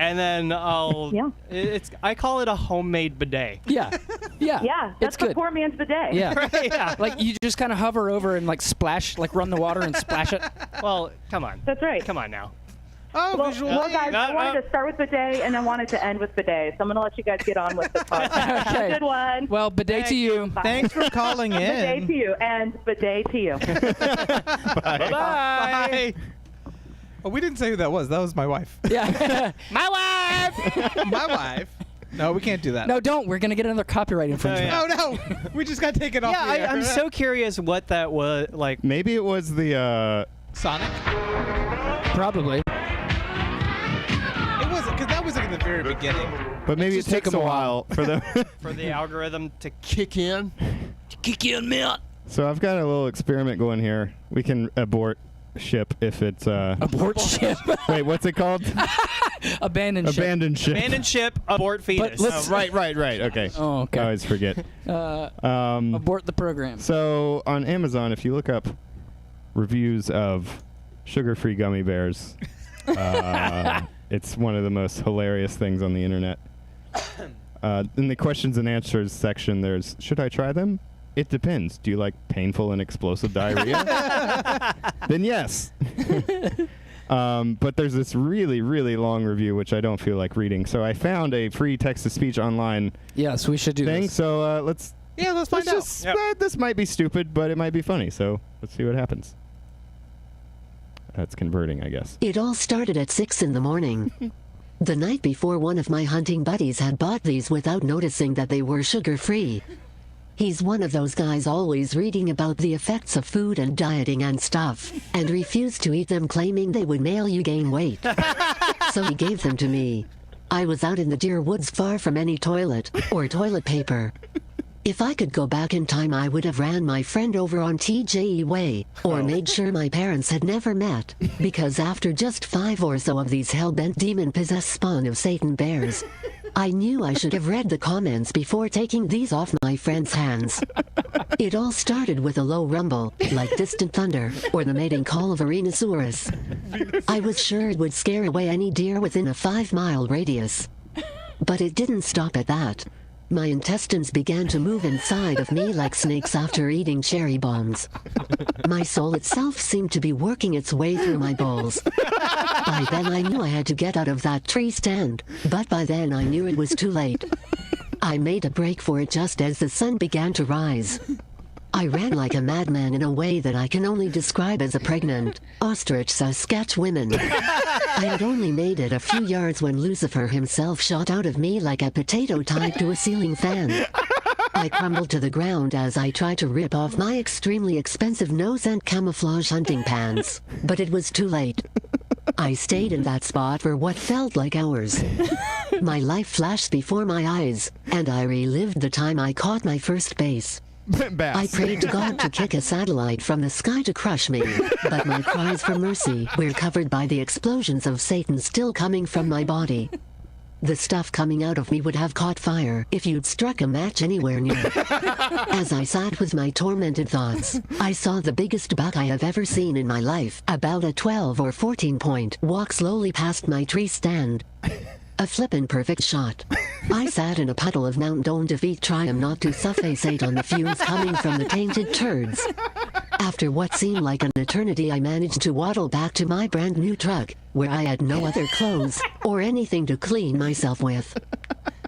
And then I call it a homemade bidet. Yeah. Yeah, that's It's good. the poor man's bidet. Yeah. Right, yeah. Like you just kind of hover over and like splash, like run the water and splash it. Well, come on. That's right. Come on now. Oh, Well, guys, I wanted to start with bidet and I wanted to end with bidet. So I'm going to let you guys get on with the podcast. Have a good one. Well, bidet to you. Bye. Thanks for calling in. Bidet to you and bidet to you. Bye. Oh, we didn't say who that was. That was my wife. Yeah. My wife. My wife. No, we can't do that. No, don't. We're gonna get another copyright infringement. Oh no, we just got taken off. Yeah, the air. I'm so curious what that was like. Maybe it was the Sonic. Probably. It wasn't because that was like in the very beginning. But maybe it just took takes a them a while for them. For the algorithm to kick in. man. So I've got a little experiment going here. We can abort ship if it's Abort ship. Wait, what's it called? Abandoned ship. Abandoned ship. Abandoned ship, abort fetus. But let's- Right. Okay. Oh, okay. I always forget. Abort the program. So on Amazon, if you look up reviews of sugar-free gummy bears, it's one of the most hilarious things on the internet. In the questions and answers section, there's, should I try them? It depends. Do you like painful and explosive diarrhea? Then yes. But there's this really, really long review, which I don't feel like reading. So I found a free text-to-speech online Yes, we should do thing. this. So let's find out. just, this might be stupid, but it might be funny. So let's see what happens. That's converting, I guess. It all started at 6 in the morning. The night before, one of my hunting buddies had bought these without noticing that they were sugar-free. He's one of those guys always reading about the effects of food and dieting and stuff, and refused to eat them, claiming they would make you gain weight. So he gave them to me. I was out in the deer woods far from any toilet or toilet paper. If I could go back in time, I would have ran my friend over on TJE Way, or made sure my parents had never met, because after just 5 or so of these hell-bent demon-possessed spawn of Satan bears, I knew I should have read the comments before taking these off my friend's hands. It all started with a low rumble, like distant thunder, or the mating call of a rhinoceros. I was sure it would scare away any deer within a 5-mile radius. But it didn't stop at that. My intestines began to move inside of me like snakes after eating cherry bombs. My soul itself seemed to be working its way through my bowels. By then I knew I had to get out of that tree stand, but by then I knew it was too late. I made a break for it just as the sun began to rise. I ran like a madman in a way that I can only describe as a pregnant ostrich Saskatchewan. I had only made it a few yards when Lucifer himself shot out of me like a potato tied to a ceiling fan. I crumbled to the ground as I tried to rip off my extremely expensive nose and camouflage hunting pants, but it was too late. I stayed in that spot for what felt like hours. My life flashed before my eyes, and I relived the time I caught my first bass. I prayed to God to kick a satellite from the sky to crush me, but my cries for mercy were covered by the explosions of Satan still coming from my body. The stuff coming out of me would have caught fire if you'd struck a match anywhere near. As I sat with my tormented thoughts, I saw the biggest buck I have ever seen in my life, about a 12 or 14 point, walk slowly past my tree stand. A flippin' perfect shot. I sat in a puddle of Mount Doan defeat, trying not to suffocate on the fumes coming from the tainted turds. After what seemed like an eternity, I managed to waddle back to my brand new truck, where I had no other clothes or anything to clean myself with.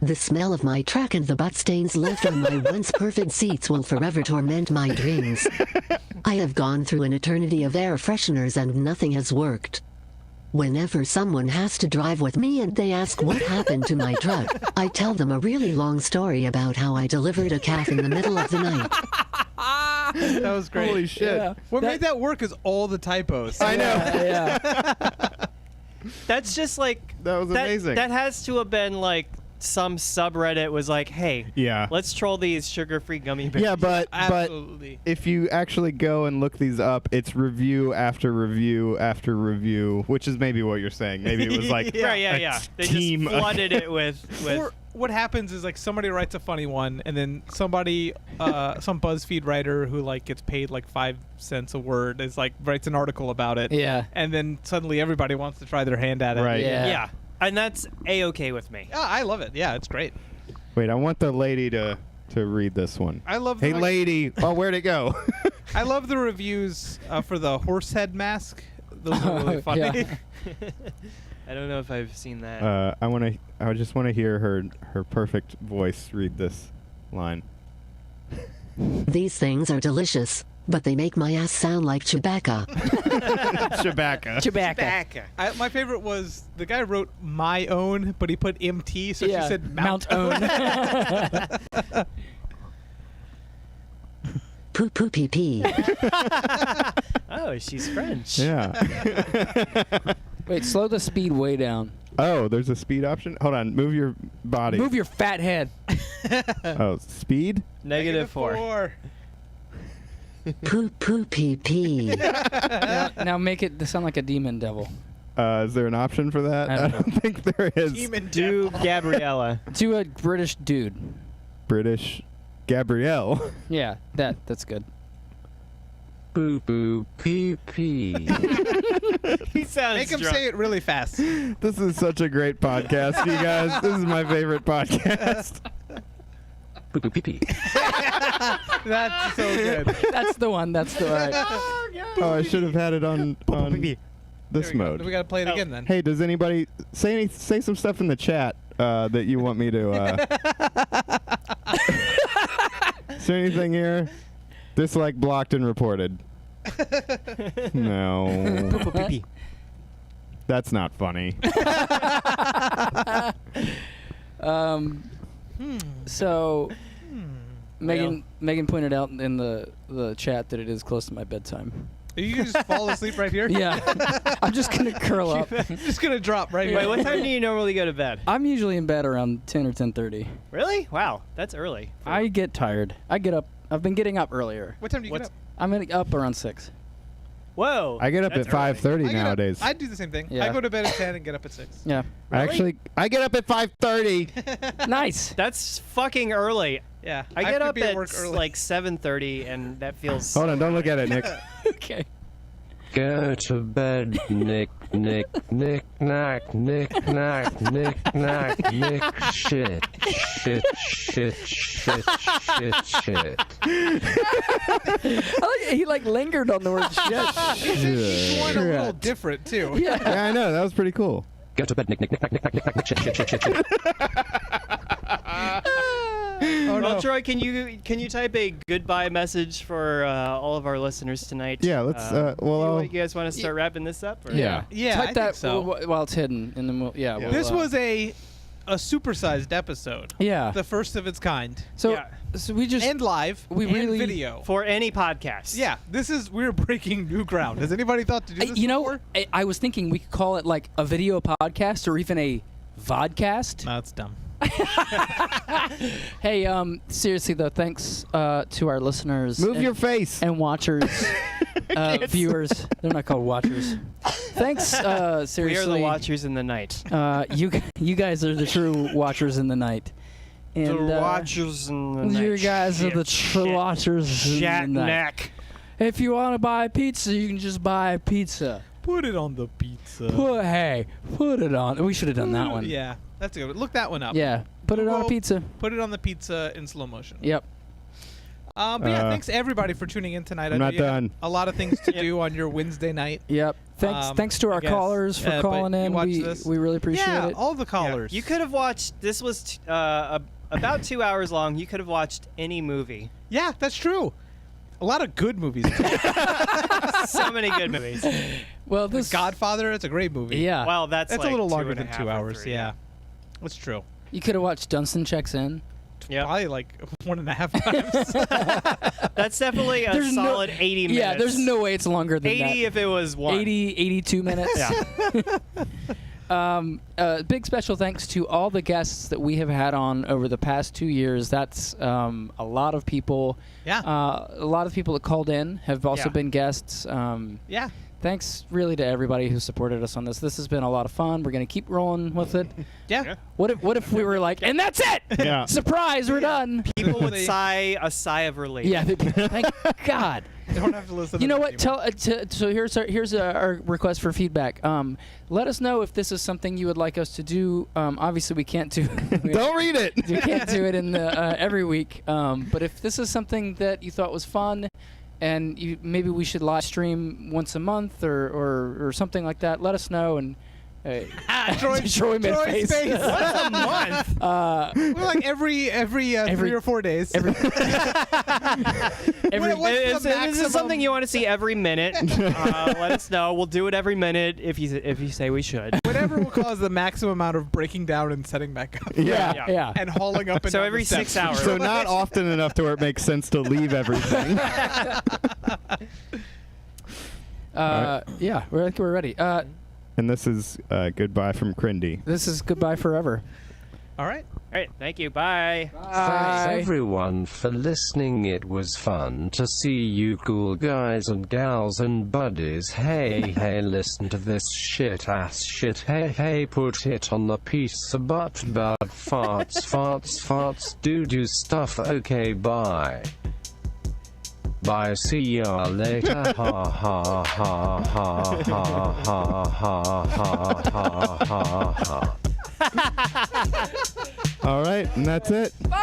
The smell of my truck and the butt stains left on my once perfect seats will forever torment my dreams. I have gone through an eternity of air fresheners and nothing has worked. Whenever someone has to drive with me and they ask what happened to my truck, I tell them a really long story about how I delivered a calf in the middle of the night. That was great. Holy shit. Yeah. What made that work is all the typos. I know. Yeah. That's just like That was amazing. That has to have been like some subreddit was like, hey, Yeah. let's troll these sugar-free gummy bears. Yeah, but Absolutely. if you actually go and look these up, it's review after review after review, which is maybe what you're saying. Maybe it was like yeah. They team just flooded it with Or what happens is like somebody writes a funny one, and then somebody, some BuzzFeed writer who like gets paid like 5 cents a word, is like writes an article about it. Yeah. And then suddenly everybody wants to try their hand at it. Right. yeah. And that's A-okay with me. Yeah, I love it. Yeah, it's great. Wait, I want the lady to read this one. I love. Hey, lady. Oh, where'd it go? I love the reviews for the horse head mask. Those are really funny. Yeah. I don't know if I've seen that. I just want to hear her perfect voice read this line. These things are delicious, but they make my ass sound like Chewbacca. Chewbacca. My favorite was the guy wrote my own, but he put MT, so Yeah, she said Mount Own. Poo poo pee pee. Oh, she's French. Yeah. Wait, slow the speed way down. Oh, there's a speed option? Hold on. Move your body. Move your fat head. Oh, speed? -4. Poo poo pee pee. Now make it sound like a demon devil. Is there an option for that? I don't know. think there is. Do Gabriella. Do a British dude. British Gabrielle. Yeah, that's good. Boo boo pee pee. He sounds Make him drunk. say it really fast. This is such a great podcast, you guys. This is my favorite podcast. Boo boo pee pee. That's so good. That's the one. That's the right. Oh, I should have had it on this There we go. mode. We gotta play it again then. Hey, does anybody say some stuff in the chat that you want me to? Is there anything here? Dislike, blocked, and reported. No. That's not funny. So, Megan pointed out in the chat that it is close to my bedtime. You can just fall asleep right here. Yeah, I'm just gonna curl up. Just gonna drop right Wait, here. what time do you normally go to bed? I'm usually in bed around 10 or 10:30. Really? Wow, that's early. I get tired. I get up. I've been getting up earlier. What time do you get up? I'm up around 6. Whoa. I get up at 5:30 nowadays. I do the same thing. Yeah. I go to bed at 10 and get up at 6. Yeah. I get up at 5:30. Nice. That's fucking early. Yeah. I get could up be at work early. like 7:30, and that feels. Hold on, don't look at it, Nick. Okay. Go to bed, Nick, Nick, Nick, knock, Nick, knock, Nick, knock, Nick, shit, shit, shit, shit, shit, shit. He lingered on the word shit. Each one a little different too. Yeah. Yeah, I know. That was pretty cool. Go to bed, Nick, Nick, Nick, Nick, Nick, Nick, Nick, shit, shit, shit, shit, shit. Well, Troy, can you type a goodbye message for all of our listeners tonight? Yeah, let's. You guys want to start wrapping this up? Or? Yeah. Yeah, Type I that think so. while it's hidden, and then we'll. This was a supersized episode. Yeah. The first of its kind. So we just and live we and really video for any podcast. Yeah, we're breaking new ground. Has anybody thought to do this before? I was thinking we could call it like a video podcast or even a vodcast. No, that's dumb. Hey, seriously though, thanks to our listeners. Move your face. And watchers, viewers. They're not called watchers. Thanks, seriously. We are the watchers in the night. You guys are the true watchers in the night. And, the watchers in the night. You guys are the true watchers in the night. Neck. If you want to buy pizza, you can just buy pizza. Put it on the pizza. Put it on. We should have done that one. Yeah, that's a good one. Look that one up. Yeah, put it on a pizza. Put it on the pizza in slow motion. Yep. But yeah, thanks everybody for tuning in tonight. I'm not done. A lot of things to do on your Wednesday night. Yep. Thanks to our callers for calling in. We really appreciate it. All the callers. Yeah. You could have watched. This was about 2 hours long. You could have watched any movie. Yeah, that's true. A lot of good movies. So many good movies. Well, The Godfather, it's a great movie. Yeah. Well, that's a like little 2 longer and a than half 2 or hours. 3, Yeah. That's true. You could have watched Dunstan Checks In. Yeah. Probably like 1.5 times. That's definitely a There's solid 80 minutes. Yeah, there's no way it's longer than 80 that. if it was 1. 82 minutes. Yeah. Big special thanks to all the guests that we have had on over the past 2 years. That's a lot of people. Yeah. A lot of people that called in have also Yeah. been guests. Yeah. Thanks really to everybody who supported us on this. This has been a lot of fun. We're going to keep rolling with it. Yeah. What if we were like, and that's it? Yeah. Surprise, we're done. People would sigh a sigh of relief. Yeah, thank God. You don't have to listen You to know them what? anymore. So here's our request for feedback. Let us know if this is something you would like us to do. Obviously, we can't do. Don't read it. We can't do it in the every week. But if this is something that you thought was fun, and maybe we should live stream once a month or something like that, let us know. And Troy made a face. Once a month. We're like every 3 or 4 days. What's This the is something you want to see every minute. Let us know. We'll do it every minute if you say we should. Whatever will cause the maximum amount of breaking down and setting back up. Yeah. And hauling up and So down every the steps. 6 hours. So not often enough to where it makes sense to leave everything. Yeah, we're ready. And this is goodbye from Crindy. This is goodbye forever. All right. All right. Thank you. Bye. Thanks everyone for listening. It was fun to see you cool guys and gals and buddies. Hey, hey, listen to this shit ass shit. Hey, hey, put it on the piece of butt farts, farts, farts, do stuff. Okay, bye. Bye, see ya later. Ha ha ha ha ha ha ha ha ha ha. All right, and that's it. Bye.